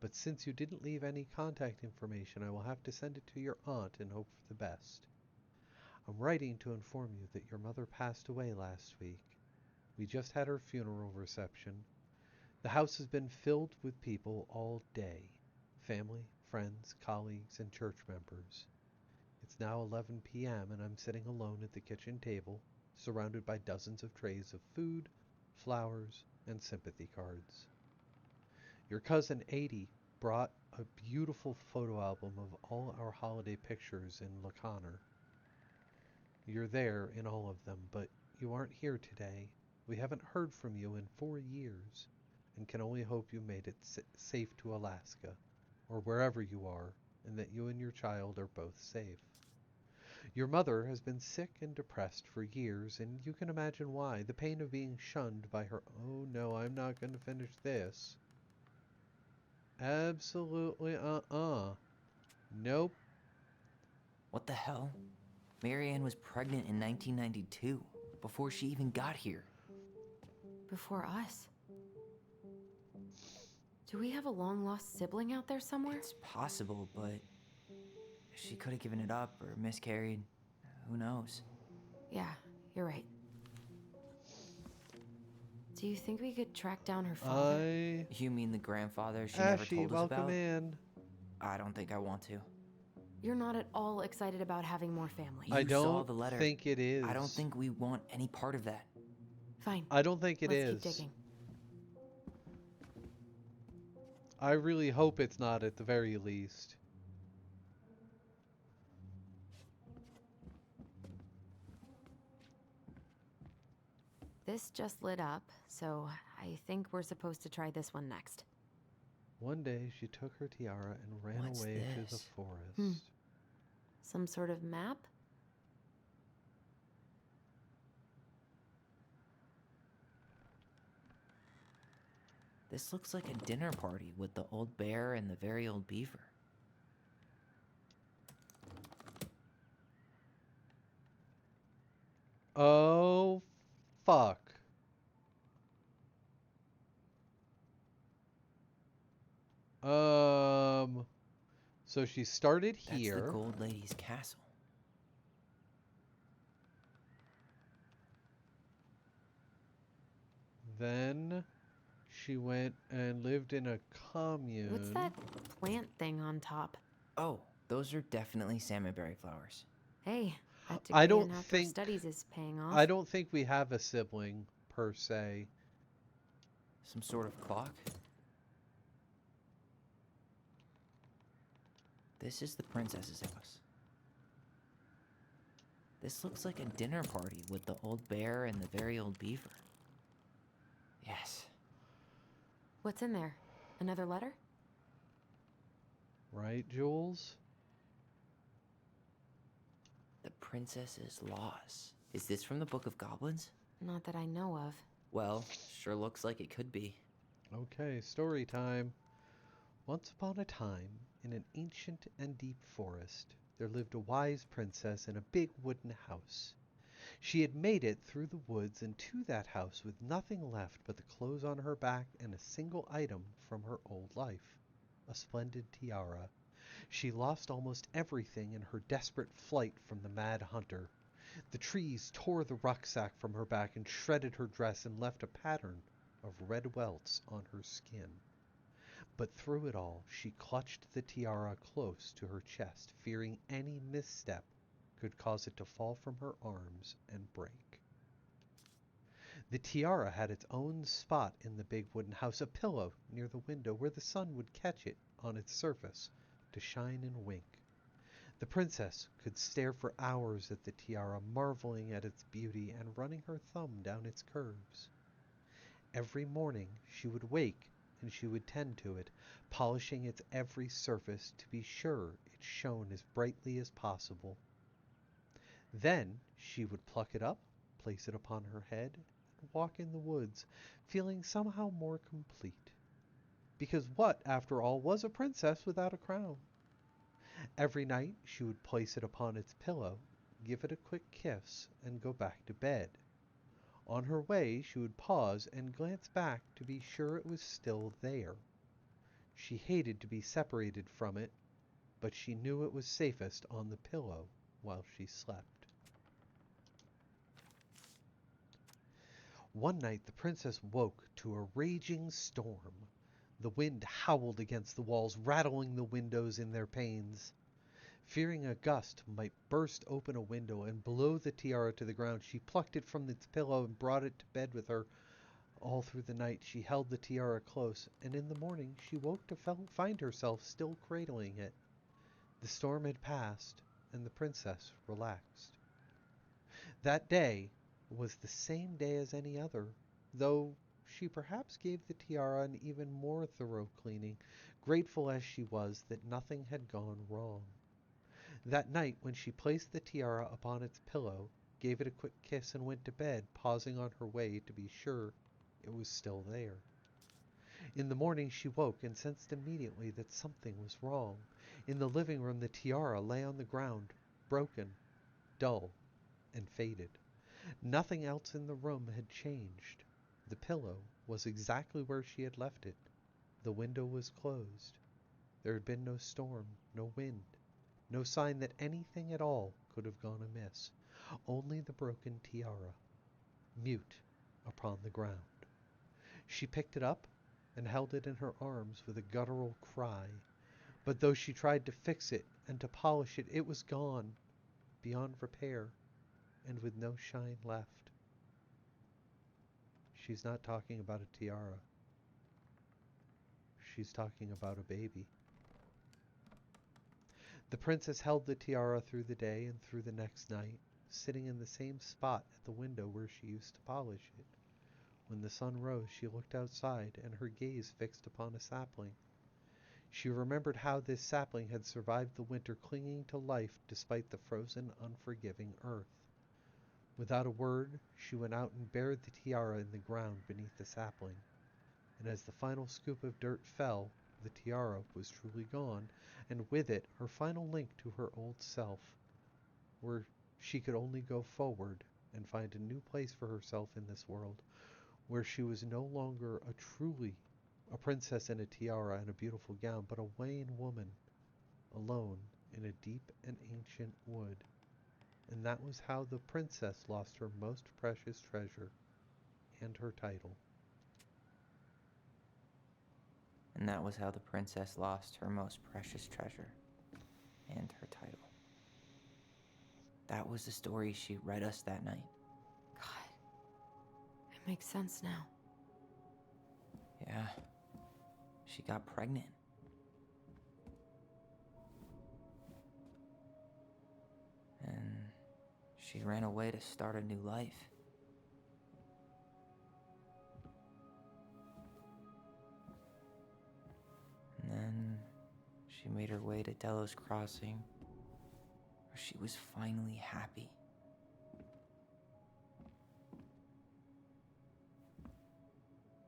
But since you didn't leave any contact information, I will have to send it to your aunt and hope for the best. I'm writing to inform you that your mother passed away last week. We just had her funeral reception. The house has been filled with people all day. Family, friends, colleagues, and church members. It's now 11 p.m. and I'm sitting alone at the kitchen table, surrounded by dozens of trays of food, flowers, and sympathy cards. Your cousin Adie brought a beautiful photo album of all our holiday pictures in Laconer. You're there in all of them, but you aren't here today. We haven't heard from you in 4 years, and can only hope you made it safe to Alaska, or wherever you are, and that you and your child are both safe. Your mother has been sick and depressed for years, and you can imagine why. The pain of being shunned by her... Oh no, I'm not going to finish this. Absolutely Nope. What the hell? Mary Ann was pregnant in 1992, before she even got here. Before us. Do we have a long-lost sibling out there somewhere? It's possible, but she could have given it up or miscarried. Who knows? Yeah, you're right. Do you think we could track down her father? You mean the grandfather she Ashy, never told us welcome about? in. I don't think I want to. You're not at all excited about having more family. I You don't saw the letter. think it is. I don't think we want any part of that. Fine. I don't think it is. Let's keep digging. I really hope it's not at the very least. This just lit up, so I think we're supposed to try this one next. One day she took her tiara and ran What's away to the this? forest. Some sort of map? This looks like a dinner party with the old bear and the very old beaver. Oh, fuck. So she started here. That's the Gold Lady's castle. Then she went and lived in a commune. What's that plant thing on top? Oh, those are definitely salmonberry flowers. Hey, that I degree don't in outdoor think studies is paying off. I don't think we have a sibling per se. Some sort of clock? This is the princess's house. This looks like a dinner party with the old bear and the very old beaver. Yes. What's in there? Another letter? Right, Jules? The princess's laws. Is this from the Book of Goblins? Not that I know of. Well, sure looks like it could be. Okay, story time. Once upon a time, in an ancient and deep forest, there lived a wise princess in a big wooden house. She had made it through the woods and to that house with nothing left but the clothes on her back and a single item from her old life, a splendid tiara. She lost almost everything in her desperate flight from the mad hunter. The trees tore the rucksack from her back and shredded her dress and left a pattern of red welts on her skin. But through it all, she clutched the tiara close to her chest, fearing any misstep could cause it to fall from her arms and break. The tiara had its own spot in the big wooden house, a pillow near the window where the sun would catch it on its surface to shine and wink. The princess could stare for hours at the tiara, marveling at its beauty and running her thumb down its curves. Every morning she would wake and she would tend to it, polishing its every surface to be sure it shone as brightly as possible. Then she would pluck it up, place it upon her head, and walk in the woods, feeling somehow more complete. Because what, after all, was a princess without a crown? Every night she would place it upon its pillow, give it a quick kiss, and go back to bed. On her way she would pause and glance back to be sure it was still there. She hated to be separated from it, but she knew it was safest on the pillow while she slept. One night the princess woke to a raging storm. The wind howled against the walls, rattling the windows in their panes. Fearing a gust might burst open a window and blow the tiara to the ground, she plucked it from its pillow and brought it to bed with her. All through the night she held the tiara close, and in the morning she woke to find herself still cradling it. The storm had passed, and the princess relaxed. That day was the same day as any other, though she perhaps gave the tiara an even more thorough cleaning, grateful as she was that nothing had gone wrong. That night, when she placed the tiara upon its pillow, gave it a quick kiss, and went to bed, pausing on her way to be sure it was still there. In the morning she woke and sensed immediately that something was wrong. In the living room the tiara lay on the ground, broken, dull, and faded. Nothing else in the room had changed. The pillow was exactly where she had left it. The window was closed. There had been no storm, no wind, no sign that anything at all could have gone amiss. Only the broken tiara, mute upon the ground. She picked it up and held it in her arms with a guttural cry. But though she tried to fix it and to polish it, it was gone, beyond repair, and with no shine left. She's not talking about a tiara. She's talking about a baby. The princess held the tiara through the day and through the next night, sitting in the same spot at the window where she used to polish it. When the sun rose, she looked outside, and her gaze fixed upon a sapling. She remembered how this sapling had survived the winter, clinging to life despite the frozen, unforgiving earth. Without a word, she went out and buried the tiara in the ground beneath the sapling. And as the final scoop of dirt fell, the tiara was truly gone, and with it her final link to her old self, where she could only go forward and find a new place for herself in this world, where she was no longer a princess in a tiara and a beautiful gown, but a Wayne woman, alone in a deep and ancient wood. And that was how the princess lost her most precious treasure and her title. And that was how the princess lost her most precious treasure and her title. That was the story she read us that night. God. It makes sense now. Yeah. She got pregnant. And she ran away to start a new life. And then she made her way to Delos Crossing, where she was finally happy.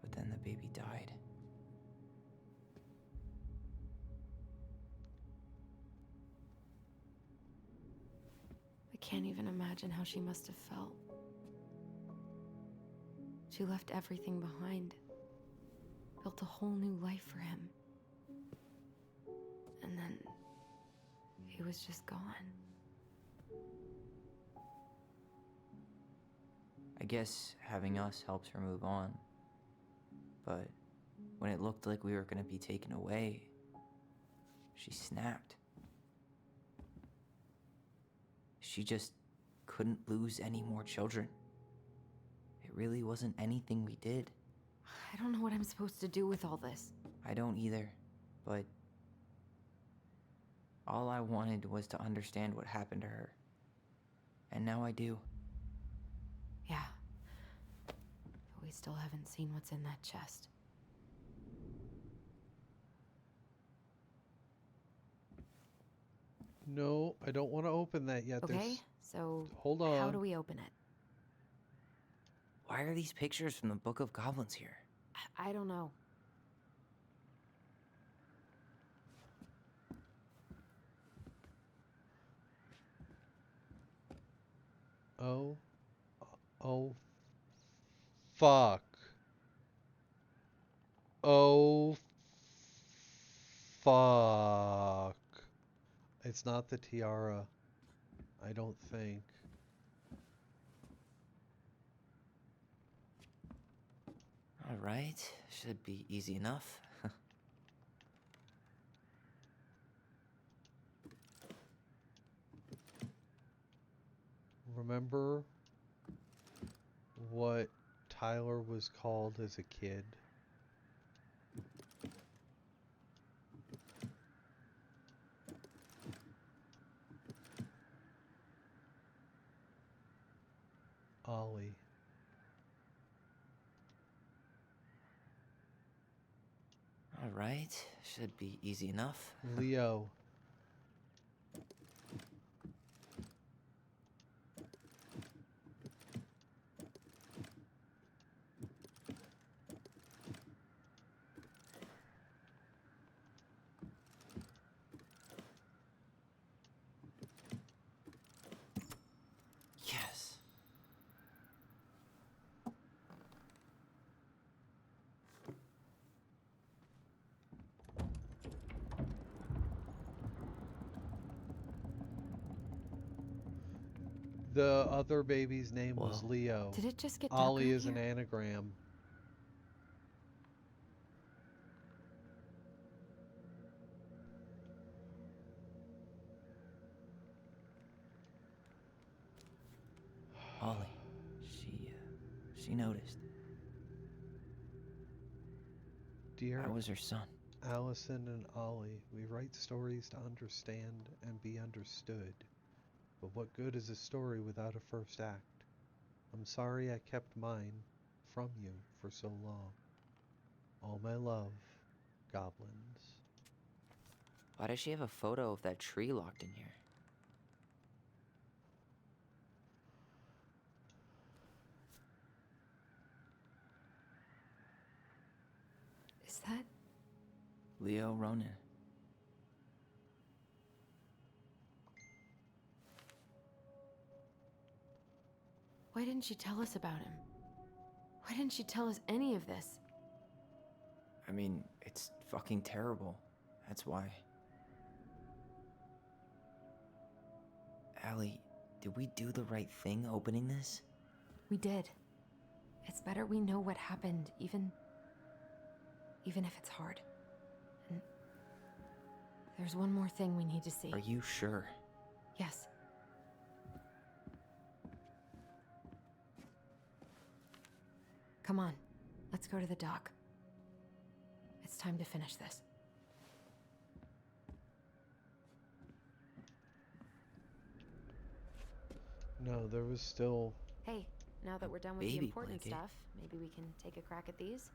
But then the baby died. I can't even imagine how she must have felt. She left everything behind, built a whole new life for him. And then he was just gone. I guess having us helped her move on. But when it looked like we were gonna be taken away, she snapped. She just couldn't lose any more children. It really wasn't anything we did. I don't know what I'm supposed to do with all this. I don't either, but all I wanted was to understand what happened to her. And now I do. Yeah. But we still haven't seen what's in that chest. No, I don't want to open that yet. Okay, so hold on. How do we open it? Why are these pictures from the Book of Goblins here? I don't know. Oh. Oh. Fuck. Oh. Fuck. It's not the tiara. I don't think. All right, should be easy enough. Remember what Tyler was called as a kid? Ollie. All right, should be easy enough. Leo. Yes. The other baby's name was Whoa. Leo. Did it just get Ollie darker is an here? anagram. Ollie. She noticed. Dear I was her son. Allison and Ollie, we write stories to understand and be understood. But what good is a story without a first act? I'm sorry I kept mine from you for so long. All my love, Goblins. Why does she have a photo of that tree locked in here? Is that? Leo Ronan. Why didn't she tell us about him? Why didn't she tell us any of this? I mean, it's fucking terrible. That's why. Allie, did we do the right thing opening this? We did. It's better we know what happened, even if it's hard. There's one more thing we need to see. Are you sure? Yes. Come on, let's go to the dock. It's time to finish this. No, there was still... Hey, now that we're done with the Baby important blanket. stuff, maybe we can take a crack at these?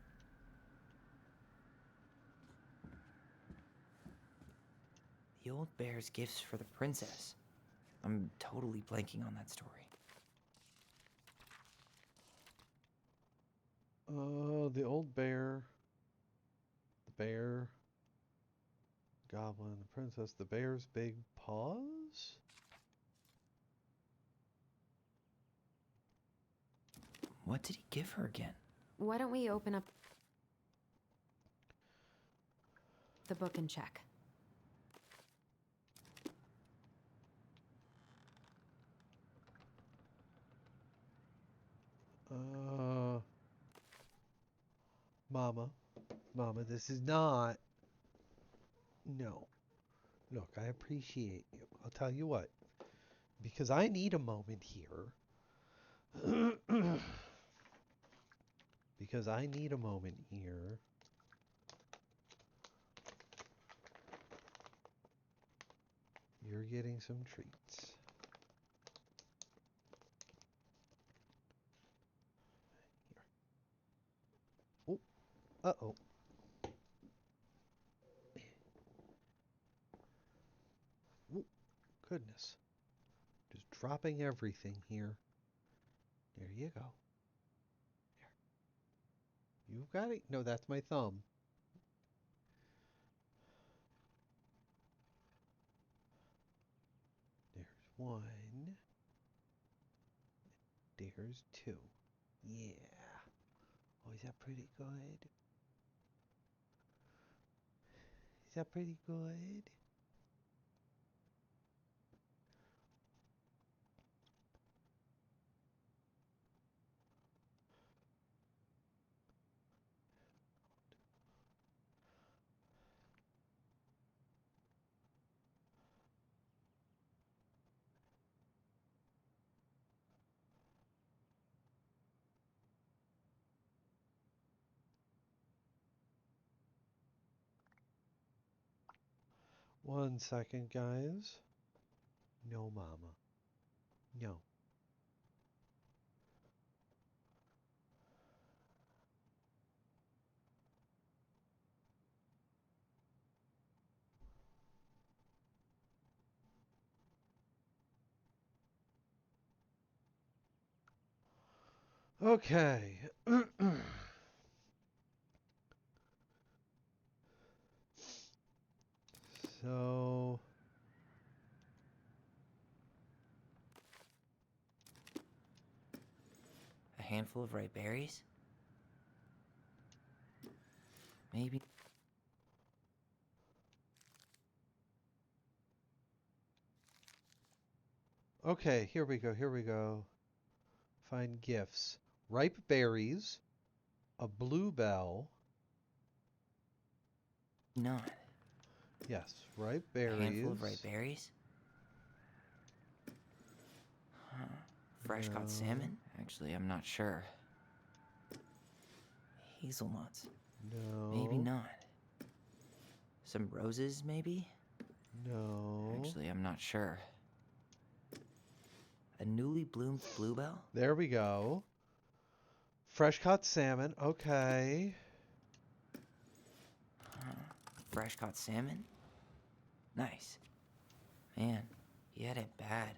The old bear's gifts for the princess. I'm totally blanking on that story. The old bear, the bear, goblin, the princess, the bear's big paws? What did he give her again? Why don't we open up the book and check? Mama, this is not... No. Look, I appreciate you. I'll tell you what. Because I need a moment here. Because I need a moment here. You're getting some treats. Here. Oh, uh-oh. Oh, goodness. Just dropping everything here. There you go. There. You've got it. No, that's my thumb. There's one. There's two. Yeah. Oh, is that pretty good? Is that pretty good? One second, guys. No, Mama. No. Okay. So... A handful of ripe berries? Maybe. Okay, here we go. Find gifts. Ripe berries, a bluebell. None. Yes, ripe A berries. handful of ripe berries? Huh. Fresh caught salmon? Actually, I'm not sure. Hazelnuts? No. Maybe not. Some roses, maybe? No. Actually, I'm not sure. A newly bloomed bluebell? There we go. Fresh caught salmon. Okay. Huh. Fresh caught salmon? Nice. Man, he had it bad.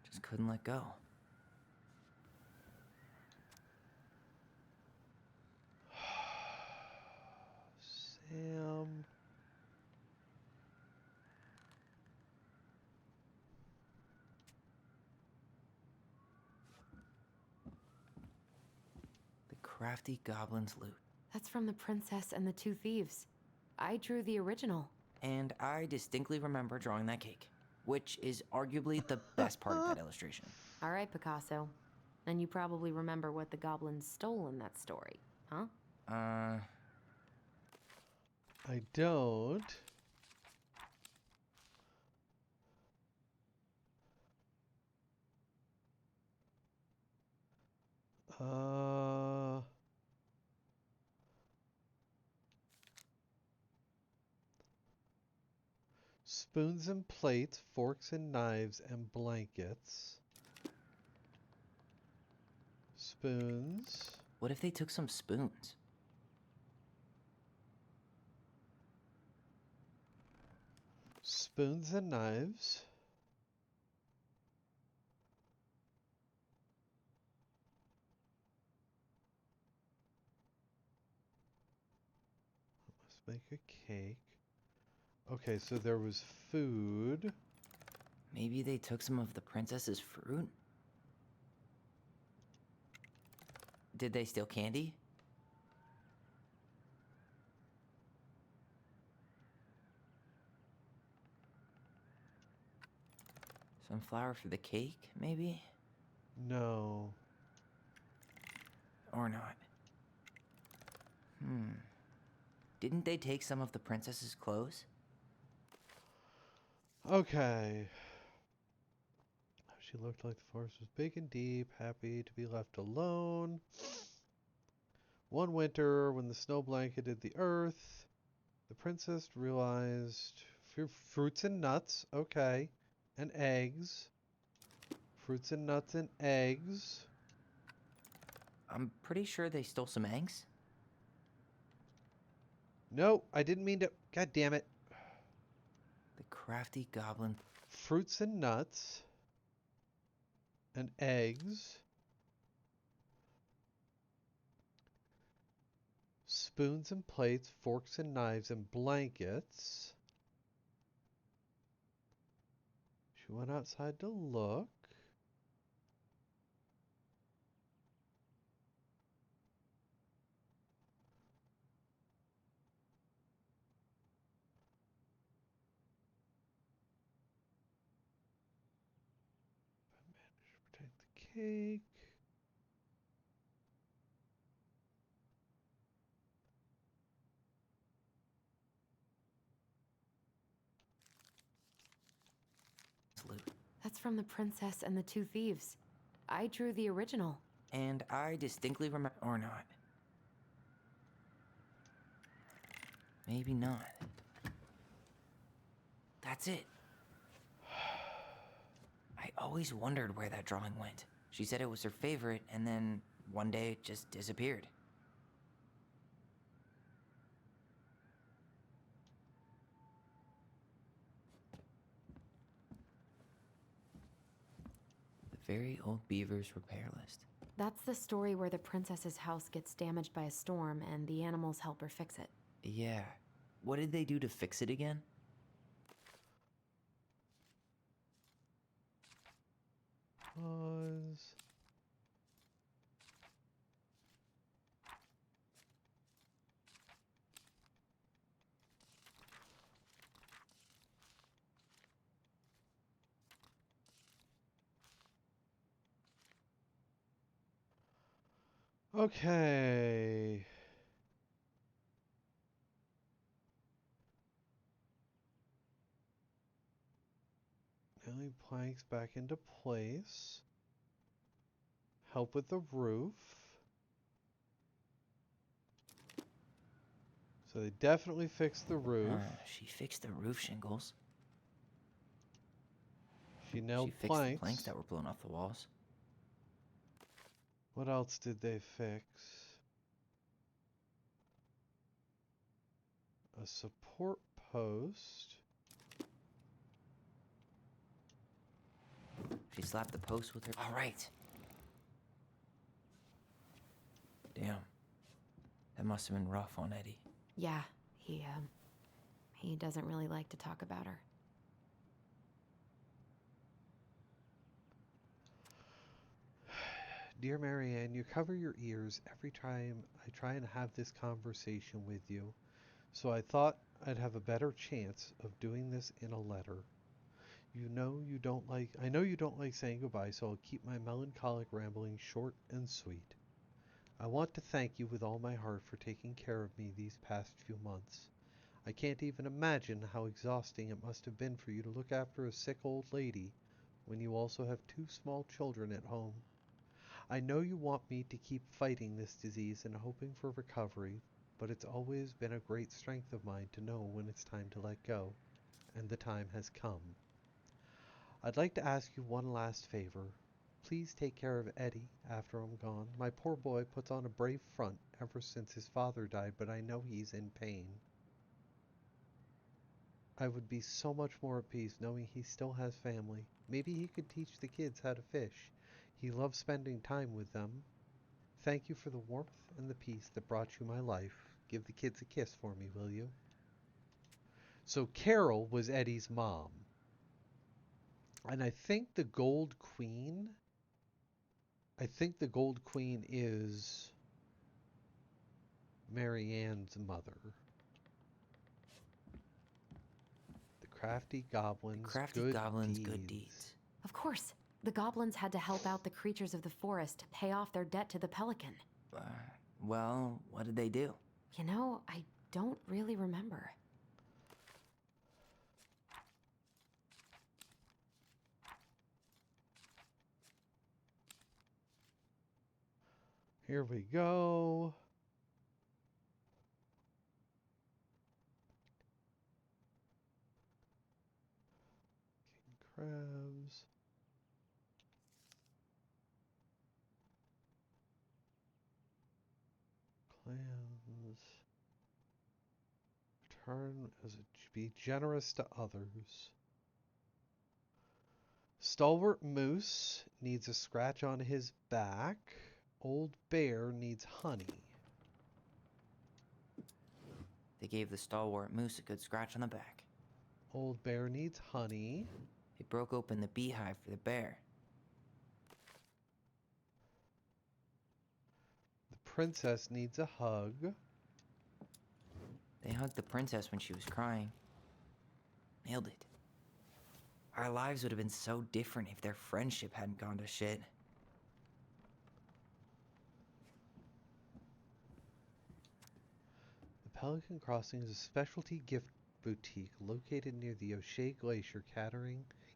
Just couldn't let go. Sam. The crafty goblin's loot. That's from The Princess and the Two Thieves. I drew the original. And I distinctly remember drawing that cake, which is arguably the best part of that illustration. All right, Picasso. And you probably remember what the goblins stole in that story, huh? I don't. Uh, spoons and plates, forks and knives, and blankets. Spoons. What if they took some spoons? Spoons and knives. Let's make a cake. Okay, so there was food. Maybe they took some of the princess's fruit? Did they steal candy? Some flour for the cake, maybe? No. Or not. Didn't they take some of the princess's clothes? Okay. She looked like the forest was big and deep, happy to be left alone. One winter, when the snow blanketed the earth, the princess realized fruits and nuts, okay, and eggs. Fruits and nuts and eggs. I'm pretty sure they stole some eggs. No, I didn't mean to. God damn it. The crafty goblin. Fruits and nuts and eggs. Spoons and plates, forks and knives, and blankets. She went outside to look. Managed to protect the cake. That's from The Princess and the Two Thieves. I drew the original. And I distinctly remember. Or not. Maybe not. That's it. I always wondered where that drawing went. She said it was her favorite, and then one day it just disappeared. The Very Old Beaver's repair list. That's the story where the princess's house gets damaged by a storm and the animals help her fix it. Yeah. What did they do to fix it again? Pause. Okay. Nailing planks back into place. Help with the roof. So they definitely fixed the roof. She fixed the roof shingles. She nailed She fixed planks. the planks that were blown off the walls. What else did they fix? A support post. She slapped the post with her. All right. Damn. That must have been rough on Eddie. Yeah, he doesn't really like to talk about her. Dear Marianne, you cover your ears every time I try and have this conversation with you, so I thought I'd have a better chance of doing this in a letter. I know you don't like saying goodbye, so I'll keep my melancholic rambling short and sweet. I want to thank you with all my heart for taking care of me these past few months. I can't even imagine how exhausting it must have been for you to look after a sick old lady when you also have two small children at home. I know you want me to keep fighting this disease and hoping for recovery, but it's always been a great strength of mine to know when it's time to let go, and the time has come. I'd like to ask you one last favor. Please take care of Eddie after I'm gone. My poor boy puts on a brave front ever since his father died, but I know he's in pain. I would be so much more at peace knowing he still has family. Maybe he could teach the kids how to fish. He loves spending time with them. Thank you for the warmth and the peace that brought you my life. Give the kids a kiss for me, will you? So Carol was Eddie's mom. And I think the Gold Queen is Marianne's mother. The crafty goblins, good deeds. Of course. The goblins had to help out the creatures of the forest to pay off their debt to the pelican. Well, what did they do? You know, I don't really remember. Here we go. King crabs. Clams. Turn as it be generous to others. Stalwart Moose needs a scratch on his back. Old Bear needs honey. They gave the stalwart moose a good scratch on the back. Old Bear needs honey. They broke open the beehive for the bear. The princess needs a hug. They hugged the princess when she was crying. Nailed it. Our lives would have been so different if their friendship hadn't gone to shit. The Pelican Crossing is a specialty gift boutique located near the O'Shea Glacier,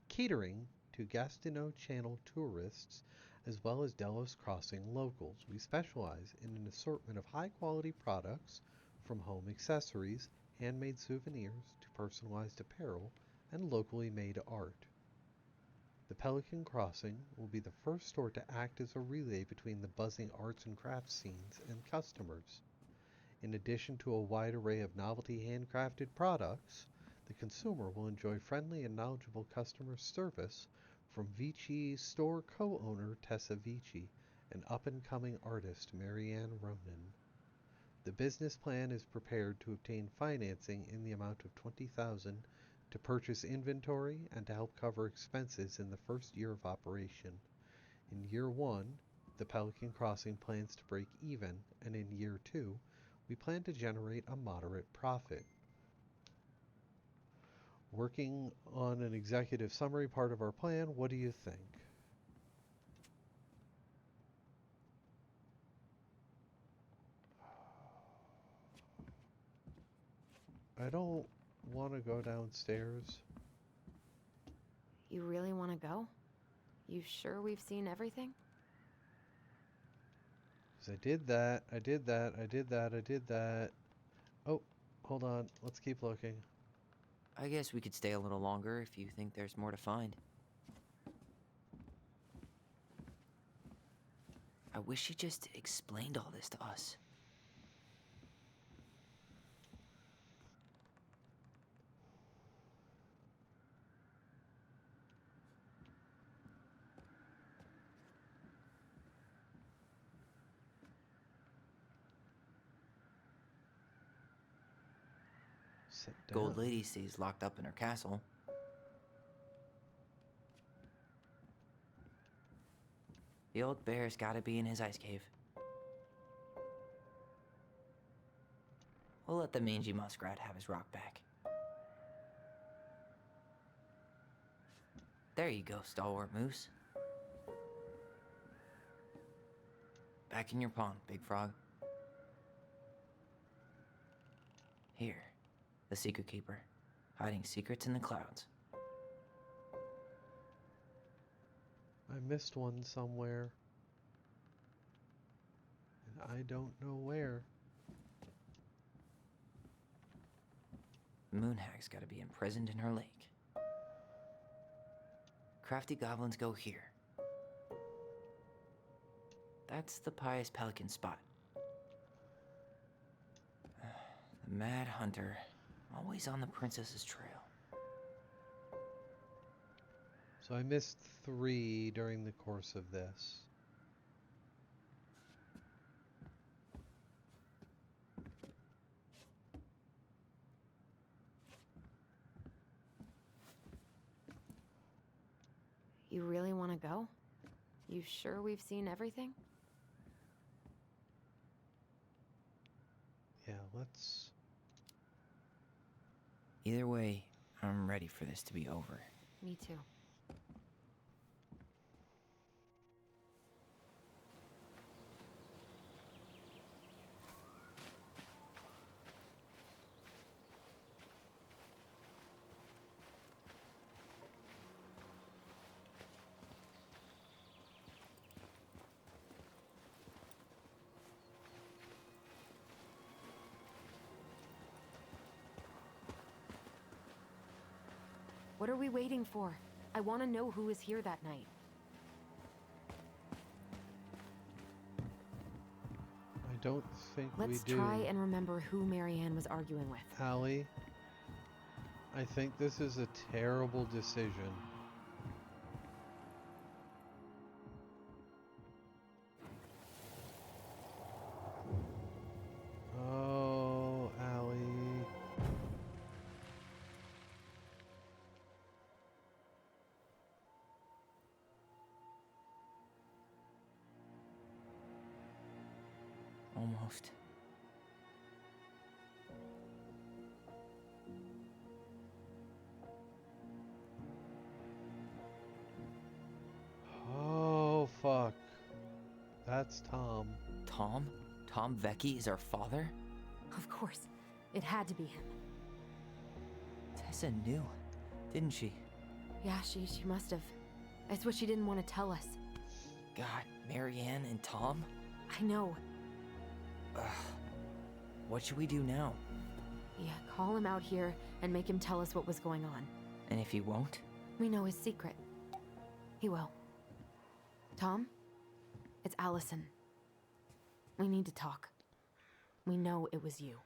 catering to Gastineau Channel tourists as well as Delos Crossing locals. We specialize in an assortment of high-quality products from home accessories, handmade souvenirs to personalized apparel, and locally made art. The Pelican Crossing will be the first store to act as a relay between the buzzing arts and crafts scenes and customers. In addition to a wide array of novelty handcrafted products, the consumer will enjoy friendly and knowledgeable customer service from Vici store co-owner Tessa Vici and up-and-coming artist Marianne Ronan. The business plan is prepared to obtain financing in the amount of $20,000 to purchase inventory and to help cover expenses in the first year of operation. In year 1, the Pelican Crossing plans to break even, and in year 2, we plan to generate a moderate profit. Working on an executive summary part of our plan, what do you think? I don't want to go downstairs. You really want to go? You sure we've seen everything? 'Cause I did that. Oh, hold on. Let's keep looking. I guess we could stay a little longer if you think there's more to find. I wish you just explained all this to us. Sit down. Gold Lady stays locked up in her castle. The old bear's gotta be in his ice cave. We'll let the mangy muskrat have his rock back. There you go, Stalwart Moose. Back in your pond, Big Frog. Here, the Secret Keeper, hiding secrets in the clouds. I missed one somewhere. I don't know where. Moonhag's gotta be imprisoned in her lake. Crafty goblins go here. That's the Pious Pelican spot. The Mad Hunter, always on the princess's trail. So I missed 3 during the course of this. You really want to go? You sure we've seen everything? Yeah, let's... Either way, I'm ready for this to be over. Me too. What are we waiting for? I want to know who was here that night. I don't think Let's we do. try and remember who Marianne was arguing with. Allie, I think this is a terrible decision. Oh, Allie. Almost. Oh, fuck. That's Tom. Tom? Tom Vecchi is our father? Of course. It had to be him. Tessa knew, didn't she? Yeah, she must have. It's what she didn't want to tell us. God, Marianne and Tom? I know. Ugh. What should we do now? Yeah, call him out here and make him tell us what was going on. And if he won't? We know his secret. He will. Tom? It's Allison. We need to talk. We know it was you.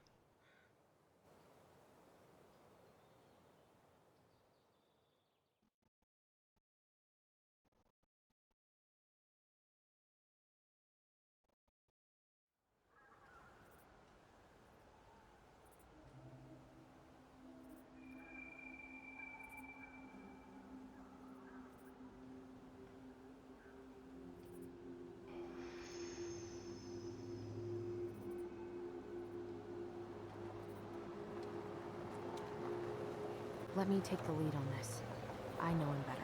Let me take the lead on this. I know him better.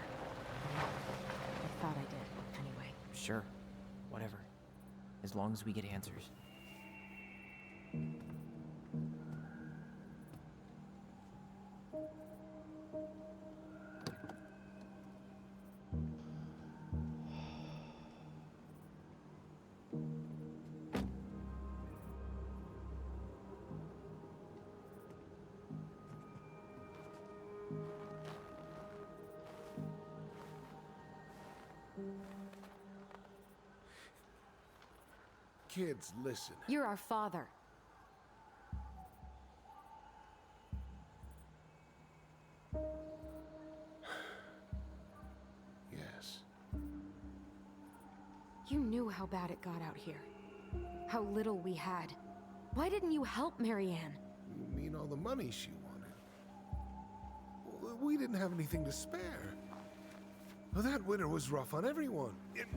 I thought I did, anyway. Sure. Whatever. As long as we get answers. Kids, listen. You're our father. Yes. You knew how bad it got out here. How little we had. Why didn't you help Marianne? You mean all the money she wanted? Well, we didn't have anything to spare. Well, that winter was rough on everyone.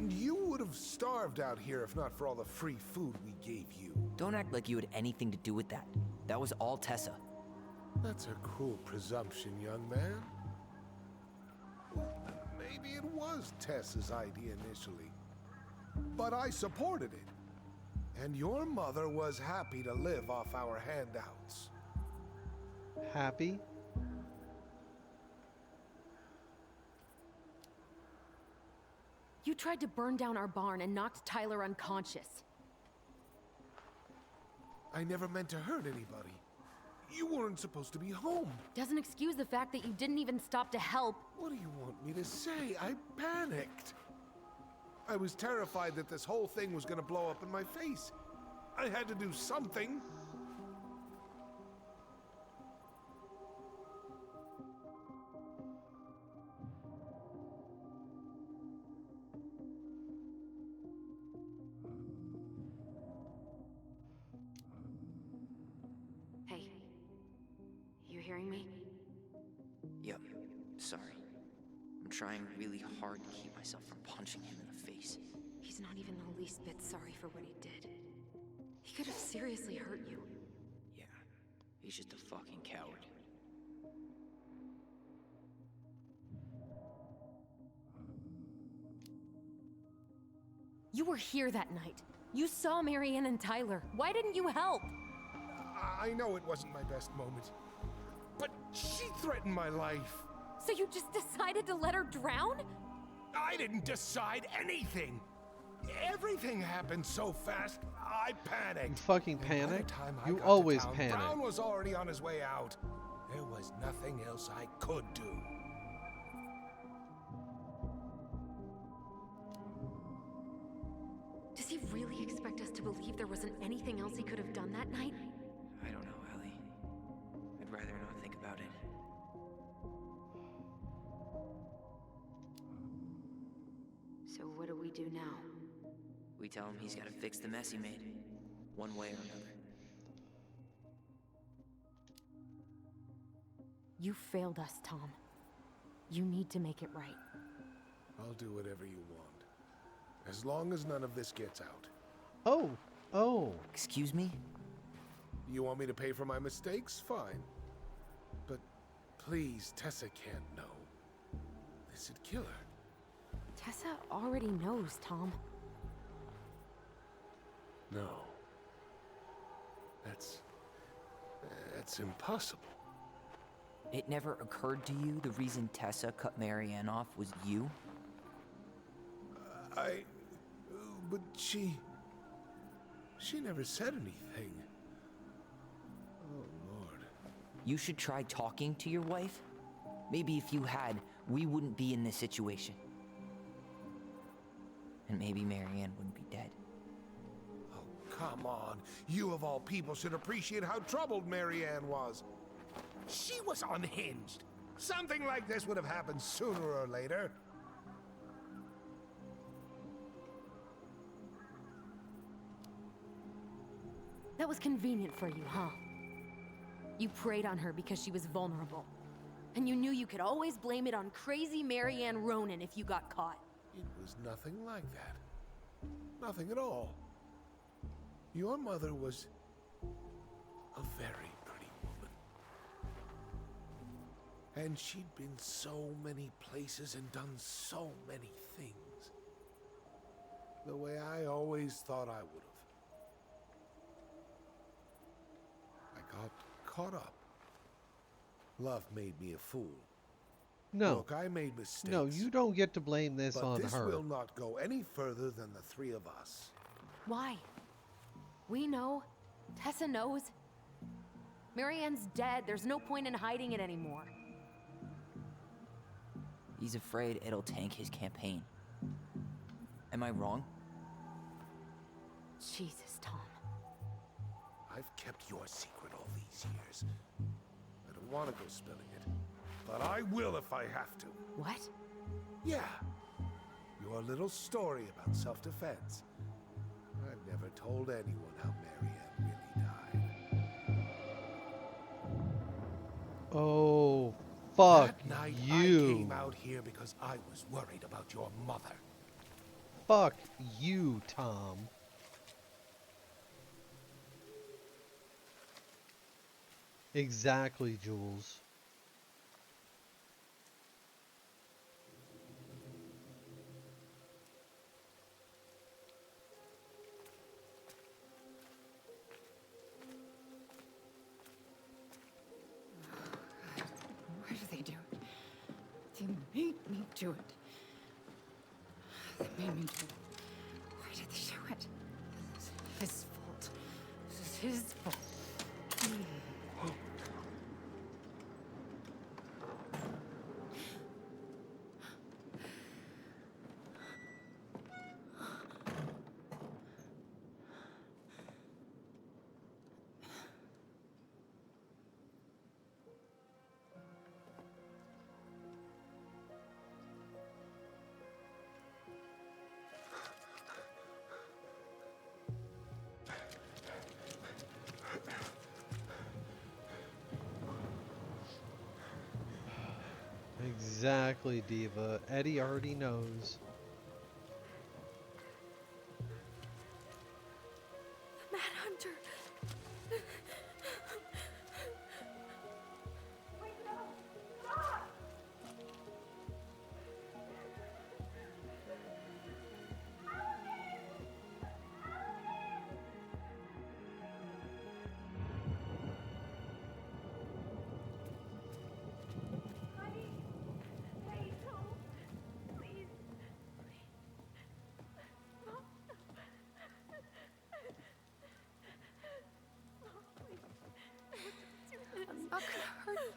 You would have starved out here if not for all the free food we gave you. Don't act like you had anything to do with that. That was all Tessa. That's a cruel presumption, young man. Well, maybe it was Tessa's idea initially. But I supported it. And your mother was happy to live off our handouts. Happy? You tried to burn down our barn and knocked Tyler unconscious. I never meant to hurt anybody. You weren't supposed to be home. Doesn't excuse the fact that you didn't even stop to help. What do you want me to say? I panicked. I was terrified that this whole thing was gonna blow up in my face. I had to do something. Hey, you hearing me? Yep, sorry. I'm trying really hard to keep myself from punching him in the face. He's not even the least bit sorry for what he did. He could have seriously hurt you. Yeah, he's just a fucking coward. You were here that night. You saw Marianne and Tyler. Why didn't you help? I know it wasn't my best moment, but she threatened my life. So you just decided to let her drown? I didn't decide anything. Everything happened so fast, I panicked. You fucking And by the panicked? time I You got to always town, panic. Brown was already on his way out. There was nothing else I could do. Does he really expect us to believe there wasn't anything else he could have done that night? I don't know, Ellie. I'd rather not think about it. So what do we do now? We tell him he's gotta fix the mess he made, one way or another. You failed us, Tom. You need to make it right. I'll do whatever you want. As long as none of this gets out. Oh. Excuse me? You want me to pay for my mistakes? Fine. But please, Tessa can't know. This would kill her. Tessa already knows, Tom. No. That's impossible. It never occurred to you the reason Tessa cut Marianne off was you? But she never said anything. Oh, Lord. You should try talking to your wife. Maybe if you had, we wouldn't be in this situation. And maybe Marianne wouldn't be dead. Oh, come on. You of all people should appreciate how troubled Marianne was. She was unhinged. Something like this would have happened sooner or later. That was convenient for you, huh? You preyed on her because she was vulnerable. And you knew you could always blame it on crazy Marianne Ronan if you got caught. It was nothing like that. Nothing at all. Your mother was a very pretty woman. And she'd been so many places and done so many things. The way I always thought I would have. I got caught up. Love made me a fool. No. Look, I made mistakes. No, you don't get to blame this but on this her. will not go any further than the three of us. Why? We know. Tessa knows. Marianne's dead. There's no point in hiding it anymore. He's afraid it'll tank his campaign. Am I wrong? Jesus, Tom. I've kept your secret all these years. I don't want to go spilling it, but I will if I have to. What? Yeah. Your little story about self-defense. I've never told anyone how Marianne really died. Oh, fuck That night you. I came out here because I was worried about your mother. Fuck you, Tom. Exactly, Jules. Why do they do it? They made me do it. They made me do it. Why did they do it? This is his fault. This is his fault. Exactly, Diva. Eddie already knows. Mad Hunter. I'm not gonna hurt you.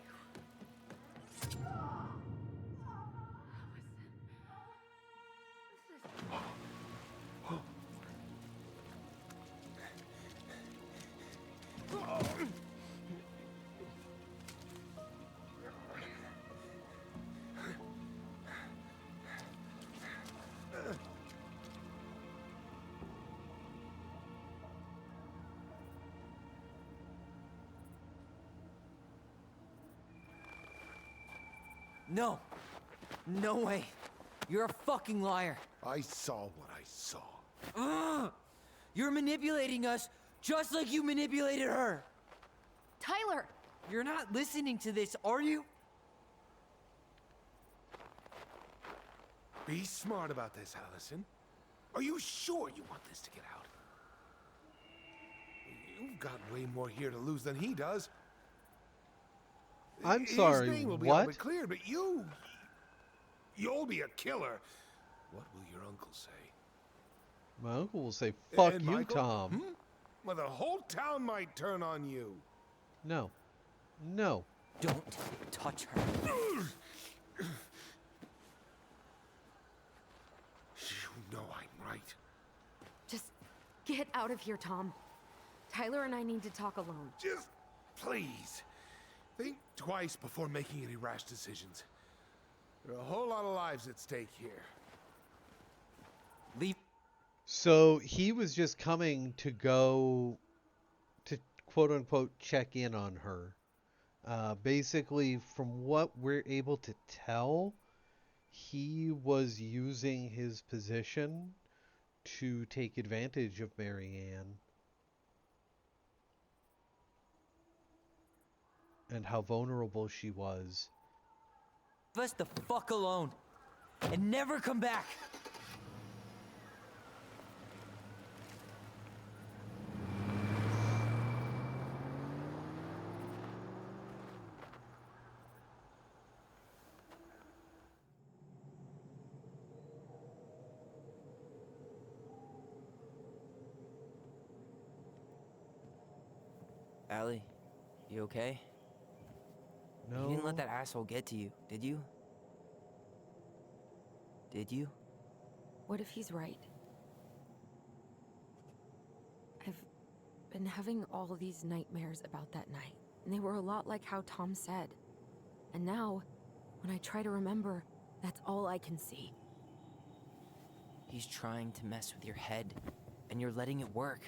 No. No way. You're a fucking liar. I saw what I saw. Ugh! You're manipulating us just like you manipulated her. Tyler! You're not listening to this, are you? Be smart about this, Allison. Are you sure you want this to get out? You've got way more here to lose than he does. I'm sorry, His name will be what? all but clear, but you'll be a killer. What will your uncle say? My uncle will say, fuck And you, Michael? Tom. Hmm? Well, the whole town might turn on you. No. No. Don't touch her. You know I'm right. Just get out of here, Tom. Tyler and I need to talk alone. Just please, think twice before making any rash decisions. There are a whole lot of lives at stake here. Leave. So he was just coming to go to quote unquote check in on her. Basically, from what we're able to tell, he was using his position to take advantage of Marianne. And how vulnerable she was. Leave us the fuck alone. And never come back. Allie, you okay? No. You didn't let that asshole get to you, did you? Did you? What if he's right? I've been having all these nightmares about that night, and they were a lot like how Tom said. And now, when I try to remember, that's all I can see. He's trying to mess with your head, and you're letting it work.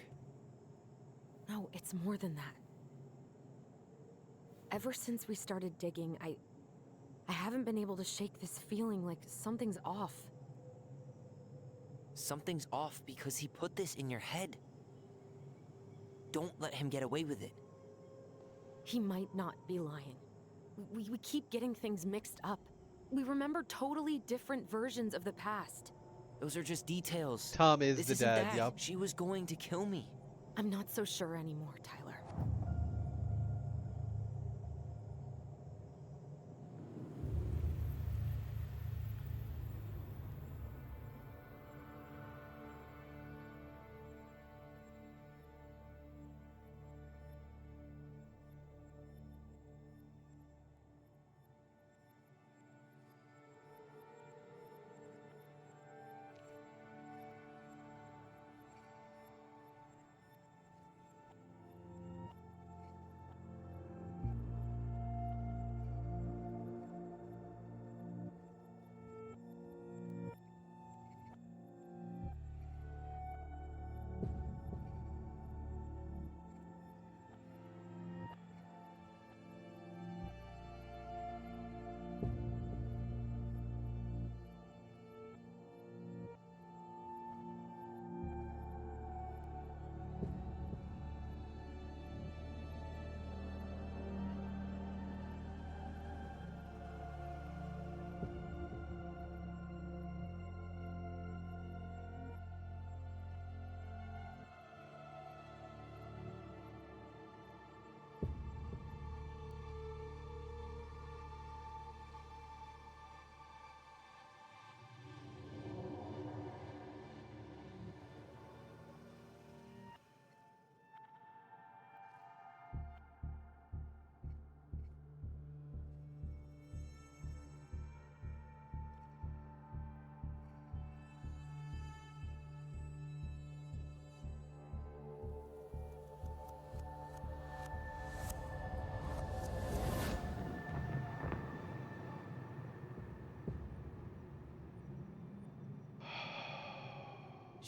No, it's more than that. Ever since we started digging, I haven't been able to shake this feeling like something's off. Something's off because he put this in your head. Don't let him get away with it. He might not be lying. We keep getting things mixed up. We remember totally different versions of the past. Those are just details. Tom is This the isn't dad, that. yup. She was going to kill me. I'm not so sure anymore, Tyler.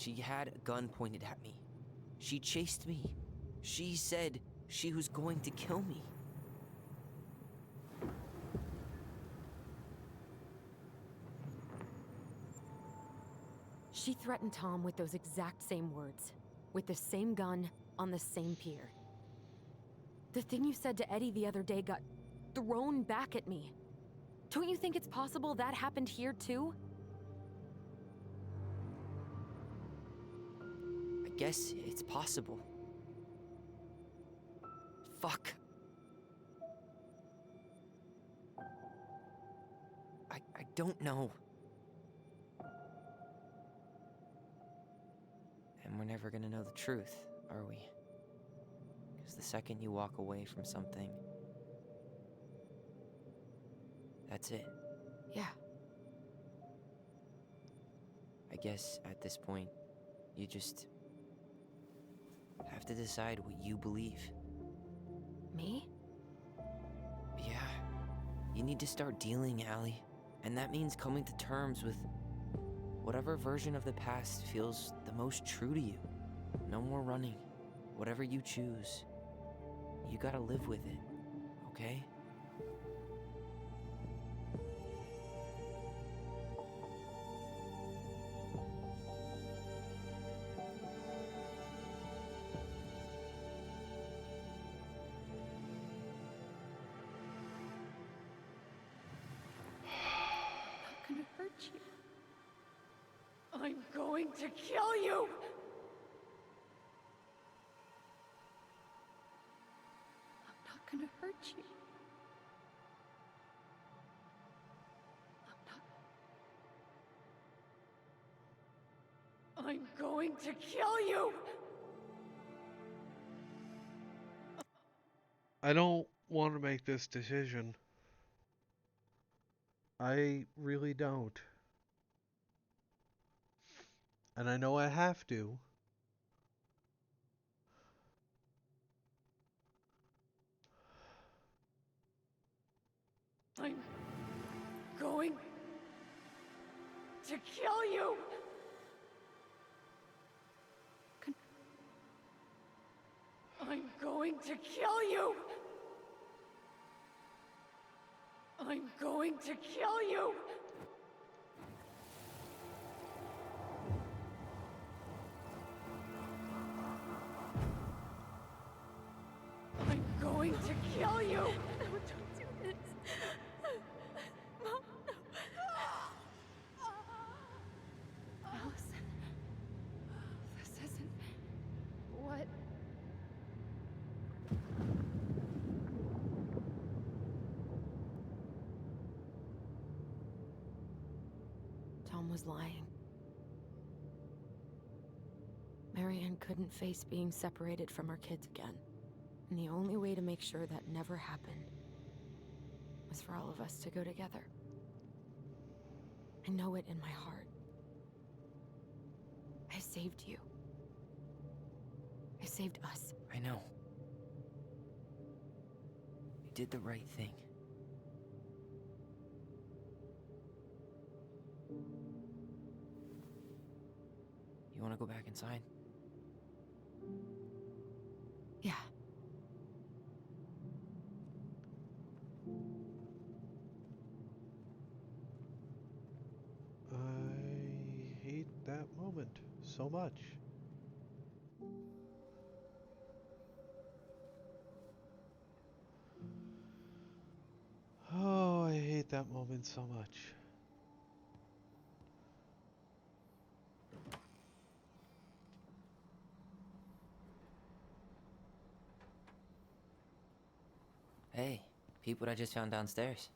She had a gun pointed at me. She chased me. She said she was going to kill me. She threatened Tom with those exact same words, with the same gun, on the same pier. The thing you said to Eddie the other day got thrown back at me. Don't you think it's possible that happened here too? I guess it's possible. Fuck. I don't know. And we're never gonna know the truth, are we? Because the second you walk away from something, that's it. Yeah. I guess at this point, you just have to decide what you believe. Me? Yeah. You need to start dealing, Allie. And that means coming to terms with whatever version of the past feels the most true to you. No more running. Whatever you choose, you gotta live with it, okay? I'm not gonna hurt you. I'm going to kill you! I'm not gonna hurt you. I'm going to kill you! I don't want to make this decision. I really don't. And I know I have to. I'm going to kill you! I'm going to kill you! I'm going to kill you! I'm going to kill you! No, don't do this. Mom, no. Allison, this isn't what... Tom was lying. Marianne couldn't face being separated from her kids again. And the only way to make sure that never happened was for all of us to go together. I know it in my heart. I saved you. I saved us. I know. You did the right thing. You want to go back inside? Yeah. I hate that moment so much. Oh, I hate that moment so much. Hey, peep what I just found downstairs.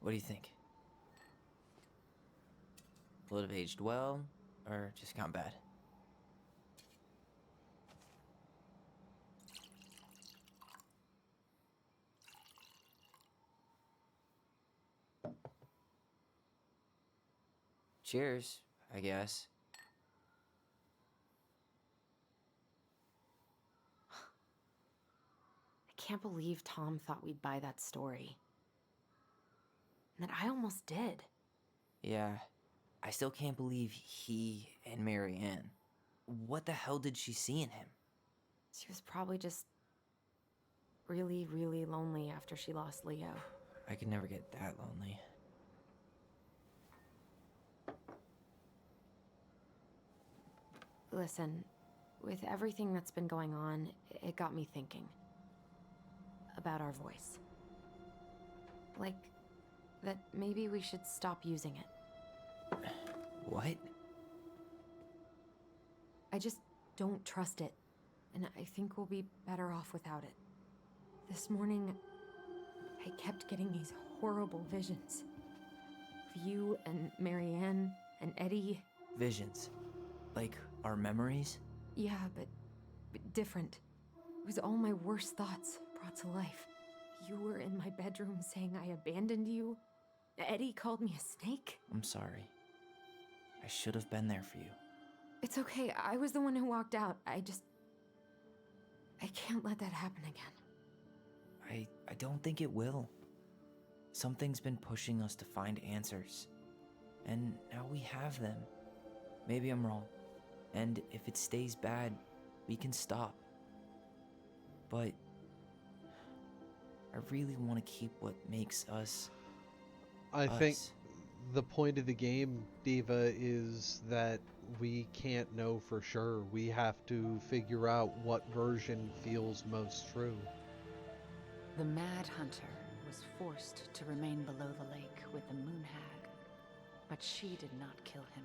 What do you think? Will it have aged well, or just gone bad? Cheers, I guess. I can't believe Tom thought we'd buy that story. And that I almost did. Yeah, I still can't believe he and Marianne. What the hell did she see in him? She was probably just really, really lonely after she lost Leo. I could never get that lonely. Listen, with everything that's been going on, it got me thinking about our voice. Like, that maybe we should stop using it. What? I just don't trust it, and I think we'll be better off without it. This morning, I kept getting these horrible visions of you and Marianne and Eddie. Visions? Like our memories? Yeah, but different. It was all my worst thoughts brought to life. You were in my bedroom saying I abandoned you. Eddie called me a snake. I'm sorry. I should have been there for you. It's okay, I was the one who walked out. I can't let that happen again. I don't think it will. Something's been pushing us to find answers. And now we have them. Maybe I'm wrong. And if it stays bad, we can stop. But I really want to keep what makes us I us. think the point of the game, Diva, is that we can't know for sure. We have to figure out what version feels most true. The Mad Hunter was forced to remain below the lake with the Moon Hag, but she did not kill him,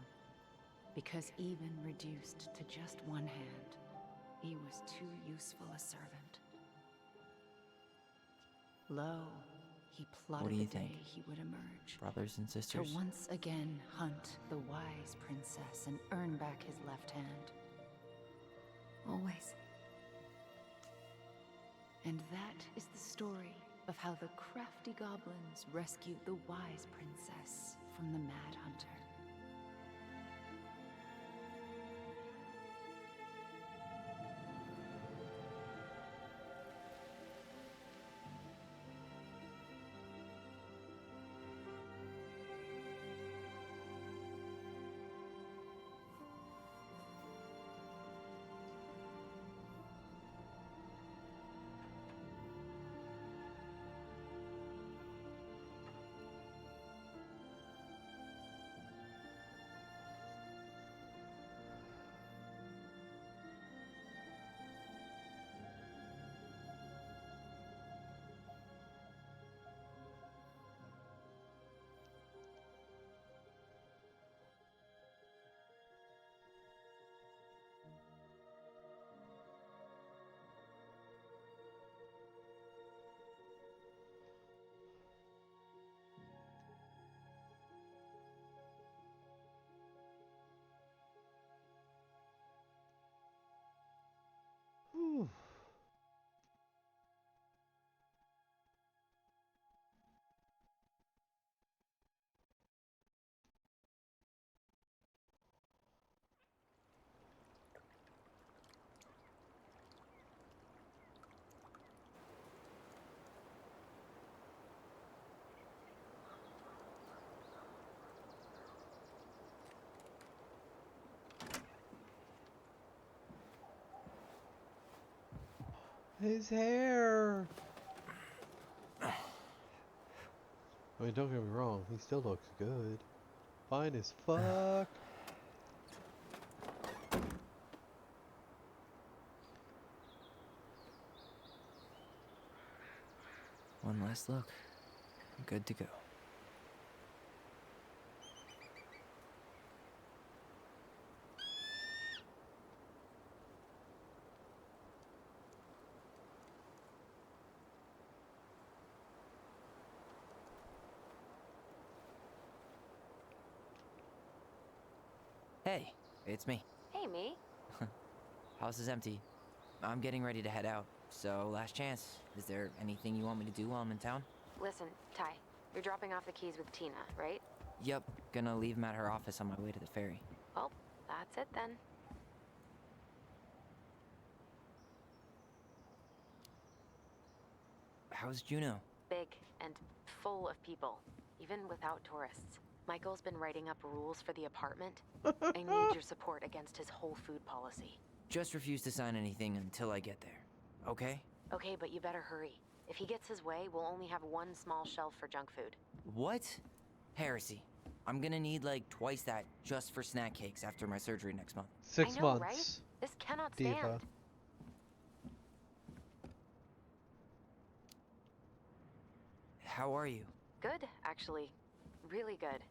because even reduced to just one hand, he was too useful a servant. Lo, he plotted do you the day think? he would emerge. Brothers and sisters? To once again hunt the wise princess and earn back his left hand. Always. And that is the story of how the crafty goblins rescued the wise princess from the Mad Hunter. Whew. His hair. I mean, don't get me wrong, he still looks good. Fine as fuck. One last look. I'm good to go. Hey, it's me. Hey, me. House is empty. I'm getting ready to head out, so last chance. Is there anything you want me to do while I'm in town? Listen, Ty, you're dropping off the keys with Tina, right? Yep, gonna leave them at her office on my way to the ferry. Well, that's it then. How's Juneau? Big and full of people, even without tourists. Michael's been writing up rules for the apartment. I need your support against his whole food policy. Just refuse to sign anything until I get there, okay? Okay, but you better hurry. If he gets his way, we'll only have one small shelf for junk food. What? Heresy. I'm gonna need like twice that just for snack cakes after my surgery next month. 6 I know, months. right? This cannot Diva. stand. How are you? Good, actually. Really good.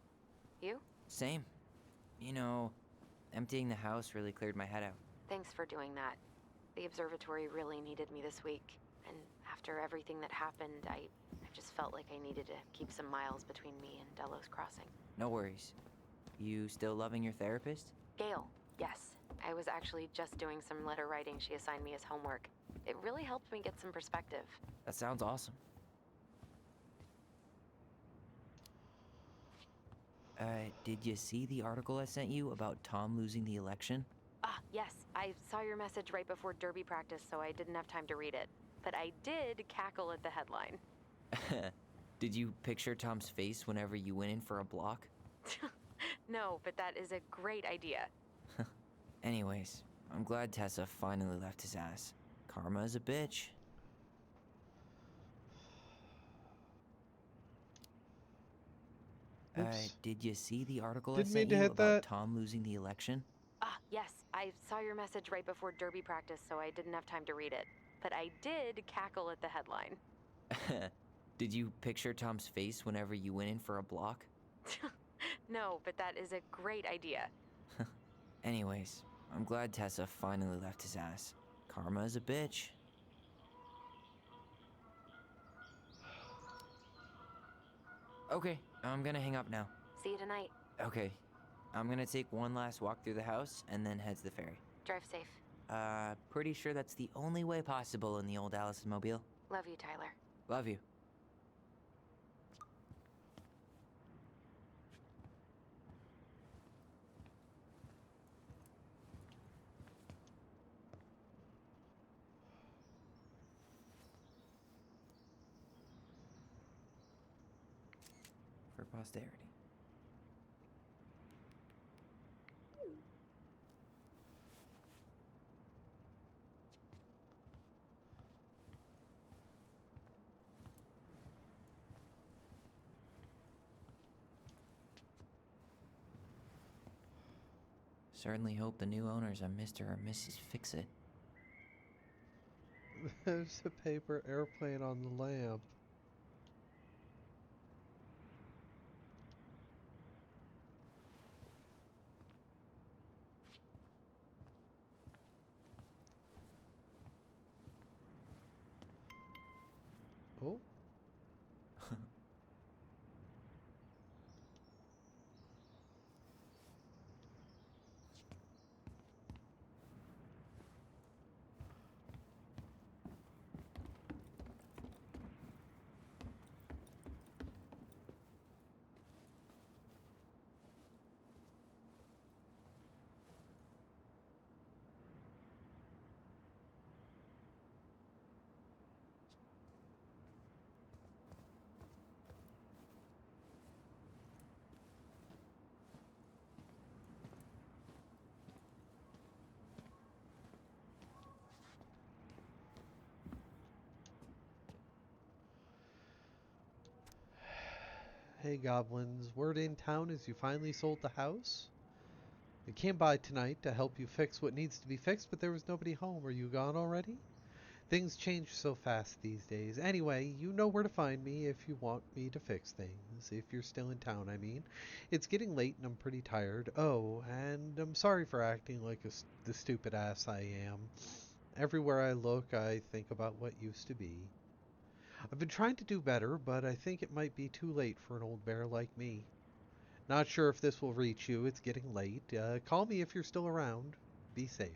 You? Same. You know, emptying the house really cleared my head out. Thanks for doing that. The observatory really needed me this week. And after everything that happened, I just felt like I needed to keep some miles between me and Delos Crossing. No worries. You still loving your therapist? Gail, yes. I was actually just doing some letter writing she assigned me as homework. It really helped me get some perspective. That sounds awesome. Did you see the article I sent you about Tom losing the election? Ah, yes. I saw your message right before derby practice, so I didn't have time to read it. But I did cackle at the headline. Did you picture Tom's face whenever you went in for a block? No, but that is a great idea. Anyways, I'm glad Tessa finally left his ass. Karma is a bitch. Oops. Did you see the article Didn't I mean sent to you hit about that. Tom losing the election? Ah, yes. I saw your message right before derby practice, so I didn't have time to read it. But I did cackle at the headline. Did you picture Tom's face whenever you went in for a block? No, but that is a great idea. Anyways, I'm glad Tessa finally left his ass. Karma is a bitch. Okay, I'm gonna hang up now. See you tonight. Okay, I'm gonna take one last walk through the house and then head to the ferry. Drive safe. Pretty sure that's the only way possible in the old Allison Mobile. Love you, Tyler. Love you. For posterity. Certainly hope the new owners are Mr. or Mrs. Fix-It. There's a paper airplane on the lamp. Oh. Hey goblins, word in town is you finally sold the house? I came by tonight to help you fix what needs to be fixed, but there was nobody home. Are you gone already? Things change so fast these days. Anyway, you know where to find me if you want me to fix things. If you're still in town, I mean. It's getting late and I'm pretty tired. Oh, and I'm sorry for acting like the stupid ass I am. Everywhere I look, I think about what used to be. I've been trying to do better, but I think it might be too late for an old bear like me. Not sure if this will reach you. It's getting late. Call me if you're still around. Be safe.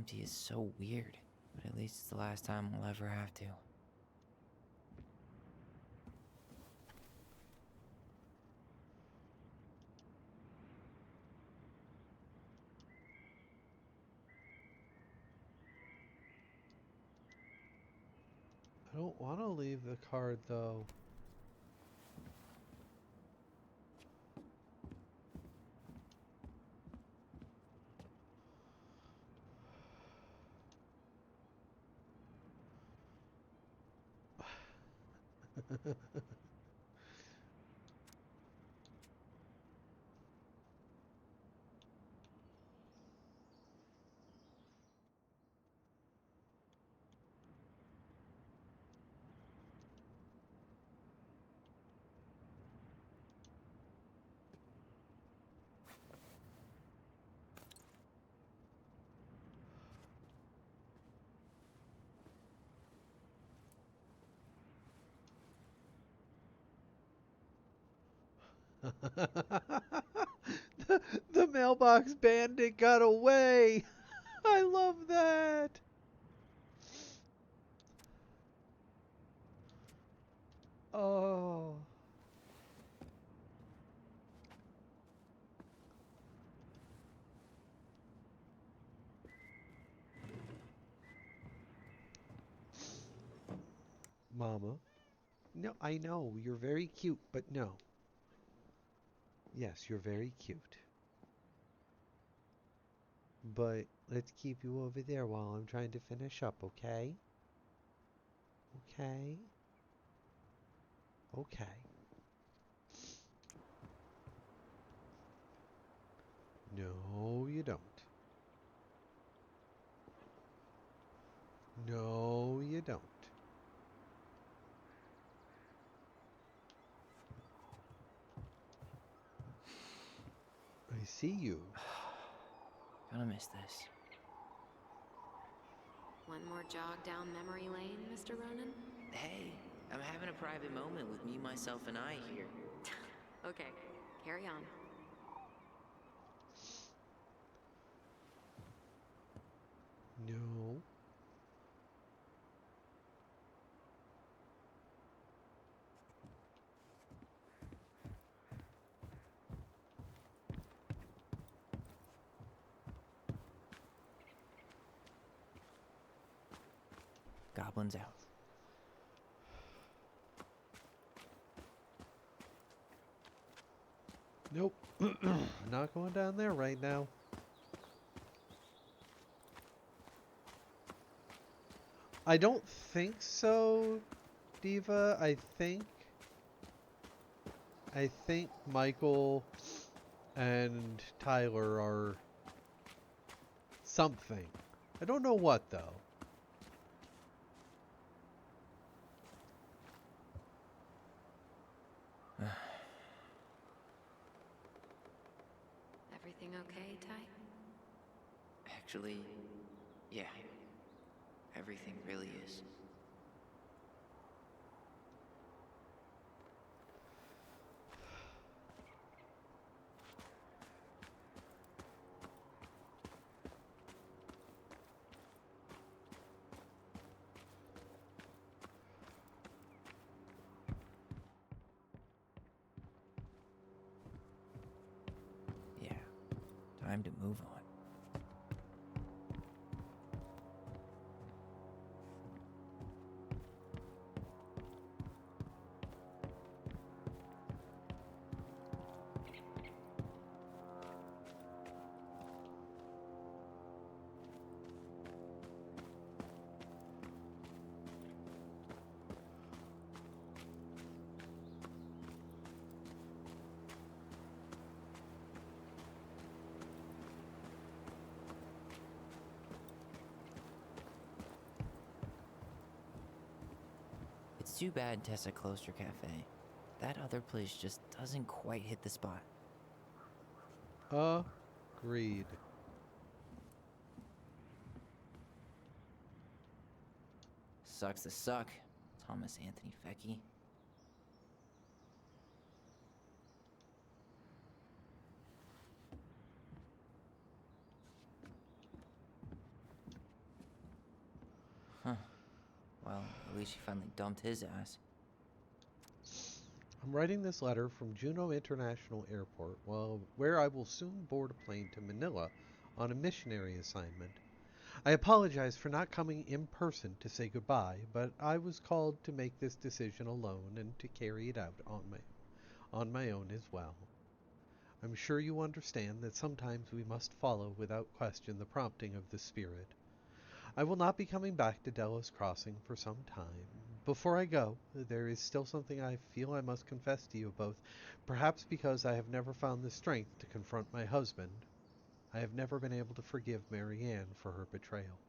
empty is so weird, but at least it's the last time we'll ever have to. I don't want to leave the card though. The mailbox bandit got away. I love that. Oh. Mama. No, I know. You're very cute, but no. Yes, you're very cute. But let's keep you over there while I'm trying to finish up, okay? Okay? Okay. No, you don't. No, you don't. I see you. Gonna miss this. One more jog down memory lane, Mr. Ronan? Hey, I'm having a private moment with me, myself, and I here. Okay, carry on. No. Goblins out. Nope. Not going down there right now. I don't think so, Diva. I think Michael and Tyler are something. I don't know what though. Everything okay, Ty? Actually, yeah. Everything really is. Yeah. Time to move on. It's too bad Tessa closed her cafe. That other place just doesn't quite hit the spot. Agreed. Sucks to suck, Thomas Anthony Fecky. Huh. Well, at least she finally dumped his ass. I'm writing this letter from Juneau International Airport, where I will soon board a plane to Manila on a missionary assignment. I apologize for not coming in person to say goodbye, but I was called to make this decision alone and to carry it out on my own as well. I'm sure you understand that sometimes we must follow without question the prompting of the Spirit. I will not be coming back to Delos Crossing for some time. Before I go, there is still something I feel I must confess to you both, perhaps because I have never found the strength to confront my husband. I have never been able to forgive Marianne for her betrayal.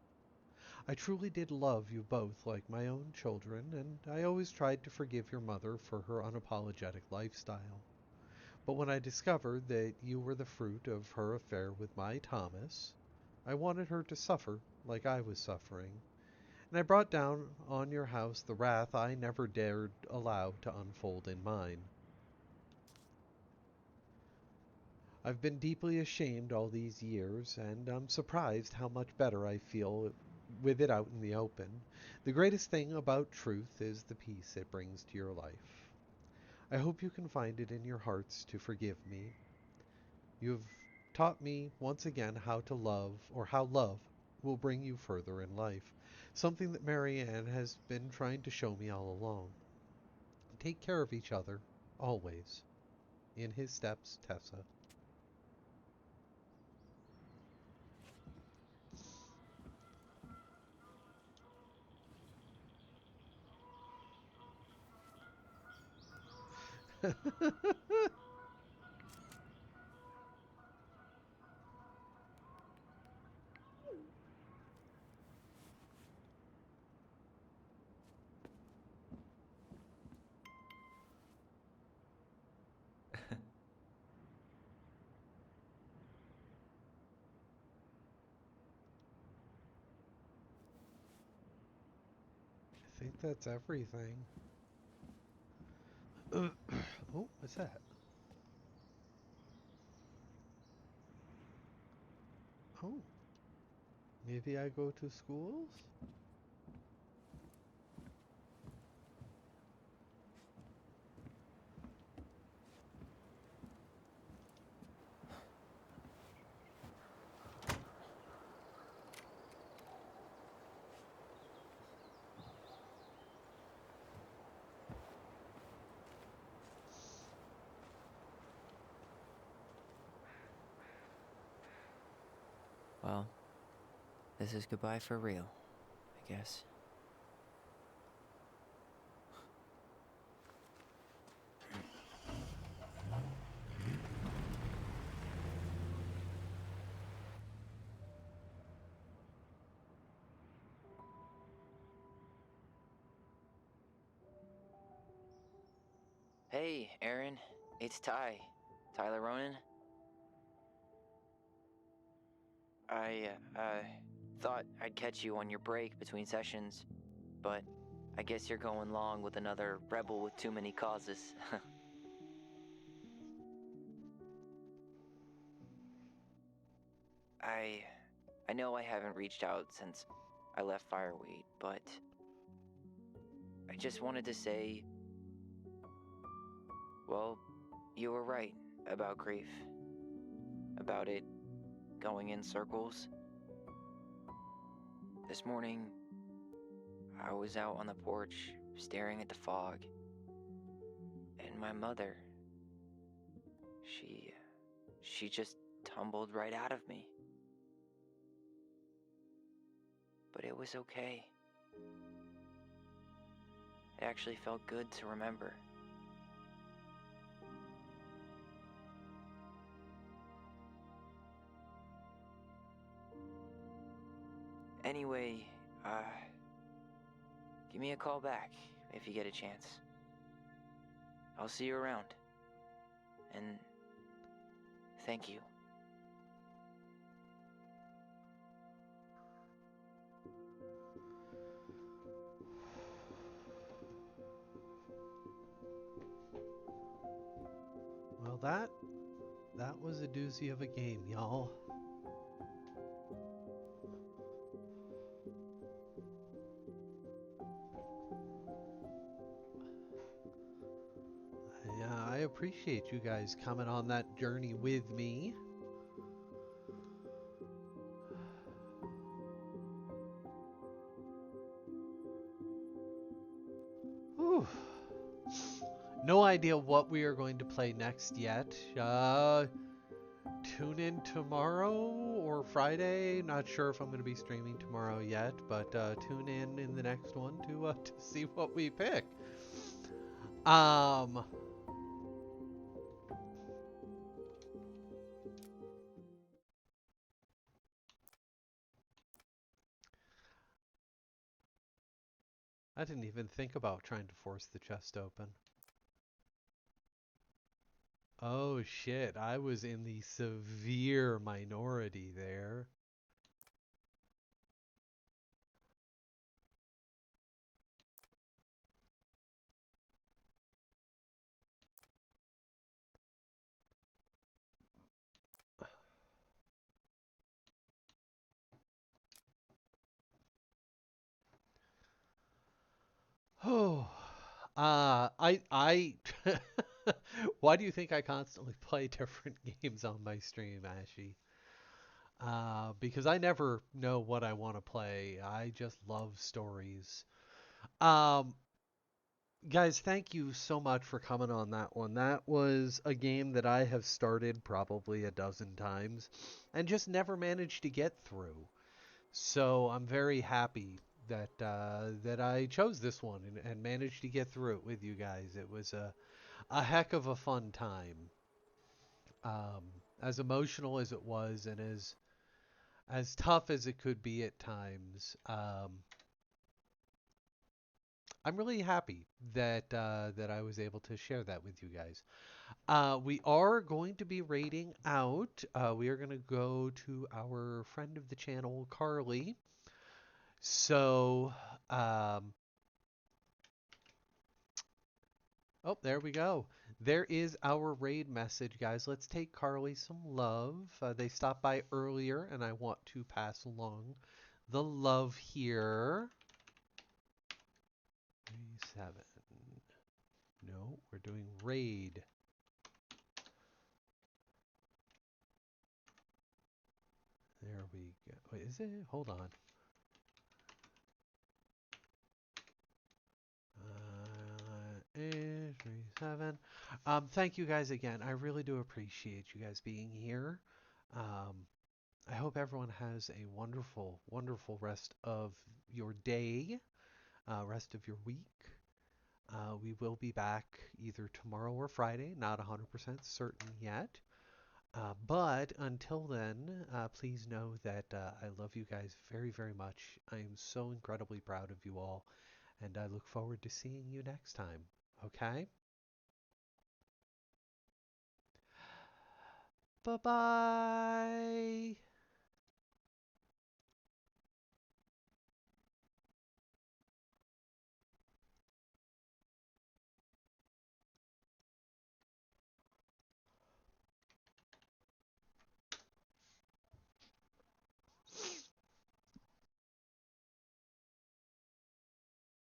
I truly did love you both like my own children, and I always tried to forgive your mother for her unapologetic lifestyle. But when I discovered that you were the fruit of her affair with my Thomas, I wanted her to suffer like I was suffering, and I brought down on your house the wrath I never dared allow to unfold in mine. I've been deeply ashamed all these years, and I'm surprised how much better I feel with it out in the open. The greatest thing about truth is the peace it brings to your life. I hope you can find it in your hearts to forgive me. You have taught me once again how to love, or how love will bring you further in life, something that Marianne has been trying to show me all along. Take care of each other, always. In his steps, Tessa. I think that's everything. Oh, what's that? Oh, maybe I go to schools? Well, this is goodbye for real, I guess. Hey, Aaron. It's Ty. Tyler Ronan. I thought I'd catch you on your break between sessions, but I guess you're going long with another rebel with too many causes. I know I haven't reached out since I left Fireweed, but I just wanted to say, well, you were right about grief. About it going in circles. This morning, I was out on the porch staring at the fog, and my mother, she just tumbled right out of me. But it was okay. It actually felt good to remember. Anyway, give me a call back if you get a chance. I'll see you around. And thank you. Well, that was a doozy of a game, y'all. appreciate you guys coming on that journey with me. Whew. No idea what we are going to play next yet. Tune in tomorrow or Friday. Not sure if I'm going to be streaming tomorrow yet, but tune in the next one to see what we pick. I didn't even think about trying to force the chest open. Oh shit, I was in the severe minority there. Oh, I why do you think I constantly play different games on my stream, Ashy? Because I never know what I want to play. I just love stories. Um, Guys, thank you so much for coming on that one. That was a game that I have started probably a dozen times and just never managed to get through. So I'm very happy that I chose this one and managed to get through it with you guys. It was a heck of a fun time. Um, as emotional as it was, and as tough as it could be at times. I'm really happy that I was able to share that with you guys. We are going to be raiding out. We are going to go to our friend of the channel, Carly. So, oh, there we go. There is our raid message, guys. Let's take Carly some love. They stopped by earlier, and I want to pass along the love here. 7. No, we're doing raid. There we go. Wait, is it? Hold on. 837. Thank you guys again. I really do appreciate you guys being here. I hope everyone has a wonderful, wonderful rest of your day, rest of your week. We will be back either tomorrow or Friday, not 100% certain yet. But until then, please know that I love you guys very, very much. I am so incredibly proud of you all, and I look forward to seeing you next time. Okay? Bye-bye.